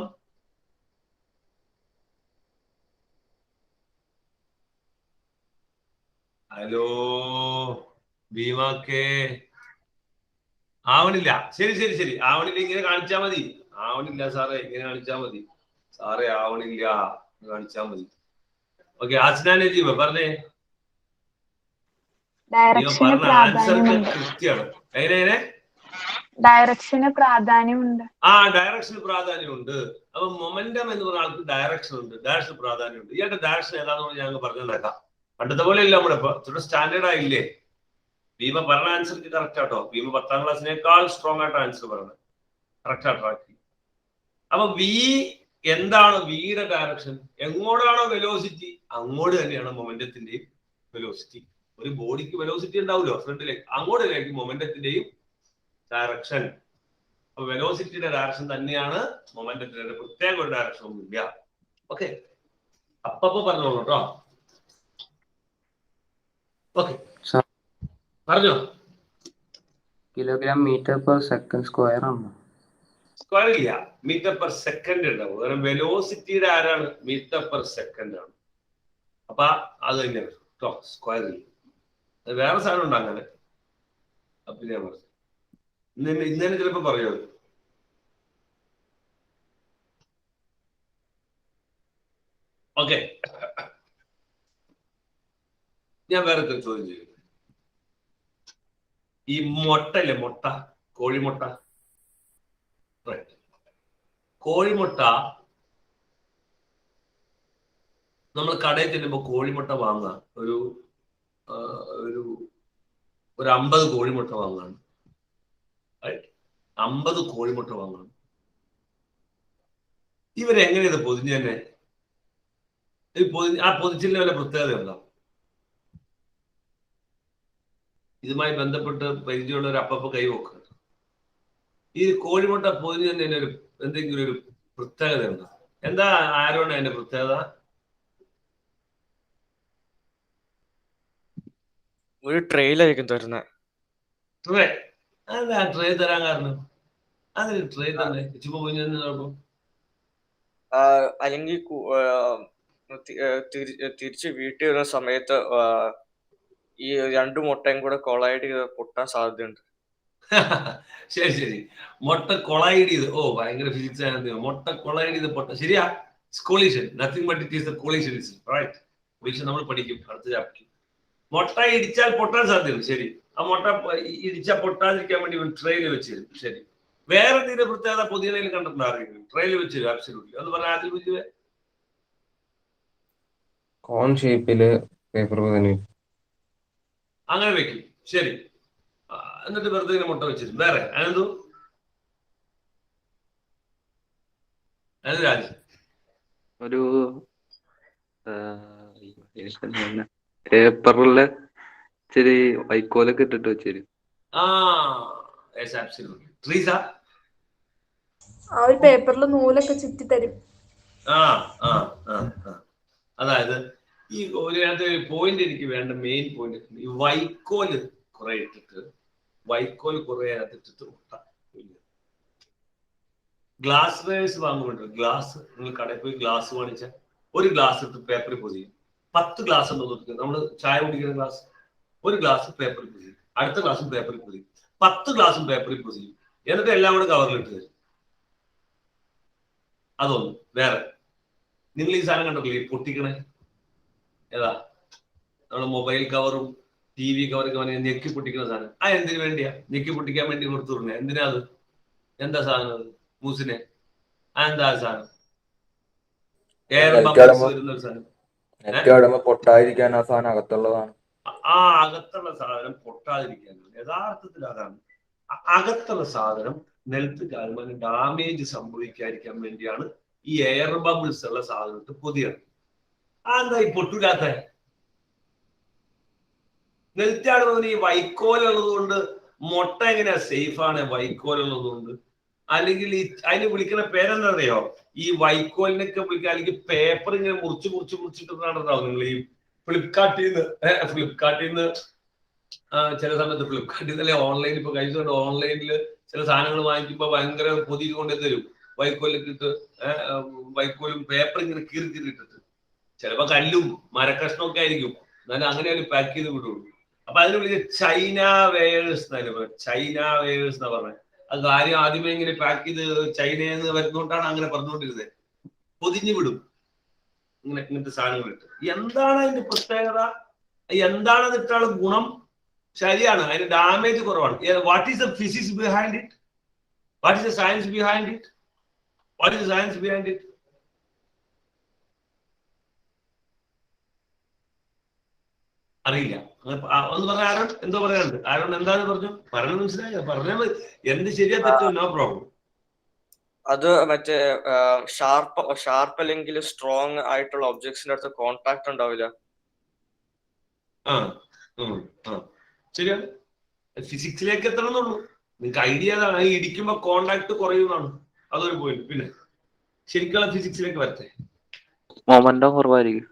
S1: ഹലോ ഭീമക്കെ ആവണില്ല. ശരി ആവണില്ല, ഇങ്ങനെ കാണിച്ചാ മതി. ആവണില്ല സാറേ, ഇങ്ങനെ കാണിച്ചാ മതി സാറേ. ആവണില്ല, കാണിച്ചാ മതി. ഓക്കെ, ആസ്നാ നജീബ് പറഞ്ഞേ. പറഞ്ഞ ആൻസർ കൃത്യമാണ്.
S6: ഡയറക്ഷന് പ്രാധാന്യമുണ്ട്.
S1: ഡയറക്ഷന് പ്രാധാന്യമുണ്ട്. അപ്പൊ മൊമെന്റം എന്ന് പറഞ്ഞ ആൾക്ക് ഡയറക്ഷൻ ഉണ്ട്, ഡയറക്ഷൻ പ്രാധാന്യമുണ്ട്. ഇയാളുടെ ഡയറക്ഷൻ ഏതാണെന്ന് ഞങ്ങൾ പറഞ്ഞുണ്ടാക്കാം. പണ്ടത്തെ പോലെ ഇല്ല, നമ്മുടെ ഇപ്പൊ സ്റ്റാൻഡേർഡ് ആയില്ലേ. ഭീമ പറഞ്ഞ ആൻസർക്ക് കറക്റ്റ് ആട്ടോ. ഭീമ 10ാം ക്ലാസ്സിനേക്കാൾ സ്ട്രോങ് ആയിട്ട് ആൻസർ പറഞ്ഞത് കറക്റ്റ് ആട്ടോ ആക്കി. അപ്പൊ വി എന്താണ്? വിയുടെ ഡയറക്ഷൻ എങ്ങോട്ടാണോ വെലോസിറ്റി, അങ്ങോട്ട് തന്നെയാണ് മൊമെന്റത്തിന്റെയും വെലോസിറ്റി. ഒരു ബോഡിക്ക് വെലോസിറ്റി ഉണ്ടാവുമല്ലോ ഫ്രണ്ടിലേക്ക്, അങ്ങോട്ടേക്ക് മൊമെന്റത്തിന്റെയും ഡയറക്ഷൻ. അപ്പൊ വെലോസിറ്റിയുടെ ഡയറക്ഷൻ തന്നെയാണ് മൊമെന്റത്തിന്റെ. പ്രത്യേക ഒരു ഡയറക്ഷൻ ഒന്നുമില്ല. ഓക്കെ, അപ്പൊ പറഞ്ഞോളൂ കേട്ടോ. ഓക്കെ, പറഞ്ഞോ.
S8: Kilogram metre per second square ആണ്.
S1: സ്ക്വയർ ഇല്ല, മീറ്റർ പെർ സെക്കൻഡ് ഉണ്ടാവും. കാരണം വെലോസിറ്റിയുടെ ആരാണ്? മീറ്റർ പെർ സെക്കൻഡ് ആണ്. അപ്പൊ അത് തന്നെ കേട്ടോ, സ്ക്വയർ ഇല്ല. വേറെ സാധനം ഉണ്ട് അങ്ങനെ. അപ്പൊ ഞാൻ പറഞ്ഞു ഇന്നലെ ചിലപ്പോ പറയോ. ഓക്കെ, ഞാൻ വേറെ ചോദ്യം ചെയ്യും. ഈ മുട്ടല്ലേ, മുട്ട, കോഴിമുട്ട. കോഴിമുട്ട നമ്മൾ കടയിൽ ചെല്ലുമ്പോ കോഴിമുട്ട വാങ്ങുക, ഒരു 50 കോഴിമുട്ട വാങ്ങാണ്. 50 കോഴിമുട്ട വാങ്ങാണ്. ഇവരെങ്ങനെ ഇത് പൊതിഞ്ഞ് തന്നെ? ആ പൊതിച്ചിലിന് വല്ല പ്രത്യേകത ഉണ്ടോ? ഇതുമായി ബന്ധപ്പെട്ട് പരിചയമുള്ളവർ അപ്പപ്പോ കൈവക്കുക. ഈ കോഴിമുട്ട പൊതിഞ്ഞ് തന്നെ എന്തെങ്കിലും ഒരു പ്രത്യേകത ഉണ്ടോ? എന്താ ആരോണ് അതിന്റെ പ്രത്യേകത?
S5: ഒരു ട്രെയിലായിരിക്കും തരുന്നത്.
S1: ട്രേ? അതെന്താ ട്രേ തരാൻ കാരണം? അതിന് ട്രേ തന്നെ ചുമ്മാ പൊതിഞ്ഞു.
S5: അല്ലെങ്കിൽ തിരിച്ച് വീട്ടിൽ വരുന്ന സമയത്ത് ഈ 2 മുട്ടയും കൂടെ കൊളൈഡ് ചെയ്ത് പൊട്ടാൻ സാധ്യതയുണ്ട്.
S1: ശരി, മുട്ട കൊളൈഡ് ചെയ്ത്. ഓ, ഭയങ്കര ഫിസിക്സ് ആണ്. മുട്ട കൊളൈഡ് ചെയ്ത് പൊട്ട. ശരിയാ, collision. Nothing but it is the collision. Right. Vision നമ്മൾ പഠിക്കും അടുത്ത ചാപ്റ്റർ. മുട്ട ഇടിച്ചാൽ പൊട്ടാൻ സാധ്യതയുണ്ട്. ശരി, ആ മുട്ട ഇടിച്ചാൽ പൊട്ടാതിരിക്കാൻ വേണ്ടി ട്രെയിൽ വെച്ച് തരും. ശരി, വേറെ എന്തെങ്കിലും പ്രത്യേകത പുതിയതിൽ കണ്ടിട്ടുണ്ടോ ആരെങ്കിലും? ട്രെയിൽ വെച്ച് തരും. ആബ്സല്യൂട്ട്ലി. എന്ന് പറഞ്ഞാൽ അതിൽ വലിയ
S8: കോൺ ഷേപ്പില് പേപ്പർ തന്നെ
S1: അങ്ങനെ വെക്കും. ശരി, എന്നിട്ട് വെറുതെ ഇങ്ങനെ മുട്ട വെച്ചിരും. വേറെ അതെന്തോ രാജ്
S2: ഒരു പേപ്പറില് ഇച്ചിരി വൈക്കോലൊക്കെ ഇട്ടിട്ട് വെച്ചേരും.
S1: yes, absolutely. ട്രീസ
S6: ആ ഒരു പേപ്പറിൽ നൂലൊക്കെ ചുറ്റി തരും.
S1: അതായത് ഈ ഒരു പോയിന്റ് എനിക്ക് വേണ്ട മെയിൻ പോയിന്റ്, ഈ വൈക്കോല് കുറെ ഇട്ടിട്ട് മുട്ട. ഗ്ലാസ് വെയർസ് വാങ്ങുന്നുണ്ട്. ഗ്ലാസ് നിങ്ങൾ കടയിൽ പോയി ഗ്ലാസ് വാങ്ങിച്ചാൽ ഒരു ഗ്ലാസ് ഇട്ട് പേപ്പറിൽ പൊതിയും. 10 ഗ്ലാസ് ഉണ്ടോ നോക്കുക. നമ്മൾ ചായ കുടിക്കുന്ന ഗ്ലാസ്, ഒരു ഗ്ലാസ് പേപ്പറിൽ പൊതിയും, അടുത്ത ഗ്ലാസും പേപ്പറിൽ പൊതിയും, 10 ഗ്ലാസും പേപ്പറിൽ പൊതിയും. എന്നിട്ട് എല്ലാം കൂടെ കവറിലിട്ട് തരും. അതൊന്ന്. വേറെ നിങ്ങൾ ഈ സാധനം കണ്ടിട്ടില്ലേ പൊട്ടിക്കണേ? ഏതാ? നമ്മുടെ മൊബൈൽ കവറും TV കവറൊക്കെ ഞെക്കി പൊട്ടിക്കുന്ന സാധനം. എന്തിനു വേണ്ടിയാ? ഞെക്കി പൊട്ടിക്കാൻ വേണ്ടി കൊടുത്തു വിടണേ. എന്തിനാ അത്? എന്താ സാധനം അത്? മൂസിനെ എന്താ സാധനം? എയർ ബബിൾസ് വരുന്ന ഒരു സാധനം.
S7: പൊട്ടാതിരിക്കാൻ ആ സാധനം അകത്തുള്ളതാണ്.
S1: അകത്തുള്ള സാധനം പൊട്ടാതിരിക്കാൻ യഥാർത്ഥത്തിൽ അതാണ്. അകത്തുള്ള സാധനം നിലത്ത് കാലുമ്പോൾ ഡാമേജ് സംഭവിക്കാതിരിക്കാൻ വേണ്ടിയാണ് ഈ എയർ ബബിൾസ് ഉള്ള സാധനത്തിൽ പൊതിയാണ്. എന്താ ഈ പൊട്ടൂലാത്ത? നിലത്താടുന്നതിന് ഈ വൈക്കോലുള്ളത് കൊണ്ട് മുട്ട എങ്ങനെയാ സേഫാണ്? വൈക്കോലുള്ളത് കൊണ്ട്. അല്ലെങ്കിൽ ഈ അതിന് വിളിക്കുന്ന പേരെന്താ അറിയോ? ഈ വൈക്കോലിനൊക്കെ വിളിക്കുക. അല്ലെങ്കിൽ പേപ്പർ ഇങ്ങനെ മുറിച്ചിട്ട് നടന്നാവും. നിങ്ങൾ ഈ ഫ്ലിപ്കാർട്ടിൽ നിന്ന് ചില സമയത്ത് ഫ്ലിപ്കാർട്ടിൽ നിന്നല്ലേ ഓൺലൈനിൽ ഇപ്പൊ കഴിച്ചുകൊണ്ട് ഓൺലൈനിൽ ചില സാധനങ്ങൾ വാങ്ങിക്കുമ്പോ ഭയങ്കര പൊതി കൊണ്ടേ തരും. വൈക്കോലൊക്കെ ഇട്ട് വൈക്കോലും പേപ്പർ ഇങ്ങനെ കീറിട്ടിട്ട് ചിലപ്പോ കല്ലും മരക്കഷ്ണമൊക്കെ ആയിരിക്കും. എന്നാലും അങ്ങനെ ഒരു പാക്ക് ചെയ്ത് വിടുള്ളൂ. അപ്പൊ അതിന് വിളിച്ച ചൈന വെയേഴ്സ് എന്നാണ്. ചൈന വെയേഴ്സ് എന്നാ പറഞ്ഞത്. അത് കാര്യം ആദ്യമേ ഇങ്ങനെ പാക്ക് ചെയ്ത് ചൈനയിൽ നിന്ന് വരുന്നോണ്ടാണ് അങ്ങനെ പറഞ്ഞുകൊണ്ടിരുന്നത്. പൊതിഞ്ഞു വിടും ഇങ്ങനത്തെ സാധനങ്ങൾ ഇട്ട്. എന്താണ് അതിന്റെ പ്രത്യേകത? എന്താണ് അതിട്ടാണ് ഗുണം? ശരിയാണ്, അതിന് ഡാമേജ് കുറവാണ്. What is the physics behind it? What is the science behind it? What is the science behind it? അറിയില്ല. ഒന്ന് പറഞ്ഞ ആരോൺ എന്തോ പറയാനുണ്ട്. ആരോൺ എന്താന്ന് പറഞ്ഞു? പറഞ്ഞത് മനസ്സിലായോ? പറഞ്ഞാൽ എന്ത് ശരിയാ തെറ്റോ? No problem.
S5: അത് മറ്റേ ഷാർപ്പ് അല്ലെങ്കിൽ സ്ട്രോങ് ആയിട്ടുള്ള ഒബ്ജക്ട്സിന്റെ അടുത്ത് കോൺടാക്ട് ഉണ്ടാവില്ല.
S1: ശരിയാണ്. ഫിസിക്സിലേക്ക് എത്തണമെന്നുള്ളൂ. നിങ്ങൾക്ക് ഐഡിയ അതാണ്. ഇടിക്കുമ്പോ കോണ്ടാക്ട് കുറയുന്നതാണ്. അതൊരു പോയിന്റ്. പിന്നെ ശരിക്കുള്ള ഫിസിക്സിലേക്ക് വരട്ടെ.
S2: മൊമെന്റം കുറവായിരിക്കും.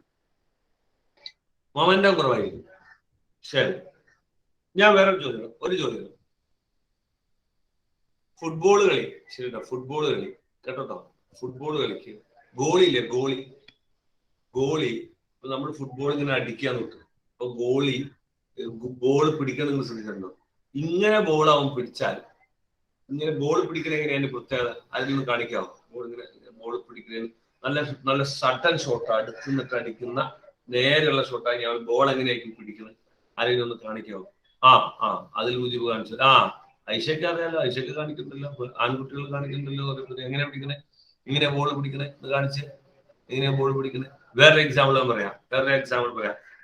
S1: ശരി, ഞാൻ വേറെ ഒരു ചോദ്യം. ഫുട്ബോൾ കളി. ശരിട്ടോ, ഫുട്ബോൾ കളി കേട്ടോ. ഫുട്ബോൾ കളിക്ക് ഗോളിയില്ലേ? ഗോളി ഇപ്പൊ നമ്മൾ ഫുട്ബോൾ ഇങ്ങനെ അടിക്കാൻ നോക്കും. അപ്പൊ ഗോളി ബോൾ പിടിക്കാൻ നിങ്ങൾ ശ്രദ്ധിച്ചിട്ടുണ്ടോ? ഇങ്ങനെ ബോൾ അവൻ പിടിച്ചാൽ ഇങ്ങനെ ബോൾ പിടിക്കണ എങ്ങനെയാണ് പ്രത്യേകത? അതിനൊന്ന് കാണിക്കാവോ? ബോൾ പിടിക്കുന്ന നല്ല സഡൻ ഷോട്ട്, അടുത്ത് നിന്നിട്ട് അടിക്കുന്ന നേരെയുള്ള ഷോട്ടായി അവൻ ബോൾ എങ്ങനെയായിരിക്കും പിടിക്കുന്നത്? ആരെങ്കിലും ഒന്ന് കാണിക്കാവോ? അതിൽ ഊജിബ് കാണിച്ചത്. ഐഷയ്ക്ക് അറിയാലോ, ഐഷയ്ക്ക് കാണിക്കുന്നുണ്ടല്ലോ, ആൺകുട്ടികൾ കാണിക്കുന്നുണ്ടല്ലോ. എങ്ങനെ പിടിക്കണേ? ഇങ്ങനെ ബോൾ പിടിക്കണേ എന്ന് കാണിച്ച് എങ്ങനെയാ ബോൾ പിടിക്കണേ? വേറൊരു എക്സാമ്പിൾ പറയാം.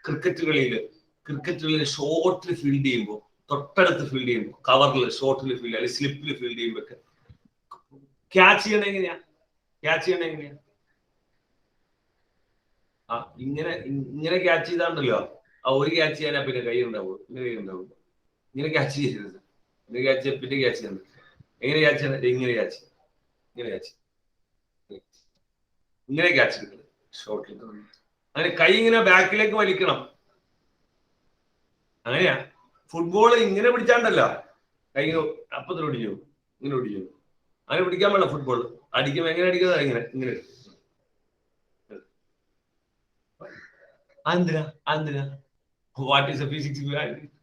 S1: ക്രിക്കറ്റ് കളിയിൽ ഷോർട്ടിൽ ഫീൽഡ് ചെയ്യുമ്പോൾ, തൊട്ടടുത്ത് ഫീൽഡ് ചെയ്യുമ്പോൾ, കവറിൽ ഷോർട്ടിൽ ഫീൽഡ് അല്ലെങ്കിൽ സ്ലിപ്പിൽ ഫീൽഡ് ചെയ്യുമ്പോൾ ഒക്കെ ക്യാച്ച് ചെയ്യണ എങ്ങനെയാ? ഇങ്ങനെ ക്യാച്ച് ചെയ്താണ്ടല്ലോ, ഒരു ക്യാച്ച് ചെയ്യാനാ പിന്നെ കൈ ഉണ്ടാവുള്ളൂ. ഇങ്ങനെ ക്യാച്ച് ചെയ്യരുത്. ഇങ്ങനെ ക്യാച്ച് ചെയ്യാൻ പിന്നെ ക്യാച്ച് ചെയ്യണം. എങ്ങനെ ക്യാച്ച് ചെയ്യണം? ഇങ്ങനെ ക്യാച്ച് എടുക്കണം. ഷോർട്ടിൽ അങ്ങനെ കൈ ഇങ്ങനെ ബാക്കിലേക്ക് വലിക്കണം. അങ്ങനെയാ. ഫുട്ബോൾ ഇങ്ങനെ പിടിച്ചാണ്ടല്ലോ കൈ അപ്പത്തിന് ഒടിഞ്ഞു, ഇങ്ങനെ ഒടിഞ്ഞു. അങ്ങനെ പിടിക്കാൻ വേണ്ട. ഫുട്ബോൾ അടിക്കുമ്പോ എങ്ങനെ അടിക്കുന്നത്? ഇങ്ങനെ. എന്തിനാ? What is the physics behind it?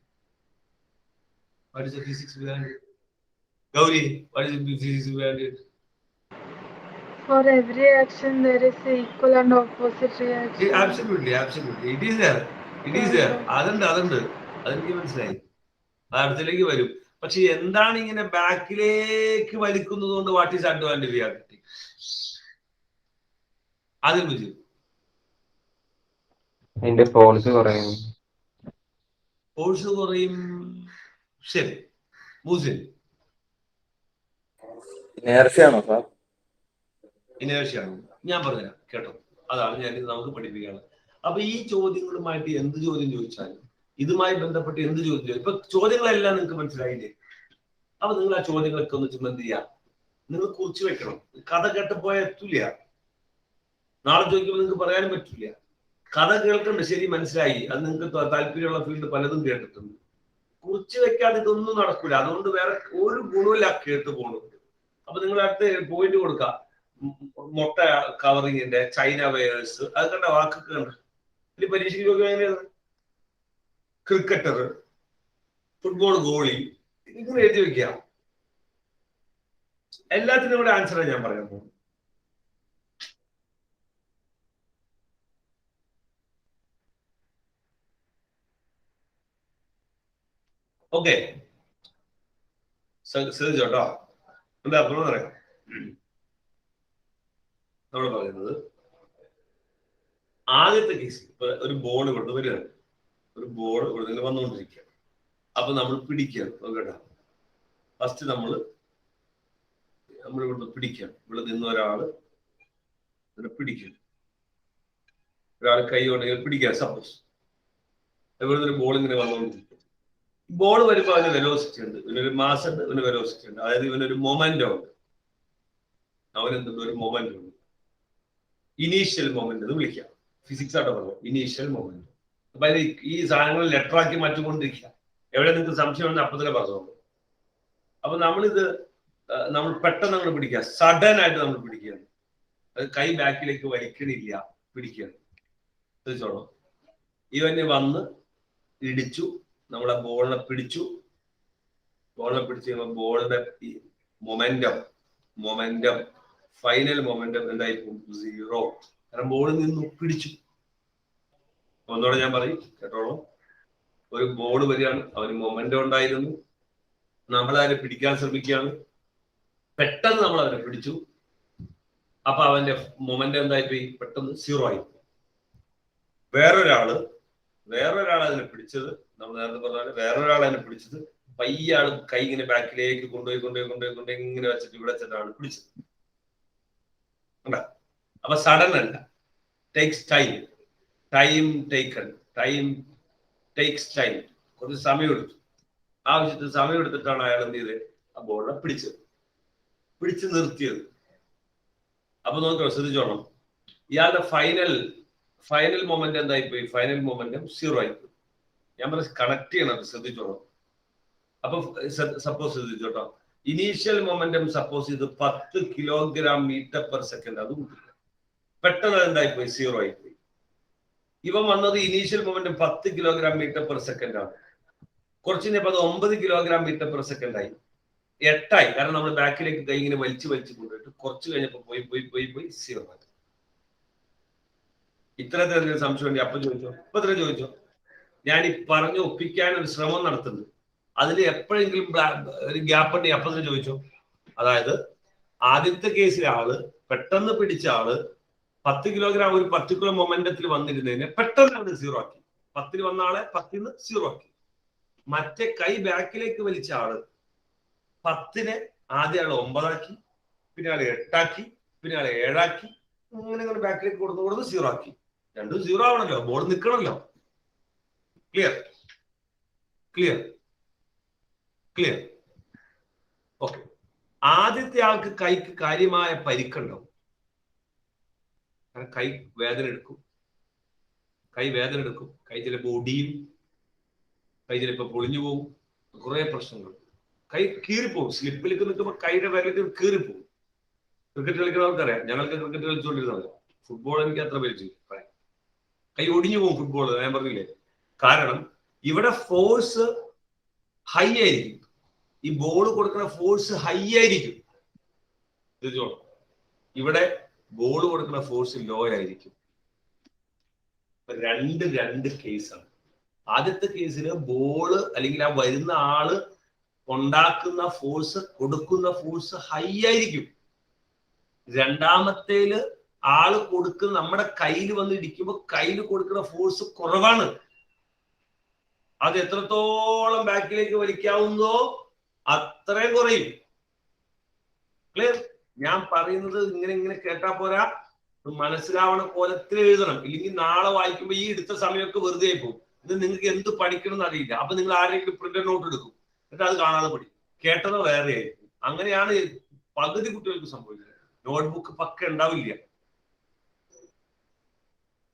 S1: Gauri, what is the physics behind it?
S6: For every action, there is equal and opposite reaction.
S1: Absolutely. It is there. അതുണ്ട് അതെനിക്ക് മനസ്സിലായി. അടുത്തിലേക്ക് വരും. പക്ഷെ എന്താണ് ഇങ്ങനെ ബാക്കിലേക്ക് വലിക്കുന്നത് കൊണ്ട് what is advantage we are getting? അതിൽ ബുദ്ധി
S8: അതിന്റെ ഫോഴ്സ് കുറയും.
S1: ശരി. മൂസിൻ
S7: ഇനേർഷ്യാണോ സാർ?
S1: ഇനേർഷ്യാണ്. ഞാൻ പറഞ്ഞുതരാം കേട്ടോ. അതാണ് ഞാൻ നമുക്ക് പഠിപ്പിക്കുകയാണ്. അപ്പൊ ഈ ചോദ്യങ്ങളുമായിട്ട് എന്ത് ചോദ്യം ചോദിച്ചാലും ഇതുമായി ബന്ധപ്പെട്ട് എന്ത് ചോദ്യം ചോദിച്ചാലും ഇപ്പൊ ചോദ്യങ്ങളെല്ലാം നിങ്ങൾക്ക് മനസ്സിലായില്ലേ? അപ്പൊ നിങ്ങൾ ആ ചോദ്യങ്ങളൊക്കെ ഒന്ന് ചുമ്മാ എന്ത് ചെയ്യാം, നിങ്ങൾ കുറിച്ച് വെക്കണം. കഥ കേട്ടപ്പോയ എത്തൂല. നാളെ ചോദിക്കുമ്പോൾ നിങ്ങൾക്ക് പറയാനും പറ്റില്ല. കഥ കേൾക്കണ്ട, ശരി മനസ്സിലായി, അത് നിങ്ങൾക്ക് താല്പര്യമുള്ള ഫീൽഡ് പലതും കേട്ടിട്ടുണ്ട്. കുറിച്ച് വെക്കാതെ ഇതൊന്നും നടക്കൂല. അതുകൊണ്ട് വേറെ ഒരു ഗുണമില്ല കേട്ട് പോകുന്നത്. അപ്പൊ നിങ്ങൾ അടുത്ത് പോയിന്റ് കൊടുക്കുക. മുട്ട കവറിങ്ങിന്റെ ചൈന വെയേഴ്സ്, അത് കണ്ട വാക്കൊക്കെ കണ്ട ഇനി പരീക്ഷയ്ക്ക് നോക്കുക എങ്ങനെയാണ്? ക്രിക്കറ്റർ, ഫുട്ബോൾ ഗോളി, ഇങ്ങനെ എഴുതി വെക്കുക. എല്ലാത്തിനും കൂടെ ആൻസറാണ് ഞാൻ പറയാൻ പോകുന്നത്. ഓക്കെ, ശ്രദ്ധിച്ചോട്ടോ. എന്താ അപ്പുറം പറയാം. നമ്മൾ പറയുന്നത് ആദ്യത്തെ കേസ് ഇപ്പൊ ഒരു ബോൾ കൊണ്ട് വരികയാണ്. ഒരു ബോൾ ഇവിടെ വന്നുകൊണ്ടിരിക്കുക. അപ്പൊ നമ്മൾ പിടിക്കുകയാണ് കേട്ടോ. ഫസ്റ്റ് നമ്മൾ ഇവിടെ പിടിക്കുകയാണ്. ഇവിടെ നിന്ന് ഒരാള് ഇവിടെ പിടിക്കുകയാണ്. ഒരാൾ കൈ കൊണ്ടെങ്കിൽ പിടിക്കുക. സപ്പോസ് ഇവിടെ ഒരു ബോൾ ഇങ്ങനെ വന്നുകൊണ്ടിരിക്കുക. ബോൾ വരുമ്പോൾ അതിന് വെലോസിറ്റി ഉണ്ട്, ഇവനൊരു മാസ് ഉണ്ട്, ഇവന് വെലോസിറ്റി ഉണ്ട്. അതായത് ഇവനൊരു മൊമെന്റം ഉണ്ട്. അവനെന്തുണ്ട്? ഒരു മൊമെന്റം ഉണ്ട്. ഇനീഷ്യൽ മൊമെന്റ് എന്ന് വിളിക്കാം. ഫിസിക്സ് ആയിട്ട് പറഞ്ഞു ഇനീഷ്യൽ മൊമെന്റ്. അപ്പൊ അതിന് ഈ സാധനങ്ങൾ ലെറ്ററാക്കി മാറ്റിക്കൊണ്ടിരിക്കുക. എവിടെ നിങ്ങൾക്ക് സംശയം ഉണ്ടെങ്കിൽ അപ്പൊ തന്നെ പറഞ്ഞോളൂ. അപ്പൊ നമ്മൾ പെട്ടെന്ന് നമ്മൾ പിടിക്കുക. സഡൻ ആയിട്ട് നമ്മൾ പിടിക്കുകയാണ്. അത് കൈ ബാക്കിലേക്ക് വലിക്കണില്ല, പിടിക്കുകയാണ്. ശ്രദ്ധിച്ചോളൂ. ഇവന് വന്ന് ഇടിച്ചു, നമ്മളെ ബോളിനെ പിടിച്ചു. ബോളിനെ പിടിച്ചു കഴിയുമ്പോൾ ബോളിന്റെ മൊമെന്റം ഫൈനൽ മൊമെന്റം എന്തായി പോകും? 0. കാരണം ബോളിൽ നിന്ന് പിടിച്ചു. ഒന്നോടെ ഞാൻ പറയും കേട്ടോളൂ. ഒരു ബോൾ വരികയാണ്, അവന് മൊമെന്റം ഉണ്ടായിരുന്നു, നമ്മളതിനെ പിടിക്കാൻ ശ്രമിക്കുകയാണ്. പെട്ടെന്ന് നമ്മൾ അവനെ പിടിച്ചു. അപ്പൊ അവന്റെ മൊമെന്റം എന്തായിപ്പോയി? പെട്ടെന്ന് 0 ആയി. വേറൊരാള് അതിനെ പിടിച്ചത്, നമ്മൾ നേരത്തെ പറഞ്ഞാൽ വേറൊരാൾ അതിനെ പിടിച്ചത് പയ്യാള് കൈ ഇങ്ങനെ ബാക്കിലേക്ക് കൊണ്ടുപോയി ഇങ്ങനെ വെച്ചിട്ട് ഇവിടെ വെച്ചിട്ടാണ് പിടിച്ചത്. അപ്പൊ സഡൻ അല്ല, ടേക്സ് ടൈം കുറച്ച് സമയം എടുത്തു. ആവശ്യത്തിന് സമയം എടുത്തിട്ടാണ് അയാൾ എന്ത് ചെയ്ത് ആ ബോളിനെ പിടിച്ച് നിർത്തിയത്. അപ്പൊ നോക്കോ, ശ്രദ്ധിച്ചോണം. ഇയാളുടെ ഫൈനൽ മൊമെന്റ് എന്തായിപ്പോയി? ഫൈനൽ മൊമെന്റം 0 ആയിപ്പോയി. ഞാൻ പറഞ്ഞ കണക്ട് ചെയ്യണം, ശ്രദ്ധിച്ചോളൂ. അപ്പൊ സപ്പോസ് ശ്രദ്ധിച്ചോട്ടോ, ഇനീഷ്യൽ മൊമെന്റം സപ്പോസ് ഇത് 10 കിലോഗ്രാം മീറ്റർ പെർ സെക്കൻഡ്. അത് കൂട്ടില്ല, പെട്ടെന്ന് എന്തായിപ്പോയി? 0 ആയിപ്പോയി. ഇവൻ വന്നത് initial momentum 10 kilogram metre per second ആണ്. കുറച്ച് കഴിഞ്ഞപ്പോൾ അത് 9 കിലോഗ്രാം മീറ്റർ പെർ സെക്കൻഡ് ആയി, 8 ആയി. കാരണം നമ്മൾ ബാക്കിലേക്ക് കൈ ഇങ്ങനെ വലിച്ചു കൊണ്ടുപോയിട്ട് കുറച്ച് കഴിഞ്ഞപ്പോൾ പോയി 0 ആയി. ഇത്തരത്തിൽ സംശയം ഉണ്ടെങ്കിൽ അപ്പൊ ചോദിച്ചോ, ഇപ്പൊ ഇത്ര ചോദിച്ചോ. ഞാൻ ഈ പറഞ്ഞ് ഒപ്പിക്കാൻ ഒരു ശ്രമം നടത്തുന്നുണ്ട്. അതിൽ എപ്പോഴെങ്കിലും ഒരു ഗ്യാപ്പ് ഉണ്ടെങ്കിൽ അപ്പൊ തന്നെ ചോദിച്ചോ. അതായത് ആദ്യത്തെ കേസിലെ ആള് പെട്ടെന്ന് പിടിച്ച ആള് 10 കിലോഗ്രാം ഒരു പർട്ടിക്കുലർ മൊമെന്റത്തിൽ വന്നിരുന്നതിനെ പെട്ടെന്ന് അത് 0 ആക്കി. 10 വന്ന ആളെ 10 0 ആക്കി. മറ്റേ കൈ ബാക്കിലേക്ക് വലിച്ച ആള് 10 ആദ്യ ആള് 9 ആക്കി, പിന്നെ ആള് 8 ആക്കി, പിന്നെ ആള് 7 ആക്കി. ഇങ്ങനെ ബാക്കിലേക്ക് കൊടുത്ത് 0 ആക്കി. രണ്ടും 0 ആവണല്ലോ, ബോൾ നിൽക്കണല്ലോ. Clear okay. ആദ്യത്തെ ആൾക്ക് കൈക്ക് കാര്യമായ പരിക്കുണ്ടാവും. കൈ വേദന എടുക്കും, കൈ ചിലപ്പോൾ ഒടിയും, കൈ ചിലപ്പോൾ പൊളിഞ്ഞു പോകും, കുറെ പ്രശ്നങ്ങൾ. കൈ കീറിപ്പോവും. സ്ലിപ്പിലേക്ക് നിൽക്കുമ്പോൾ കൈയുടെ വിരലിൽ കീറിപ്പോവും. ക്രിക്കറ്റ് കളിക്കുന്നവർക്കറിയാം, ഞങ്ങൾക്ക് ക്രിക്കറ്റ് കളിച്ചുകൊണ്ടിരുന്നത്. ഫുട്ബോൾ എനിക്ക് അത്ര പരിചയം. കൈ ഒടിഞ്ഞു പോകും ഫുട്ബോൾ, ഞാൻ പറഞ്ഞില്ലേ. കാരണം ഇവിടെ ഫോഴ്സ് ഹൈ ആയിരിക്കും. ഈ ബോൾ കൊടുക്കുന്ന ഫോഴ്സ് ഹൈ ആയിരിക്കും. ഇവിടെ ബോൾ കൊടുക്കുന്ന ഫോഴ്സ് ലോ ആയിരിക്കും. രണ്ട് കേസാണ്. ആദ്യത്തെ കേസിൽ ബോള് അല്ലെങ്കിൽ ആ വരുന്ന ആള് ഉണ്ടാക്കുന്ന ഫോഴ്സ്, കൊടുക്കുന്ന ഫോഴ്സ് ഹൈ ആയിരിക്കും. രണ്ടാമത്തേല് ആള് കൊടുക്കുന്ന നമ്മുടെ കയ്യിൽ വന്ന് ഇടിക്കുമ്പോൾ കയ്യിൽ കൊടുക്കുന്ന ഫോഴ്സ് കുറവാണ്. അത് എത്രത്തോളം ബാക്കിലേക്ക് വലിക്കാവുന്നോ അത്രയും കുറയും. ക്ലിയർ? ഞാൻ പറയുന്നത് ഇങ്ങനെ കേട്ടാ പോരാ, മനസ്സിലാവണ കോലത്തിൽ എഴുതണം. ഇല്ലെങ്കിൽ നാളെ വായിക്കുമ്പോൾ ഈ എടുത്ത സമയമൊക്കെ വെറുതെ പോകും. ഇത് നിങ്ങൾക്ക് എന്ത് പഠിക്കണം എന്ന് അറിയില്ല. അപ്പൊ നിങ്ങൾ ആരെങ്കിലും പ്രിന്റർ നോട്ട് എടുക്കും, എന്നിട്ട് അത് കാണാതെ പഠിക്കും. കേട്ടതോ വേറെ ആയിരിക്കും. അങ്ങനെയാണ് പകുതി കുട്ടികൾക്ക് സംഭവിക്കുന്നത്. നോട്ട്ബുക്ക് പക്ക ഉണ്ടാവില്ല.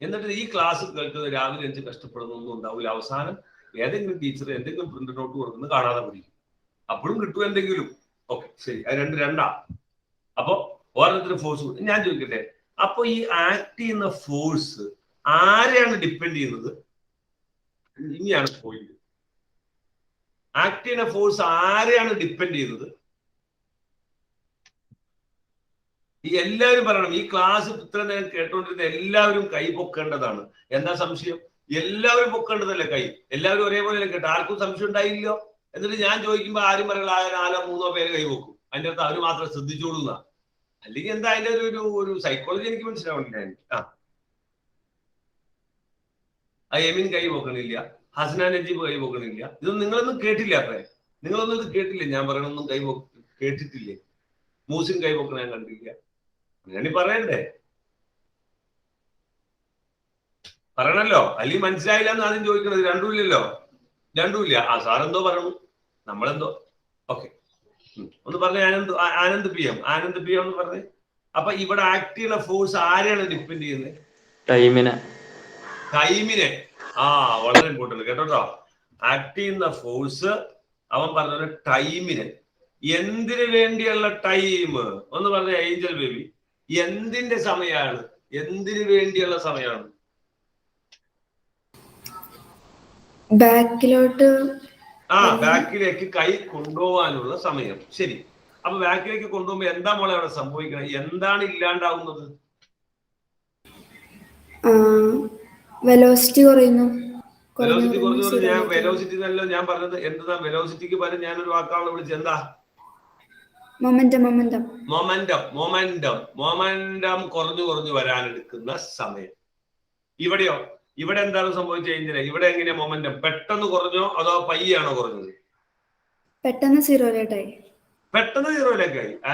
S1: എന്നിട്ട് ഈ ക്ലാസ് കേൾക്കുന്നത് രാവിലെ 5 കഷ്ടപ്പെടുന്നൊന്നും ഉണ്ടാവില്ല. അവസാനം ഏതെങ്കിലും ടീച്ചർ എന്തെങ്കിലും പ്രിന്റർ നോട്ട് കൊടുക്കുന്നത് കാണാതെ പഠിക്കും. അപ്പോഴും കിട്ടും എന്തെങ്കിലും. ഓക്കെ, ശരി. അത് രണ്ടാ. അപ്പൊ ഓരോരുത്തരും ഫോഴ്സ്. ഞാൻ ചോദിക്കട്ടെ, അപ്പൊ ഈ ആക്ട് ചെയ്യുന്ന ഫോഴ്സ് ആരെയാണ് ഡിപ്പെൻഡ് ചെയ്യുന്നത്? ഇനിയാണ് പോയിന്റ്. ആക്ട് ചെയ്യുന്ന ഫോഴ്സ് ആരെയാണ് ഡിപ്പെൻഡ് ചെയ്യുന്നത്? ഈ എല്ലാവരും പറയണം. ഈ ക്ലാസ് ഇത്ര നേരം കേട്ടോണ്ടിരുന്ന എല്ലാവരും കൈ പൊക്കേണ്ടതാണ്. എന്താ സംശയം? എല്ലാവരും പൊക്കേണ്ടതല്ലേ കൈ? എല്ലാവരും ഒരേപോലെ കേട്ടോ, ആർക്കും സംശയം ഉണ്ടായില്ലോ. എന്നിട്ട് ഞാൻ ചോദിക്കുമ്പോ ആരും പറയുന്നത് 4 3 പേര് കൈ പൊക്കും. അതിന്റെ അടുത്ത് അവർ മാത്രം ശ്രദ്ധിച്ചോളുന്ന. അല്ലെങ്കിൽ എന്താ അതിന്റെ ഒരു സൈക്കോളജി എനിക്ക് മനസ്സിലാവണില്ല. ആ എമിൻ കൈ പൊക്കണില്ല, ഹസന നജീബ് കൈ പൊക്കണില്ല. ഇതൊന്നും നിങ്ങളൊന്നും കേട്ടില്ല. അപ്പേ നിങ്ങളൊന്നും ഇത് കേട്ടില്ലേ? ഞാൻ പറയണൊന്നും കേട്ടിട്ടില്ലേ? മൂസിൻ കൈ പൊക്കണ ഞാൻ കണ്ടില്ല. ഞാനീ പറയണ്ടേ? പറയണല്ലോ. അല്ലെങ്കിൽ മനസ്സിലായില്ല എന്ന് ആദ്യം ചോദിക്കണത്. രണ്ടുമില്ലല്ലോ. രണ്ടുമില്ല. ആ സാറെന്തോ പറയണു, നമ്മളെന്തോ. ഓക്കെ, ഒന്ന് പറഞ്ഞ ആനന്ദ് പി എം എന്ന് പറഞ്ഞേ. അപ്പൊ ഇവിടെ ആക്ട് ചെയ്യുന്ന ഫോഴ്സ് ആരെയാണ് ഡിപ്പെൻഡ് ചെയ്യുന്നത്? ടൈമിനെ. വളരെ ഇമ്പോർട്ടന്റ് കേട്ടോ. ആക്ട് ചെയ്യുന്ന ഫോഴ്സ് അവൻ പറഞ്ഞ ടൈമിനെ. എന്തിനു വേണ്ടിയുള്ള ടൈം ഒന്ന് പറഞ്ഞ ഏഞ്ചൽ ബേബി. എന്തിന്റെ സമയമാണ്? എന്തിനു വേണ്ടിയുള്ള സമയമാണ്? ബാക്കിലേക്ക് കൈ കൊണ്ടുപോകാനുള്ള സമയം. ശരി. അപ്പൊ ബാക്കിലേക്ക് കൊണ്ടുപോകുമ്പോ എന്താ മോളെ അവിടെ സംഭവിക്കുന്നത്? എന്താണ് ഇല്ലാണ്ടാവുന്നത്?
S3: വെലോസിറ്റി കുറയുന്നു.
S1: വെലോസിറ്റി എന്നല്ലോ ഞാൻ പറഞ്ഞത്. എന്താ വെലോസിറ്റിക്ക് പകരം ഞാനൊരു വാക്കാണല്ലോ വിളിച്ചത്. എന്താ? മൊമെന്റം കുറഞ്ഞു വരാനെടുക്കുന്ന സമയം. ഇവിടെയോ? ഇവിടെ എന്താണ് സംഭവിച്ചത്? ഇവിടെ എങ്ങനെയാ മൊമെന്റം? പെട്ടെന്ന് കുറഞ്ഞോ അതോ പയ്യാണോ കുറഞ്ഞത്? പെട്ടെന്ന് സീറോയിലേക്കായി.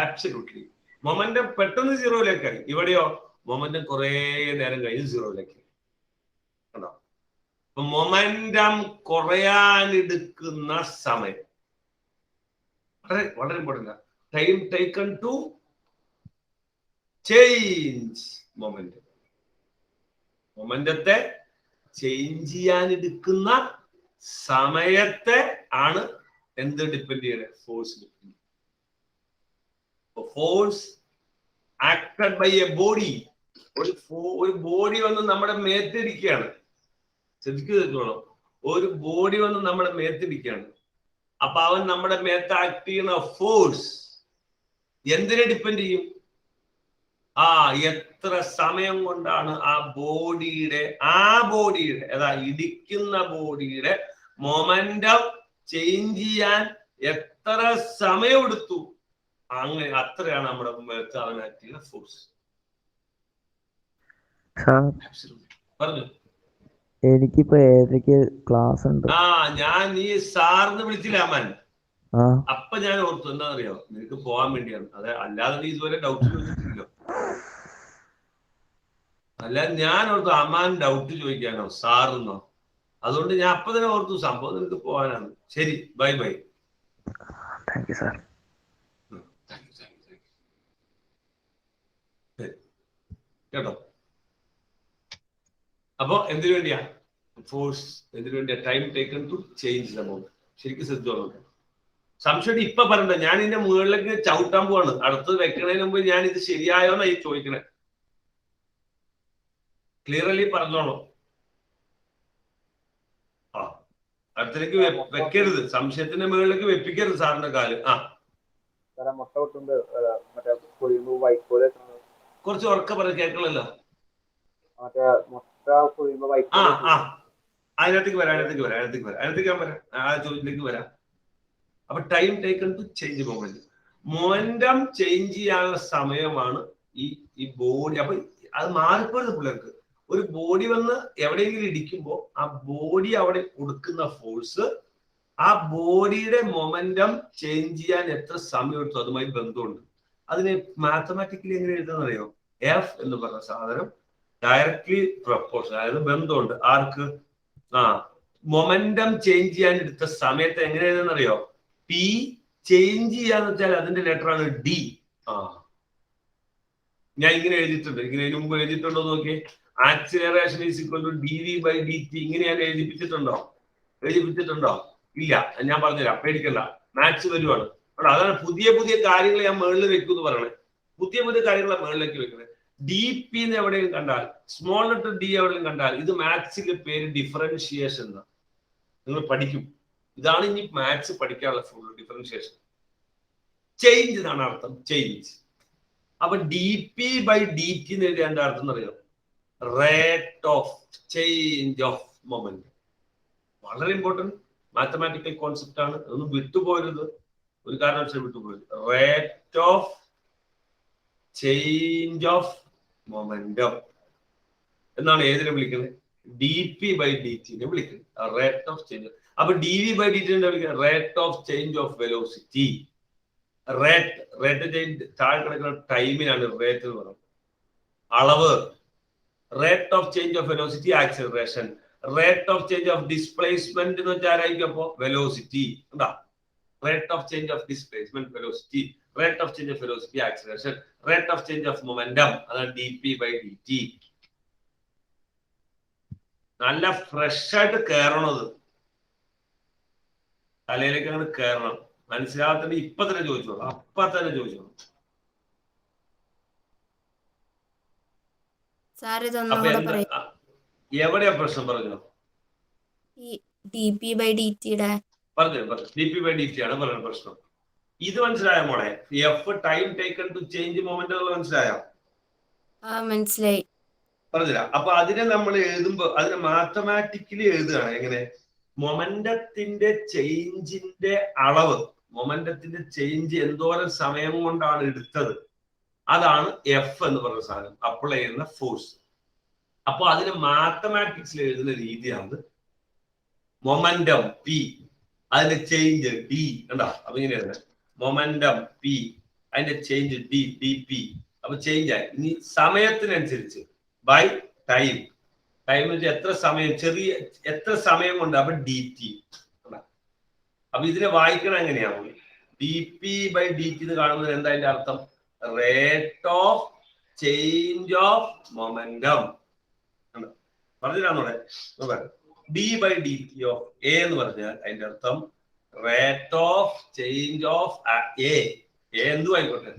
S1: ആബ്സല്യൂട്ട്ലി. മൊമെന്റം പെട്ടെന്ന് സീറോയിലേക്കായി. ഇവിടെയോ? മൊമെന്റം കുറെ നേരം കഴിഞ്ഞ് സീറോയിലേക്കായി. കണ്ടോ? മൊമെന്റം കുറയാനെടുക്കുന്ന സമയം വളരെ important. Time taken to change momentum. മൊമെന്റത്തെ ചേഞ്ച് ചെയ്യാനെടുക്കുന്ന സമയത്തെ ആണ് എന്ത് ഡിപ്പെൻഡ് ചെയ്യണേ? Force depend. Force acted by a body. ഒരു ബോഡി വന്ന് നമ്മുടെ മേത്തിടിക്കുകയാണ്. ശ്രദ്ധിക്കണം. ഒരു ബോഡി വന്ന് നമ്മുടെ മേത്തിടിക്കുകയാണ്. അപ്പൊ അവൻ നമ്മുടെ മേത്ത് ആക്ട് ചെയ്യുന്ന ഫോഴ്സ് എന്തിനെ ഡിപ്പെൻഡ് ചെയ്യും? എത്ര സമയം കൊണ്ടാണ് ആ ബോഡിയുടെ ഏതാ ഇടിക്കുന്ന ബോഡിയുടെ മൊമെന്റം ചേഞ്ച് ചെയ്യാൻ എത്ര സമയം എടുത്തു? അങ്ങനെ അത്രയാണ് നമ്മുടെ മേത്ത് അവൻ ആക്ട് ചെയ്യുന്ന ഫോഴ്സ്. പറഞ്ഞു.
S11: എനിക്കിപ്പോ ഏതൊക്കെ ക്ലാസ് ഉണ്ട്?
S1: ഞാൻ നീ സാറിന് വിളിച്ചില്ല അമ്മൻ. അപ്പൊ ഞാൻ ഓർത്തു എന്താണെന്നറിയോ, നിനക്ക് പോകാൻ വേണ്ടിയാണ്. അതെ, അല്ലാതെ നീ ഇതുവരെ ഡൗട്ട് ചോദിച്ചിട്ടില്ലല്ലോ. അല്ല, ഞാൻ ഓർത്തു അമ്മാൻ ഡൗട്ട് ചോദിക്കാനോ സാറെന്നോ. അതുകൊണ്ട് ഞാൻ അപ്പൊ തന്നെ ഓർത്തു സംഭവം നിനക്ക് പോകാനാണ്. ശരി, ബൈ.
S11: Thank you sir.
S1: കേട്ടോ? അപ്പൊ എന്തിനു വേണ്ടിയാ ഫോഴ്സ്? എന്തിനു വേണ്ടിയാ? Time taken to change the moment. ശരിക്കും ശ്രദ്ധിച്ചോളൂ. സംശയം ഇപ്പൊ പറയണ്ട. ഞാൻ ഇതിന്റെ മുകളിലേക്ക് ചവിട്ടാൻ പോവാണ്. അടുത്തത് വെക്കണതിന് മുമ്പ് ഞാൻ ഇത് ശരിയായോന്നാ ഈ ചോദിക്കണേ. ക്ലിയർലി പറഞ്ഞോളൂ. അടുത്തേക്ക് വെക്കരുത്. സംശയത്തിന്റെ മുകളിലേക്ക് വെപ്പിക്കരുത് സാറിന്റെ കാല്.
S4: മുട്ട കൊണ്ടുണ്ട് മറ്റേ വൈക്കോല്
S1: കുറച്ച് ഉറക്ക പറഞ്ഞ് കേൾക്കണല്ലോ.
S4: മറ്റേ മുട്ട പൊഴിയുമ്പോ
S1: അതിനകത്തേക്ക് വരാം അതിനകത്തേക്ക് ഞാൻ വരാം, ആ ചോദ്യത്തിലേക്ക് വരാം. അപ്പൊ time taken to change moment, momentum change ചെയ്യാനുള്ള സമയമാണ് ഈ ബോഡി. അപ്പൊ അത് മാറിപ്പോയത് പിള്ളേർക്ക്. ഒരു ബോഡി വന്ന് എവിടെയെങ്കിലും ഇടിക്കുമ്പോൾ ആ ബോഡി അവിടെ കൊടുക്കുന്ന ഫോഴ്സ് ആ ബോഡിയുടെ മൊമെന്റം ചേഞ്ച് ചെയ്യാൻ എത്ര സമയം എടുത്തു അതുമായി ബന്ധമുണ്ട്. അതിനെ മാത്തമാറ്റിക്കലി എങ്ങനെ എഴുതുന്നറിയോ? എഫ് എന്ന് പറഞ്ഞ സാധനം ഡയറക്ട്ലി പ്രൊപ്പോർഷൻ, അതായത് ബന്ധമുണ്ട്. ആർക്ക്? മൊമെന്റം ചേഞ്ച് ചെയ്യാൻ എടുത്ത സമയത്ത് എങ്ങനെ എഴുതുന്നറിയോ? പി ചേഞ്ച് ചെയ്യാന്ന് വെച്ചാൽ അതിന്റെ ലെറ്റർ ആണ് ഡി. ഞാൻ ഇങ്ങനെ എഴുതിയിട്ടുണ്ട്, ഇങ്ങനെ ഇതിനു മുമ്പ് എഴുതിയിട്ടുണ്ടോ നോക്കിയേ. Acceleration is equal to D V by D T. ഇങ്ങനെ ഞാൻ എഴുതിപ്പിച്ചിട്ടുണ്ടോ? ഇല്ല. ഞാൻ പറഞ്ഞുതരാം, പേടിക്കണ്ട, മാത്സ് വരുവാണ്. അതാണ് പുതിയ പുതിയ കാര്യങ്ങൾ ഞാൻ മുകളിൽ വെക്കുമെന്ന് പറയണേ. പുതിയ പുതിയ കാര്യങ്ങളെ മുകളിലേക്ക് വെക്കണേ. ഡി പി എന്ന് എവിടെയും കണ്ടാൽ, സ്മോൾ ലെറ്റർ ഡി എവിടെയും കണ്ടാൽ, ഇത് മാത്സിന്റെ പേര് ഡിഫറൻഷിയേഷൻ എന്നാണ്. നിങ്ങൾ പഠിക്കും. ഇതാണ് ഇനി മാത്സ് പഠിക്കാനുള്ള ഫുൾ ഡിഫറൻഷിയേഷൻ. ചേഞ്ച് എന്നാണ് അർത്ഥം, ചേഞ്ച്. അപ്പൊ D P by D T എന്ന് എഴുതിയ എന്താ അർത്ഥം എന്നറിയാം? Rate of change of moment. വളരെ ഇമ്പോർട്ടൻറ്റ് മാത്തമാറ്റിക്കൽ കോൺസെപ്റ്റ് ആണ്. അതൊന്നും വിട്ടുപോകരുത്, ഒരു കാരണവശാലും വിട്ടുപോകരുത്. Rate of change of momentum എന്നാണ് ഏതിനെ വിളിക്കുന്നത്? ഡി പി ബൈ ഡി ടിനെ വിളിക്കുന്നത് റേറ്റ് ഓഫ് ചേഞ്ച്. അപ്പൊ ഡി വി ബൈ ഡി ടിനെ വിളിക്കുന്നത് rate of change of velocity. Rate change താഴെ കിടക്കുന്ന ടൈമിനാണ് റേറ്റ് എന്ന് പറയുന്നത്, അളവ്. Rate of change of velocity acceleration. Rate of change of displacement എന്ന് വെച്ചാൽ ആരായിരിക്കും? അപ്പോ വെലോസിറ്റി. എന്താ? Rate of change of displacement velocity, rate of change of velocity acceleration, rate of change of momentum, അതാണ് D P by D T. നല്ല fresh ആയിട്ട് കയറണത്, തലയിലേക്ക് അങ്ങനെ കയറണം. മനസ്സിലാകത്തന്നെ ഇപ്പൊ തന്നെ ചോദിച്ചോളൂ, അപ്പൊ തന്നെ ചോദിച്ചോളൂ. എവിടെയാ പ്രശ്നം? പറഞ്ഞോ.
S12: ഡി പി ബൈ ഡി ടിയുടെ
S1: പറഞ്ഞു. D P by D T ആണ് പറയുന്ന പ്രശ്നം. ഇത് മനസ്സിലായോ മോളെ? F time taken to change moment മനസ്സിലായോ?
S12: മനസ്സിലായി.
S1: പറഞ്ഞില്ല. അപ്പൊ അതിനെ നമ്മൾ എഴുതുമ്പോ അതിനെ മാത്തമാറ്റിക്കലി എഴുതുകയാണ്. എങ്ങനെ? മൊമെന്റത്തിന്റെ ചേഞ്ചിന്റെ അളവ്, മൊമെന്റത്തിന്റെ ചേഞ്ച് എന്തോരം സമയം കൊണ്ടാണ് എടുത്തത്, അതാണ് എഫ് എന്ന് പറയുന്ന സാധനം, അപ്ലൈ ചെയ്യുന്ന ഫോഴ്സ്. അപ്പൊ അതിന് മാത്തമാറ്റിക്സിൽ എഴുതുന്ന രീതിയാണ് മൊമെന്റം പി, അതിന്റെ ചേഞ്ച് ഡി. കണ്ടോ? അപ്പൊ ഇങ്ങനെ എഴുതുന്നത് മൊമെന്റം പി, അതിന്റെ ചേഞ്ച് ഡി, ഡി പി. അപ്പൊ ചേഞ്ച് ആയി. ഇനി സമയത്തിനനുസരിച്ച് ബൈ ടൈം. ടൈം എത്ര സമയം, ചെറിയ എത്ര സമയം കൊണ്ട്, അപ്പൊ ഡി ടി. അപ്പൊ ഇതിനെ വായിക്കണം എങ്ങനെയാണ്? D P by D T എന്ന് കാണുന്നത് എന്താ അതിന്റെ അർത്ഥം? Rate of change of momentum. പറഞ്ഞിട്ടാന്നോടെ D by D T of A എന്ന് പറഞ്ഞാൽ അതിന്റെ അർത്ഥം rate of change of A. എന്തു ആയിക്കോട്ടെ.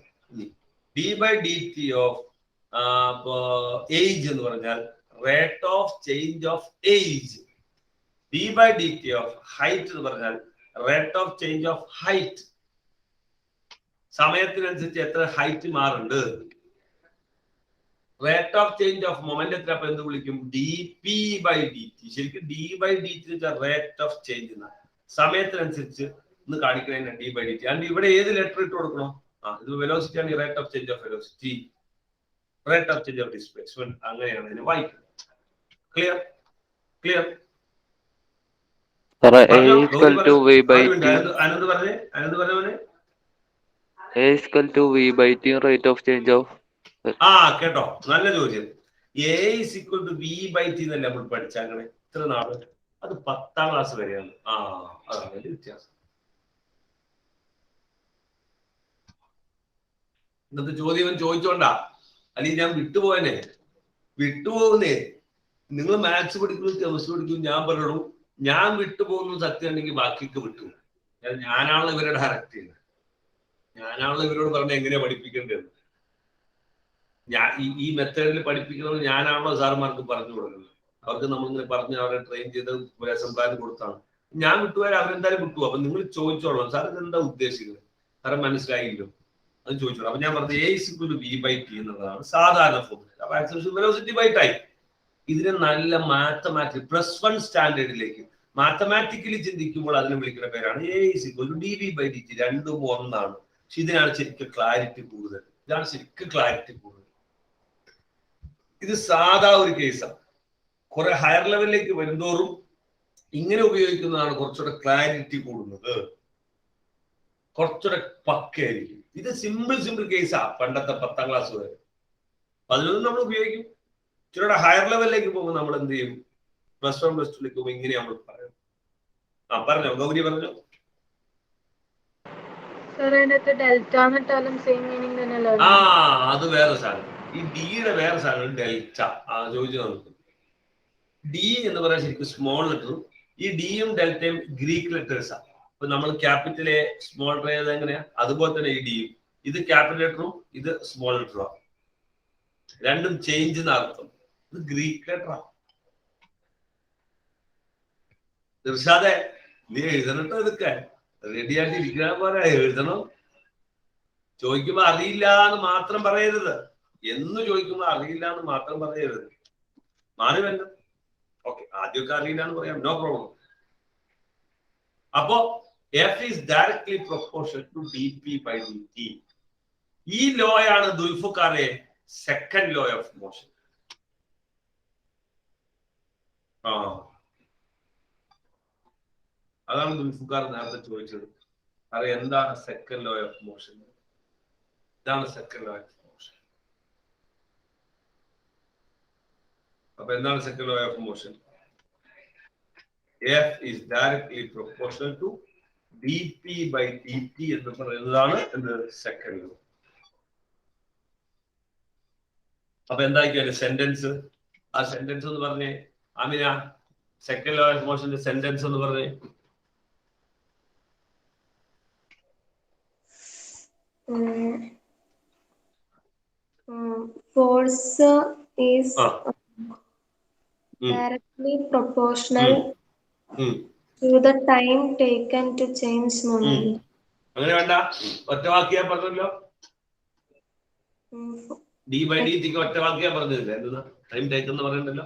S1: D by D T of age എന്ന് പറഞ്ഞാൽ rate of change of age. D by D T of height എന്ന് പറഞ്ഞാൽ rate of change of height. സമയത്തിനനുസരിച്ച് എത്ര ഹൈറ്റ് മാറുണ്ട്. റേറ്റ് ഓഫ് ചേഞ്ച് ഓഫ് മൊമെന്റത്തിന് അപ്പൊ എന്ത് വിളിക്കും? D P by D T. ശരിക്കും ഡി ബൈ ഡി ടി വെച്ചാൽ റേറ്റ് ഓഫ് ചേഞ്ച് എന്നാണ്. സമയത്തിനനുസരിച്ച് ഇന്ന് കാണിക്കുന്നതിന് ഡി ബൈ ഡി ടി. അതുകൊണ്ട് ഇവിടെ ഏത് ലെറ്റർ ഇട്ട് കൊടുക്കണോ? ഇത് വെലോസിറ്റി ആണ്. Rate of change of velocity, rate of change of displacement, അങ്ങനെയാണ് ഇതിനെ വായിക്കുന്നത്. ക്ലിയർ? ക്ലിയർ? അനന്ത് പറഞ്ഞേ. കേട്ടോ, നല്ല ചോദ്യം. A is equal to V by T എന്നല്ല നമ്മൾ പഠിച്ചങ്ങനെ ഇത്ര നാള്. അത് 10ാം ക്ലാസ് വരെയാണ്. അതാണ് വലിയ വ്യത്യാസം. ഇന്നത്തെ ചോദ്യം ചോദിച്ചോണ്ടാ, അല്ലെങ്കിൽ ഞാൻ വിട്ടുപോയനെ. വിട്ടുപോകുന്നേ നിങ്ങൾ മാത്സ് പഠിക്കുന്നു, കെമിസ്ട്രി പഠിക്കുന്നു. ഞാൻ പറയണു ഞാൻ വിട്ടുപോകുന്നത് സത്യം ഉണ്ടെങ്കിൽ ബാക്കിയൊക്കെ വിട്ടു. ഞാനാണല്ലോ ഇവരെ ഡയറക്റ്റ് ചെയ്യുന്നത്. ഞാനാണല്ലോ ഇവരോട് പറഞ്ഞ എങ്ങനെയാ പഠിപ്പിക്കേണ്ടത്. ഈ മെത്തേഡിൽ പഠിപ്പിക്കുന്നത് ഞാനാണല്ലോ സാറുമാർക്ക് പറഞ്ഞു കൊടുക്കുന്നത്. അവർക്ക് നമ്മളിങ്ങനെ പറഞ്ഞ് അവരെ ട്രെയിൻ ചെയ്ത് സംഭാവന കൊടുത്താണ്. ഞാൻ വിട്ടുപോയാൽ അവരെന്തായാലും വിട്ടു. അപ്പൊ നിങ്ങൾ ചോദിച്ചോളാം, സാർ ഇതെന്താ ഉദ്ദേശിക്കുന്നത്, സാറെ മനസ്സിലായില്ലോ. അത് ചോദിച്ചോളൂ. അപ്പൊ ഞാൻ പറഞ്ഞത് A = V/T എന്നുള്ളതാണ് സാധാരണ ഫോർമുല. അപ്പൊ ആക്സലറേഷൻ വെലോസിറ്റി ബൈ ടൈം. ഇതിനെ നല്ല മാത്തമാറ്റിക് +1 സ്റ്റാൻഡേർഡിലേക്ക് മാത്തമാറ്റിക്കലി ചിന്തിക്കുമ്പോൾ അതിനെ വിളിക്കുന്ന പേരാണ് A = dV/dt. രണ്ടും ഒന്നാണ്. പക്ഷെ ഇതിനാണ് ശരിക്കും ക്ലാരിറ്റി കൂടുതൽ. ഇതാണ് ശരിക്കും ക്ലാരിറ്റി കൂടുതൽ. ഇത് സാധാ ഒരു കേസാണ്. കുറെ ഹയർ ലെവലിലേക്ക് വരുന്തോറും ഇങ്ങനെ ഉപയോഗിക്കുന്നതാണ് കുറച്ചുകൂടെ ക്ലാരിറ്റി കൂടുന്നത്, കുറച്ചുകൂടെ പക്കയായിരിക്കും. ഇത് സിമ്പിൾ കേസാ. പണ്ടത്തെ 10ാം ക്ലാസ് വരെ 11 നമ്മൾ ഉപയോഗിക്കും. ഇച്ചിരി ഹയർ ലെവലിലേക്ക് പോകുമ്പോൾ നമ്മൾ എന്ത് ചെയ്യും? +1 +2ലേക്ക് പോകുമ്പോൾ ഇങ്ങനെ നമ്മൾ പറയും. പറഞ്ഞോ ഗൗരി, പറഞ്ഞോ. അത് വേറെ സാധനം. ഈ ഡിയുടെ വേറെ സാധനം ഡെൽറ്റ. ചോദിച്ചു നമുക്ക്. ഡി എന്ന് പറയാൻ ശരിക്കും സ്മോൾ ലെറ്ററും ഈ ഡിയും ഡെൽറ്റയും ഗ്രീക്ക് ലെറ്റേഴ്സാണ്. ഇപ്പൊ നമ്മൾ ക്യാപിറ്റൽ എ സ്മോൾ ലെറ്റർ എങ്ങനെയാ, അതുപോലെ തന്നെ ഈ ഡിയും. ഇത് ക്യാപിറ്റൽ ലെറ്ററും ഇത് സ്മോൾ ലെറ്ററും. രണ്ടും ചേഞ്ച് എന്ന അർത്ഥം. ഇത് ഗ്രീക്ക് ലെറ്ററാ. തീർച്ചയാതെ നീ എഴുതണട്ടോ. ഇതൊക്കെ റെഡി ആയിട്ട് ഇരിക്കാൻ പോലെ എഴുതണം. ചോദിക്കുമ്പോ അറിയില്ല എന്ന് മാത്രം പറയരുത്. എന്ന് ചോദിക്കുമ്പോ അറിയില്ല എന്ന് മാത്രം പറയരുത്. മാറി വേണ്ട. ഓക്കെ, ആദ്യമൊക്കെ അറിയില്ല എന്ന് പറയാം, നോ പ്രോബ്ലം. അപ്പോ F is directly proportional to dP/dt. ഈ ലോ ആണ് ദുൽഫുക്കാരെ സെക്കൻഡ് ലോ ഓഫ് മോഷൻ. അതാണ് ദുൽഫുക്കാർ നേരത്തെ ചോദിച്ചത്. അറിയാം എന്താണ് സെക്കൻഡ് ലോ ഓഫ് മോഷൻ? ഇതാണ് സെക്കൻഡ് ലോ ഓഫ് മോഷൻ. അപ്പൊ എന്താണ് second law of motion? F is directly proportional to dP/dt എന്ന് പറയുന്നതാണ് എന്ത് സെക്കൻഡ് ലോ. അപ്പൊ എന്തായിരിക്കും സെന്റൻസ്? ആ സെന്റൻസ് എന്ന് പറഞ്ഞേ ആമിന. സെക്കൻഡ് ലോ ഓഫ് മോഷന്റെ സെന്റൻസ് എന്ന് പറഞ്ഞേ.
S3: Force is directly proportional to the time taken to change momentum.
S1: അങ്ങനെ വേണ്ട, ഒറ്റ വാക്യാ പറഞ്ഞല്ലോ. d/dt ഒറ്റ വാക്യാ പറഞ്ഞില്ല. എന്താ ടൈം ടേക്കൻ എന്ന് പറയണ്ടല്ലോ.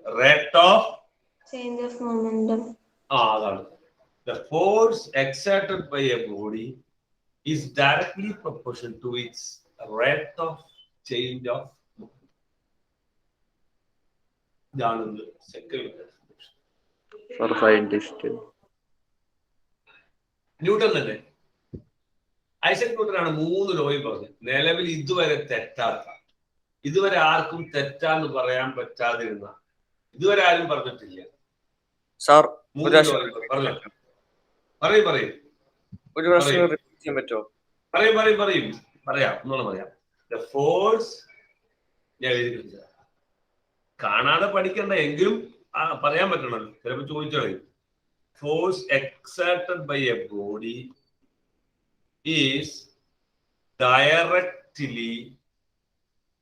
S1: Rate of
S3: change of momentum.
S1: അതാണ്. The force exerted by a body is directly proportional to its rate of change of momentum. ഇതാണ് സെക്കൻഡ്
S2: ഫോർ സയന്റിസ്റ്റ്.
S1: ന്യൂട്ടൺ തന്നെ. ഐസക് ന്യൂട്ടനാണ് 3 ലോയും പറഞ്ഞത്. നിലവിൽ ഇതുവരെ തെറ്റാത്ത, ഇതുവരെ ആർക്കും തെറ്റാന്ന് പറയാൻ പറ്റാതിരുന്ന, ഇതുവരെ ആരും പറഞ്ഞിട്ടില്ല.
S5: സാർ
S1: പറയും
S5: ഒരു പ്രാവശ്യം റിപ്പീറ്റ് ചെയ്യാൻ പറ്റുമോ?
S1: പറയാം ഒന്നുകൂടെ പറയാം. The force, ഞാൻ എഴുതി കാണാതെ പഠിക്കണ്ട എങ്കിലും പറയാൻ പറ്റണല്ലോ, ചിലപ്പോൾ ചോദിച്ചോ. Force exerted by a body is directly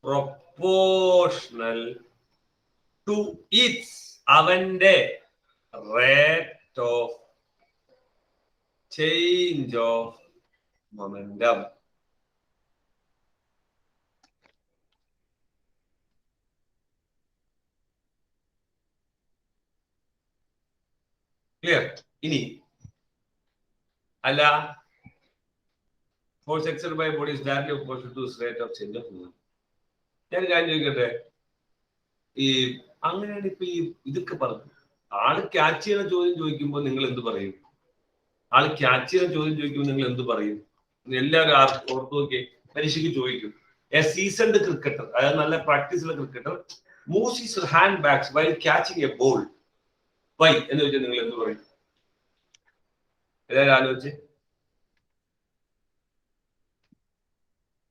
S1: proportional to its, അവന്റെ rate of change of momentum. Clear? ഇനി അല്ല, force exerted by body is directly proportional to rate of change of momentum. ഞാൻ കാര്യം ചോദിക്കട്ടെ, ഈ അങ്ങനെയാണ് ഇപ്പൊ ഈ ഇതൊക്കെ പറഞ്ഞു. ആള് ക്യാച്ച് ചെയ്യുന്ന ചോദ്യം ചോദിക്കുമ്പോൾ നിങ്ങൾ എന്ത് പറയും? ആള് ക്യാച്ച് ചെയ്യുന്ന ചോദ്യം ചോദിക്കുമ്പോൾ നിങ്ങൾ എന്ത് പറയും? എല്ലാവരും ഓർത്ത് നോക്കിയേ. പരീക്ഷയ്ക്ക് ചോദിക്കും, എ സീസൺഡ് ക്രിക്കറ്റർ, അതായത് നല്ല പ്രാക്ടീസുള്ള cricketer moves his hand backs while catching a ball. Why എന്ന് വെച്ചാൽ നിങ്ങൾ എന്ത് പറയും? എല്ലാവരും ആലോചിച്ച്.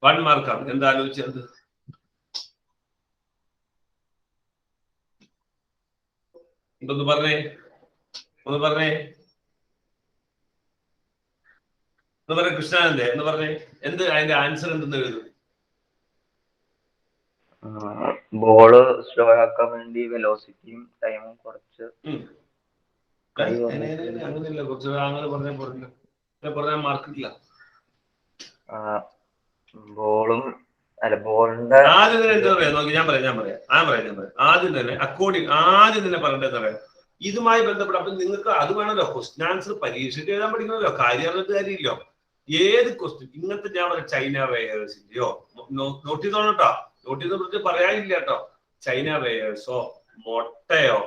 S1: 1 മാർക്കാണ്. എന്താ ആലോചിച്ചത്? ഒന്ന് പറഞ്ഞേ. കൃഷ്ണാനന്ദേ എന്ന് പറഞ്ഞേ. എന്ത് അതിന്റെ ആൻസർ എന്തെന്ന് എഴുതും?
S7: ബോള് സ്ലോ ആക്കാൻ വേണ്ടി വെലോസിറ്റിയും ടൈമും കുറച്ച്.
S1: അങ്ങനെയല്ല, കുറച്ച് അങ്ങനെ പറഞ്ഞാൽ മാർക്ക് കിട്ടില്ല.
S7: ബോളിന്റെ
S1: ആദ്യം തന്നെ എന്താ പറയാ നോക്കി, ഞാൻ പറയാം. ആദ്യം തന്നെ പറയേണ്ടത് എന്താ പറയാ, ഇതുമായി ബന്ധപ്പെട്ട്. അപ്പൊ നിങ്ങൾക്ക് അത് വേണമല്ലോ, ക്വസ്റ്റ്യൻ ആൻസർ പരീക്ഷയ്ക്ക് എഴുതാൻ പഠിക്കണമല്ലോ, കാര്യം അറിഞ്ഞിട്ട് കാര്യമില്ലോ. ഏത് ക്വസ്റ്റ്യൻ ഇങ്ങനത്തെ ഞാൻ പറയാം, ചൈന വെയേഴ്സിന്റെയോ നോട്ട് ചെയ്തോളൂ കേട്ടോ, നോട്ട് ചെയ്ത കുറിച്ച് പറയാനില്ല കേട്ടോ. ചൈന വെയേഴ്സോ മുട്ടയോ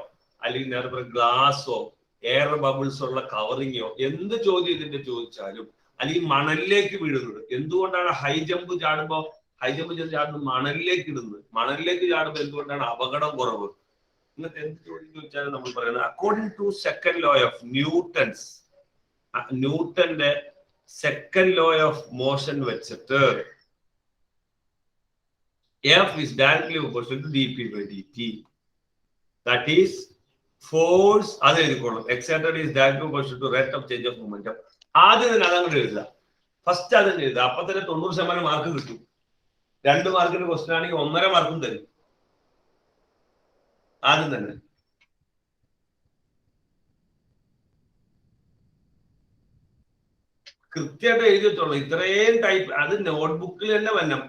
S1: അല്ലെങ്കിൽ നേരെ ഗ്ലാസോ എയർ ബബിൾസ് ഉള്ള കവറിങ്ങോ എന്ത് ചോദ്യം ഇതിന്റെ ചോദിച്ചാലും, അല്ലെങ്കിൽ മണലിലേക്ക് വീഴുന്നത്. എന്തുകൊണ്ടാണ് ഹൈ ജമ്പ് ചാടുമ്പോൾ മണലിലേക്ക് ഇടുന്നത്? മണലിലേക്ക് ചാടുമ്പോൾ എന്തുകൊണ്ടാണ് അപകടം കുറവ്? ഇന്നത്തെ എന്ത് ചോദ്യം ചോദിച്ചാലും നമ്മൾ പറയുന്നത് according to second law of ന്യൂട്ടന്റെ സെക്കൻഡ് ലോ ഓഫ് മോഷൻ വെച്ചിട്ട് F is directly proportional to dp by dt. That is force. അത് എഴുതിക്കോളും. Exerted is directly proportional to rate of change of momentum. ആദ്യം തന്നെ അതങ്ങോട്ട് എഴുതുക. ഫസ്റ്റ് അതന്നെ എഴുതുക. അപ്പൊ തന്നെ 90% മാർക്ക് കിട്ടും. 2 മാർക്കിന്റെ ക്വസ്റ്റ്യൻ ആണെങ്കിൽ 1.5 മാർക്കും തരും. ആദ്യം തന്നെ കൃത്യമായിട്ട് എഴുതി വെച്ചോളൂ. ഇത്രയും ടൈപ്പ് അത് നോട്ട്ബുക്കിൽ തന്നെ വരണം.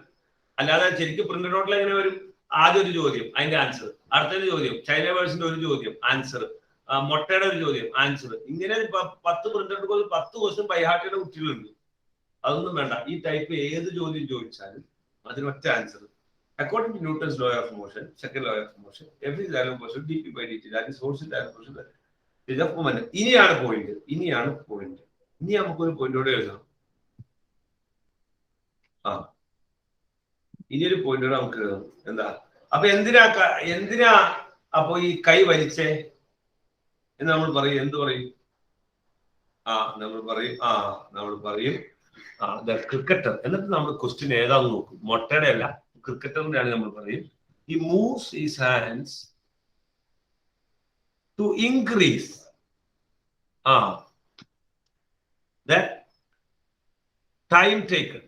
S1: അല്ലാതെ ശരിക്കും പ്രിന്റഡ് ഔട്ടിൽ എങ്ങനെ വരും? ആദ്യം ഒരു ചോദ്യം, അതിന്റെ ആൻസർ, അടുത്തൊരു ചോദ്യം, ചൈന വേഴ്സിന്റെ ഒരു ചോദ്യം, ആൻസർ, മുട്ടയുടെ ഒരു ചോദ്യം, ആൻസർ. ഇങ്ങനെ 10 പ്രിന്റഡ് 10 ക്വസ്റ്റ്യൻ ബൈഹാർട്ടിയുടെ കുട്ടികളുണ്ട്. അതൊന്നും വേണ്ട. ഈ ടൈപ്പ് ഏത് ചോദ്യം ചോദിച്ചാലും അതിന് ഒറ്റ answer. According to Newton's law of motion, second law of motion, every direction motion dp by dt, that is force in direct motion, that is of momentum. ഇനിയാണ് പോയിന്റ്. ഇനി നമുക്കൊരു പോയിന്റോടെ എഴുതണം. ഇനിയൊരു പോയിന്റോടെ നമുക്ക് എഴുതണം. എന്താ? അപ്പൊ എന്തിനാ അപ്പൊ ഈ കൈ വലിച്ചേ എന്ന് നമ്മൾ പറയും. എന്ത് പറയും? നമ്മൾ പറയും ക്രിക്കറ്റർ. എന്നിട്ട് നമ്മൾ ക്വസ്റ്റ്യൻ ഏതാന്ന് നോക്കും. മുട്ടയുടെ അല്ല, ക്രിക്കറ്ററിന്റെ ആണ്. നമ്മൾ പറയും he moves his hands to increase the time taken.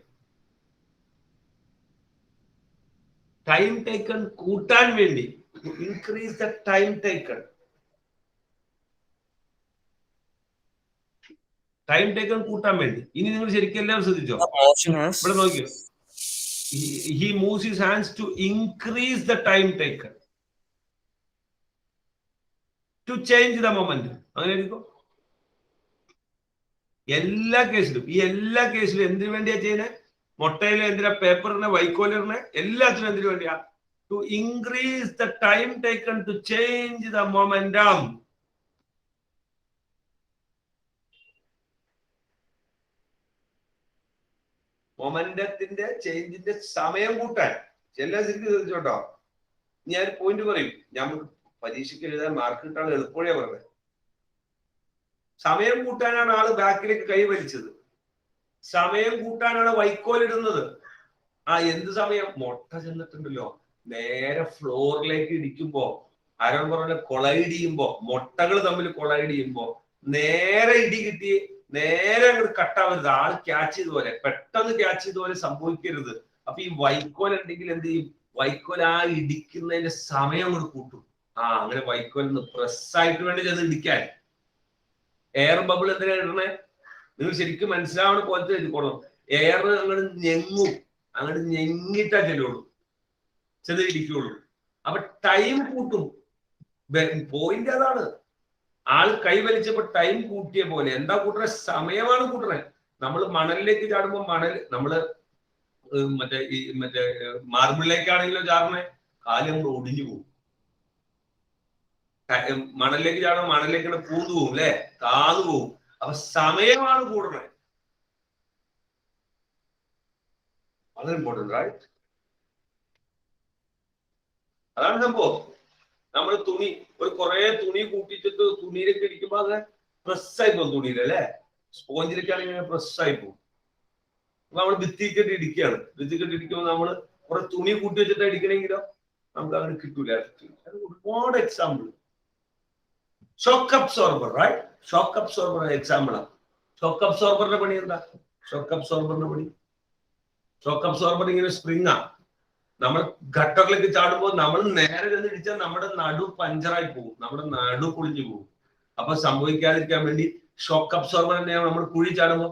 S1: കൂട്ടാൻ വേണ്ടി, to increase the time taken. കൂട്ടാൻ വേണ്ടി. ഇനി നിങ്ങൾ ശരിക്കും എല്ലാവരും ശ്രദ്ധിച്ചോ, ഇവിടെ നോക്കിയോ. He moves his hands to increase the time taken to change the momentum. അങ്ങനെ ആയിരിക്കും എല്ലാ കേസിലും. എന്തിനു വേണ്ടിയാ ചെയ്യുന്നത്? മുട്ടയിലെ എന്തിനാ? പേപ്പറിനെ, വൈക്കോലിനെ, എല്ലാത്തിനും എന്തിനു വേണ്ടിയാ? To increase the time taken to change the momentum. മൊമെന്റത്തിന്റെ ചേഞ്ചിന്റെ സമയം കൂട്ടാൻ. എല്ലാ ശരിക്കും ശ്രദ്ധിച്ചോട്ടോ. ഞാൻ പോയിന്റ് പറയും. നമുക്ക് പരീക്ഷയ്ക്ക് എഴുതാൻ മാർക്ക് കിട്ടാൻ എളുപ്പമേ പറഞ്ഞത്. സമയം കൂട്ടാനാണ് ആള് ബാക്കിലേക്ക് കൈ വലിച്ചത്. സമയം കൂട്ടാനാണ് വൈക്കോലിടുന്നത്. എന്ത് സമയം? മുട്ട ചെന്നിട്ടുണ്ടല്ലോ, നേരെ ഫ്ലോറിലേക്ക് ഇടിക്കുമ്പോ, ആരോട് പറഞ്ഞ കൊളൈഡ് ചെയ്യുമ്പോ, മുട്ടകൾ തമ്മിൽ കൊളൈഡ് ചെയ്യുമ്പോ നേരെ ഇടി കിട്ടി, നേരെ അങ്ങോട്ട് കട്ടാവരുത്. ആള് ക്യാച്ച് ചെയ്ത പോലെ, പെട്ടെന്ന് ക്യാച്ച് ചെയ്ത പോലെ സംഭവിക്കരുത്. അപ്പൊ ഈ വൈക്കോൽ ഉണ്ടെങ്കിൽ എന്ത് ചെയ്യും? വൈക്കോൽ ഇടിക്കുന്നതിന്റെ സമയം അങ്ങോട്ട് കൂട്ടും. അങ്ങനെ വൈക്കോലിന്ന് പ്രസ്സായിട്ട് വേണ്ടി ചെന്ന് ഇടിക്കാൻ. എയർ ബബിൾ എന്തിനാ ഇടണേ? നിങ്ങൾ ശരിക്കും മനസ്സിലാവണ പോലത്തെ എഴുതിക്കോളണം. എയർ അങ്ങോട്ട് ഞെങ്ങിട്ടാ ചെല്ലുള്ളൂ, ചെന്ന് ഇടിക്കുള്ളൂ. അപ്പൊ ടൈം കൂട്ടും. പോയിന്റ് അതാണ്. ആൾ കൈ വലിച്ചപ്പോ ടൈം കൂട്ടിയ പോലെ. എന്താ കൂട്ടണേ? സമയമാണ് കൂട്ടണേ. നമ്മൾ മണലിലേക്ക് ചാടുമ്പോ നമ്മള് മറ്റേ മാർബിളിലേക്കാണെങ്കിലോ ചാടണേ, കാല് നമ്മൾ ഒടിഞ്ഞു പോകും. മണലിലേക്ക് ചാടുമ്പോ മണലിലേക്ക് പൂന്നു പോകും, അല്ലെ? താന്നു പോകും. അപ്പൊ സമയമാണ് കൂടണേ. വളരെ ഇമ്പോർട്ടന്റ്, റൈറ്റ്? അതാണ് സംഭവം. നമ്മൾ കുറെ തുണി കൂട്ടിച്ചിട്ട് തുണിയിലേക്ക് ഇടിക്കുമ്പോ അത് പ്രസ്സായി പോകും. തുണിയിലല്ലേ, സ്പോഞ്ചിലേക്കാണെങ്കിൽ പ്രസ്സായി പോകും. നമ്മൾ ഭിത്തിക്കെട്ട് ഇടിക്കുകയാണ്. ഭിത്തിക്കെട്ട് ഇടിക്കുമ്പോൾ നമ്മൾ കുറെ തുണി കൂട്ടി വെച്ചിട്ട് ഇടിക്കണമെങ്കിലോ നമുക്ക് അങ്ങനെ കിട്ടൂല. ഒരുപാട് example. Shock absorber, right? Shock absorber എക്സാമ്പിളാണ്. ഷോക്ക് അബ്സോർബറിന്റെ പണി എന്താ? ഷോക്ക് അബ്സോർബർ ഇങ്ങനെ സ്പ്രിങ്ങാ. നമ്മൾ ഗട്ടറിലേക്ക് ചാടുമ്പോൾ നമ്മൾ നേരെ ചെന്ന് ഇടിച്ചാൽ നമ്മുടെ നടു പഞ്ചറായി പോകും, നമ്മുടെ നടു പൊളിഞ്ഞു പോകും. അപ്പൊ സംഭവിക്കാതിരിക്കാൻ വേണ്ടി ഷോക്ക് അബ്സോർബർ തന്നെയാണ്. നമ്മൾ കുഴി ചാടുമ്പോൾ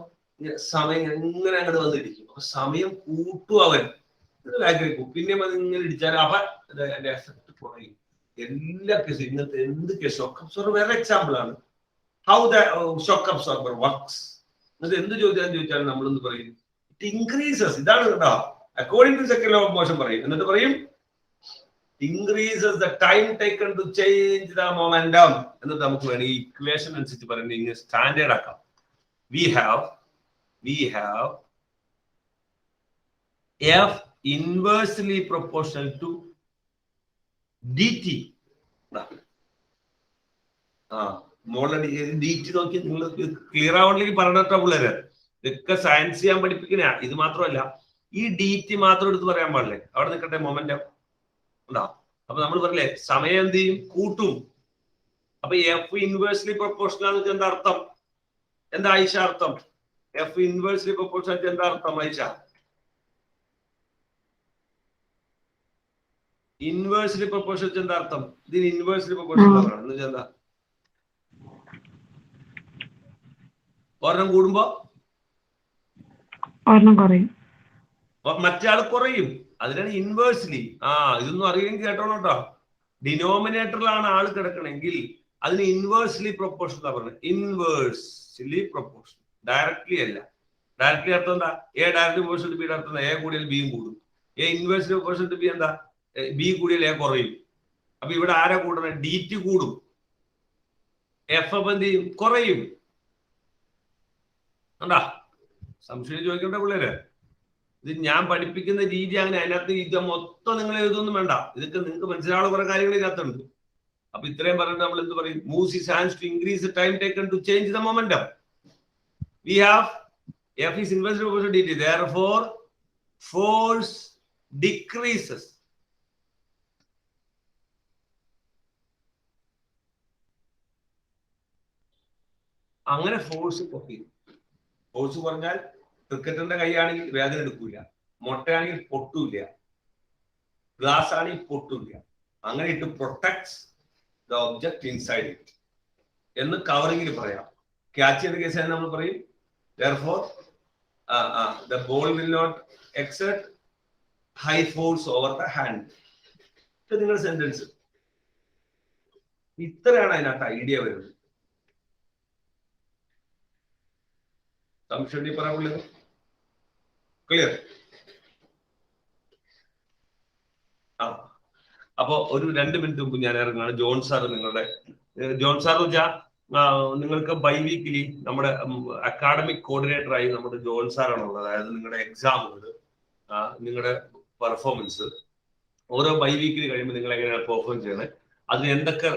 S1: സമയം എങ്ങനെ അങ്ങോട്ട് വന്നിരിക്കും. അപ്പൊ സമയം കൂട്ടും അവൻ ആഗ്രഹിക്കും. പിന്നെ അത് ഇങ്ങനെ ഇടിച്ചാൽ അവൻ എന്റെ എഫക്ട് കുറയും. എല്ലാ കേസും ഇന്നത്തെ എന്ത് കേസ് ഷോക്ക് അബ്സോർബർ വേറെ എക്സാമ്പിൾ ആണ്. How the shock absorber works. അത് എന്ത് ചോദിച്ചാലും നമ്മളെന്ന് പറയും ഇറ്റ് ഇൻക്രീസസ്. ഇതാണ് കേട്ടോ according to second law of motion പറയും. എന്നിട്ട് പറയും increases the time taken to change the momentum. എന്നിട്ട് നമുക്ക് വേണം ഈ ഇക്വേഷൻ അനുസരിച്ച് പറയുന്നത് ഇങ്ങനെ സ്റ്റാൻഡേർഡ് ആക്കാം. we have f inversely proportional to dt. dt നോക്കി നിങ്ങൾ ക്ലിയർ ആവണമെങ്കിൽ പറഞ്ഞിട്ടാ പിള്ളേര് ഇതൊക്കെ സയൻസ് ചെയ്യാൻ പഠിപ്പിക്കുന്ന. ഇത് മാത്രമല്ല ഈ dt മാത്രം എടുത്ത് പറയാൻ പാടില്ലേ. അവിടെ നിൽക്കട്ടെ മൊമെന്റം ഉണ്ടാവും. അപ്പൊ നമ്മൾ പറയില്ലേ സമയം എന്ത് ചെയ്യും കൂട്ടും. അപ്പൊ എഫ് ഇൻവേഴ്സ്ലി പ്രൊപ്പോർഷണൽ എന്ന് എന്താ അർത്ഥം? എന്താ ആയിഷ അർത്ഥം? എഫ് ഇൻവേഴ്സ്ലി പ്രൊപ്പോർഷണൽ എന്താ അർത്ഥം ആയിഷ? ഇൻവേഴ്സ്ലി പ്രൊപ്പോർഷണൽ എന്താ അർത്ഥം? ഇതിന് ഇൻവേഴ്സ്ലി പ്രൊപ്പോർഷണൽ എന്ന് വെച്ചാൽ എന്താ? ഒരെണ്ണം കൂടുമ്പോ മറ്റേ ആൾ കുറയും. അതിനാണ് ഇൻവേഴ്സ്ലി. ഇതൊന്നും അറിയെങ്കിൽ കേട്ടോളൂ കേട്ടോ. ഡിനോമിനേറ്ററിലാണ് ആൾ കിടക്കണമെങ്കിൽ അതിന് ഇൻവേഴ്സ്ലി പ്രൊപ്പോർഷൻ എന്നാ പറഞ്ഞത്. ഇൻവേഴ്സ്ലി പ്രൊപ്പോർഷൻ, ഡയറക്ട്ലി അല്ല. ഡയറക്ട്ലി അർത്ഥം എന്താ? A directly proportion to B അർത്ഥം എ കൂടിയാൽ ബിയും കൂടും. A inversely proportion to B എന്താ? ബി കൂടിയാൽ എ കുറയും. അപ്പൊ ഇവിടെ ആരാ കൂടണേ? dt കൂടും. എഫ് അപ്പൊ എന്ത് ചെയ്യും? കുറയും. കണ്ടാ സംശയം ചോദിക്കണ്ട പിള്ളേര്. ഇത് ഞാൻ പഠിപ്പിക്കുന്ന രീതി അങ്ങനെ. അതിനകത്ത് ഇത് മൊത്തം നിങ്ങൾ എഴുതൊന്നും വേണ്ട. ഇതൊക്കെ നിങ്ങൾക്ക് മനസ്സിലാവുന്ന കുറെ കാര്യങ്ങൾ ഇതിനകത്തുണ്ട്. അപ്പൊ ഇത്രയും പറഞ്ഞിട്ട് നമ്മൾ എന്ത് പറയും? Moves his hands to increase the time taken to change the momentum. We have f is inversely proportional to dt. Therefore force decreases. അങ്ങനെ ഫോഴ്സ് കുറയും. ഫോഴ്സ് പറഞ്ഞാൽ ക്രിക്കറ്ററിന്റെ കൈയാണെങ്കിൽ വേദന എടുക്കൂല, മുട്ടയാണെങ്കിൽ പൊട്ടൂല, ഗ്ലാസ് ആണെങ്കിൽ പൊട്ടൂല. അങ്ങനെ ഇട്ട് protects the object inside it എന്ന് കവറിംഗിൽ പറയാം. ക്യാച്ച് ചെയ്ത കേസ് നമ്മൾ പറയും therefore the ball will not exert high force over the hand. ഇത് നിങ്ങളുടെ സെന്റൻസ്. ഇത്രയാണ് അതിനകത്ത് ഐഡിയ വരുന്നത്. സംശയം പറയാൻ ക്ലിയർ? അപ്പൊ ഒരു 2 മിനിറ്റ് മുമ്പ് ഞാൻ ഇറങ്ങാണ്. ജോൺ സാർ നിങ്ങളുടെ ജോൺ സാർ എന്ന് വെച്ചാൽ നിങ്ങൾക്ക് ബൈ വീക്കിലി നമ്മുടെ അക്കാഡമിക് കോർഡിനേറ്റർ ആയി നമ്മുടെ ജോൺ സാറാണുള്ളത്. അതായത് നിങ്ങളുടെ എക്സാമുകൾ, നിങ്ങളുടെ പെർഫോമൻസ് ഓരോ ബൈ വീക്കിലി കഴിയുമ്പോൾ നിങ്ങൾ എങ്ങനെയാണ് പെർഫോം ചെയ്യണത്, അതിന് എന്തൊക്കെ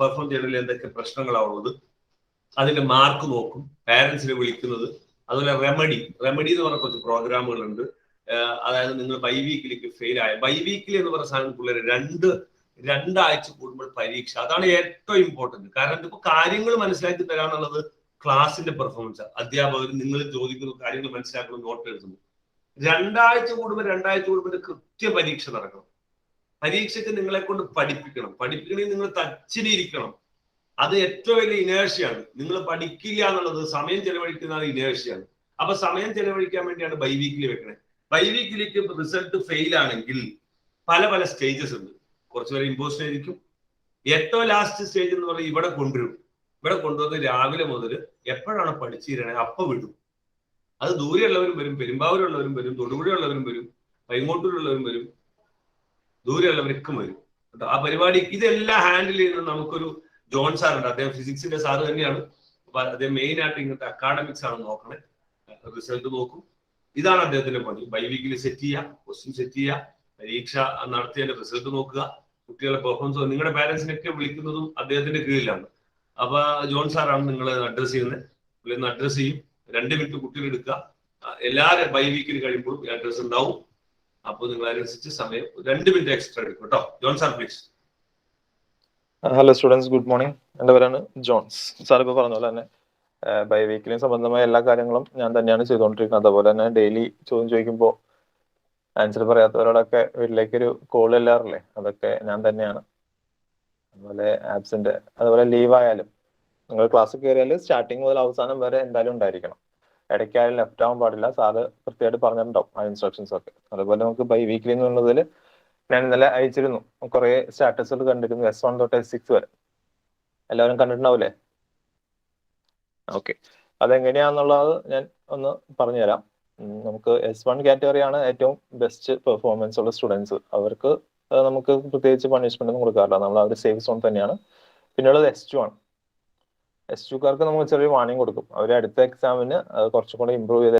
S1: പെർഫോം ചെയ്യണതിൽ എന്തൊക്കെ പ്രശ്നങ്ങളാണ് ഉള്ളത്, അതിന്റെ മാർക്ക് നോക്കും, പാരന്റ്സിനെ വിളിക്കുന്നത്. അതുപോലെ റെമഡി എന്ന് പറഞ്ഞ കുറച്ച് പ്രോഗ്രാമുകളുണ്ട്. അതായത് നിങ്ങൾ ബൈ വീക്കിലേക്ക് ഫെയിൽ ആയ ബൈ വീക്കിലി എന്ന് പറഞ്ഞ സാധനം പിള്ളേർ രണ്ടാഴ്ച കൂടുമ്പോൾ പരീക്ഷ. അതാണ് ഏറ്റവും ഇമ്പോർട്ടന്റ്. കാരണം ഇതിപ്പോ കാര്യങ്ങൾ മനസ്സിലാക്കി തരാന്നുള്ളത് ക്ലാസിന്റെ പെർഫോമൻസ്. അധ്യാപകർ നിങ്ങൾ ചോദിക്കുന്ന കാര്യങ്ങൾ മനസ്സിലാക്കണം, നോട്ട് എഴുതുന്നു. 2 ആഴ്ച കൂടുമ്പോൾ കൃത്യ പരീക്ഷ നടക്കണം. പരീക്ഷയ്ക്ക് നിങ്ങളെ കൊണ്ട് പഠിപ്പിക്കണമെങ്കിൽ നിങ്ങൾ തച്ചിരിക്കണം. അത് ഏറ്റവും വലിയ ഇനേഴ്ഷ്യയാണ്. നിങ്ങൾ പഠിക്കില്ല എന്നുള്ളത് സമയം ചെലവഴിക്കുന്ന ഇനേഴ്ഷ്യയാണ്. അപ്പൊ സമയം ചെലവഴിക്കാൻ വേണ്ടിയാണ് ബൈ വീക്കിലി വെക്കണേ. ബൈ വീക്കിലേക്ക് റിസൾട്ട് ഫെയിൽ ആണെങ്കിൽ പല സ്റ്റേജസ് ഉണ്ട്. കുറച്ചുപേരെ ഇമ്പോസിഷൻ ആയിരിക്കും. ഏറ്റവും ലാസ്റ്റ് സ്റ്റേജ് എന്ന് പറയുന്നത് ഇവിടെ കൊണ്ടുവരും. ഇവിടെ കൊണ്ടുവന്ന് രാവിലെ മുതൽ എപ്പോഴാണ് പഠിച്ചിരണേ അപ്പൊ വിടും. അത് ദൂരെയുള്ളവരും വരും, പെരുമ്പാവൂരുള്ളവരും വരും, തൊടുപുഴയുള്ളവരും വരും, പൈങ്ങോട്ടൂരുള്ളവരും വരും, ദൂരെയുള്ളവർക്കും വരും. ആ പരിപാടി ഇതെല്ലാം ഹാൻഡിൽ ചെയ്യുന്നത് നമുക്കൊരു ജോൺ സാർ ഉണ്ട്. അദ്ദേഹം ഫിസിക്സിന്റെ സാറ് തന്നെയാണ്. അപ്പൊ അദ്ദേഹം മെയിൻ ആയിട്ട് ഇങ്ങനത്തെ അക്കാഡമിക്സ് ആണ് നോക്കണേ. റിസൾട്ട് നോക്കും. ഇതാണ് അദ്ദേഹത്തിന്റെ പണി. ബൈ വീക്കിൽ സെറ്റ് ചെയ്യുക, ക്വസ്റ്റ്യൻ സെറ്റ് ചെയ്യുക, പരീക്ഷ നടത്തിയതിന്റെ റിസൾട്ട് നോക്കുക, കുട്ടികളുടെ പെർഫോമൻസ്. നിങ്ങളുടെ പാരന്റ്സിനൊക്കെ വിളിക്കുന്നതും അദ്ദേഹത്തിന്റെ കീഴിലാണ്. അപ്പൊ ജോൺ സാറാണ് നിങ്ങളെ അഡ്രസ് ചെയ്യുന്നത്. പുള്ളിന്ന് അഡ്രസ് ചെയ്യും. 2 മിനിറ്റ് കുട്ടികൾ എടുക്കുക. എല്ലാവരും ബൈ വീക്കിൽ കഴിയുമ്പോഴും ഈ അഡ്രസ് ഉണ്ടാവും. അപ്പോൾ നിങ്ങൾ അതിനനുസരിച്ച് സമയം 2 മിനിറ്റ് എക്സ്ട്രാ എടുക്കും കേട്ടോ. John sir please.
S13: Hello students, good morning. എൻ്റെ പേരാണ് ജോൺസ്. സാർ ഇപ്പോൾ പറഞ്ഞ പോലെ തന്നെ ബൈ വീക്കിലും സംബന്ധമായ എല്ലാ കാര്യങ്ങളും ഞാൻ തന്നെയാണ് ചെയ്തുകൊണ്ടിരിക്കുന്നത്. അതുപോലെ തന്നെ ഡെയിലി ചോദ്യം ചോദിക്കുമ്പോൾ ആൻസർ പറയാത്തവരോടൊക്കെ വീട്ടിലേക്കൊരു കോൾ ചെല്ലാറില്ലേ, അതൊക്കെ ഞാൻ തന്നെയാണ്. അതുപോലെ ആബ്സെന്റ്, അതുപോലെ ലീവ് ആയാലും നിങ്ങൾ ക്ലാസ് കയറിയാൽ സ്റ്റാർട്ടിങ് മുതൽ അവസാനം വരെ എന്തായാലും ഉണ്ടായിരിക്കണം. ഇടയ്ക്കാരും ലെഫ്റ്റ് ആവാൻ പാടില്ല. സാറ് കൃത്യമായിട്ട് പറഞ്ഞിട്ടുണ്ടാവും ആ ഇൻസ്ട്രക്ഷൻസ് ഒക്കെ. അതുപോലെ നമുക്ക് ബൈ വീക്ക്ലി എന്നുള്ളതിൽ ഞാൻ ഇന്നലെ അയച്ചിരുന്നു, കുറെ സ്റ്റാറ്റസുകൾ കണ്ടിരുന്നു, S1 തൊട്ട് S6 വരെ. എല്ലാവരും കണ്ടിട്ടുണ്ടാവില്ലേ? ഓക്കെ, അതെങ്ങനെയാന്നുള്ളത് ഞാൻ ഒന്ന് പറഞ്ഞുതരാം. നമുക്ക് S1 കാറ്റഗറിയാണ് ഏറ്റവും ബെസ്റ്റ് പെർഫോമൻസ് ഉള്ള സ്റ്റുഡൻസ്. അവർക്ക് നമുക്ക് പ്രത്യേകിച്ച് പണിഷ്മെന്റ് ഒന്നും കൊടുക്കാറില്ല, നമ്മൾ ആ ഒരു സേഫ് സോൺ തന്നെയാണ്. പിന്നെയുള്ളത് S2 ആണ്. S2 കാർക്ക് നമുക്ക് ചെറിയ വാണിംഗ് കൊടുക്കും. അവർ അടുത്ത എക്സാമിന് കുറച്ചും കൂടെ ഇമ്പ്രൂവ് ചെയ്ത്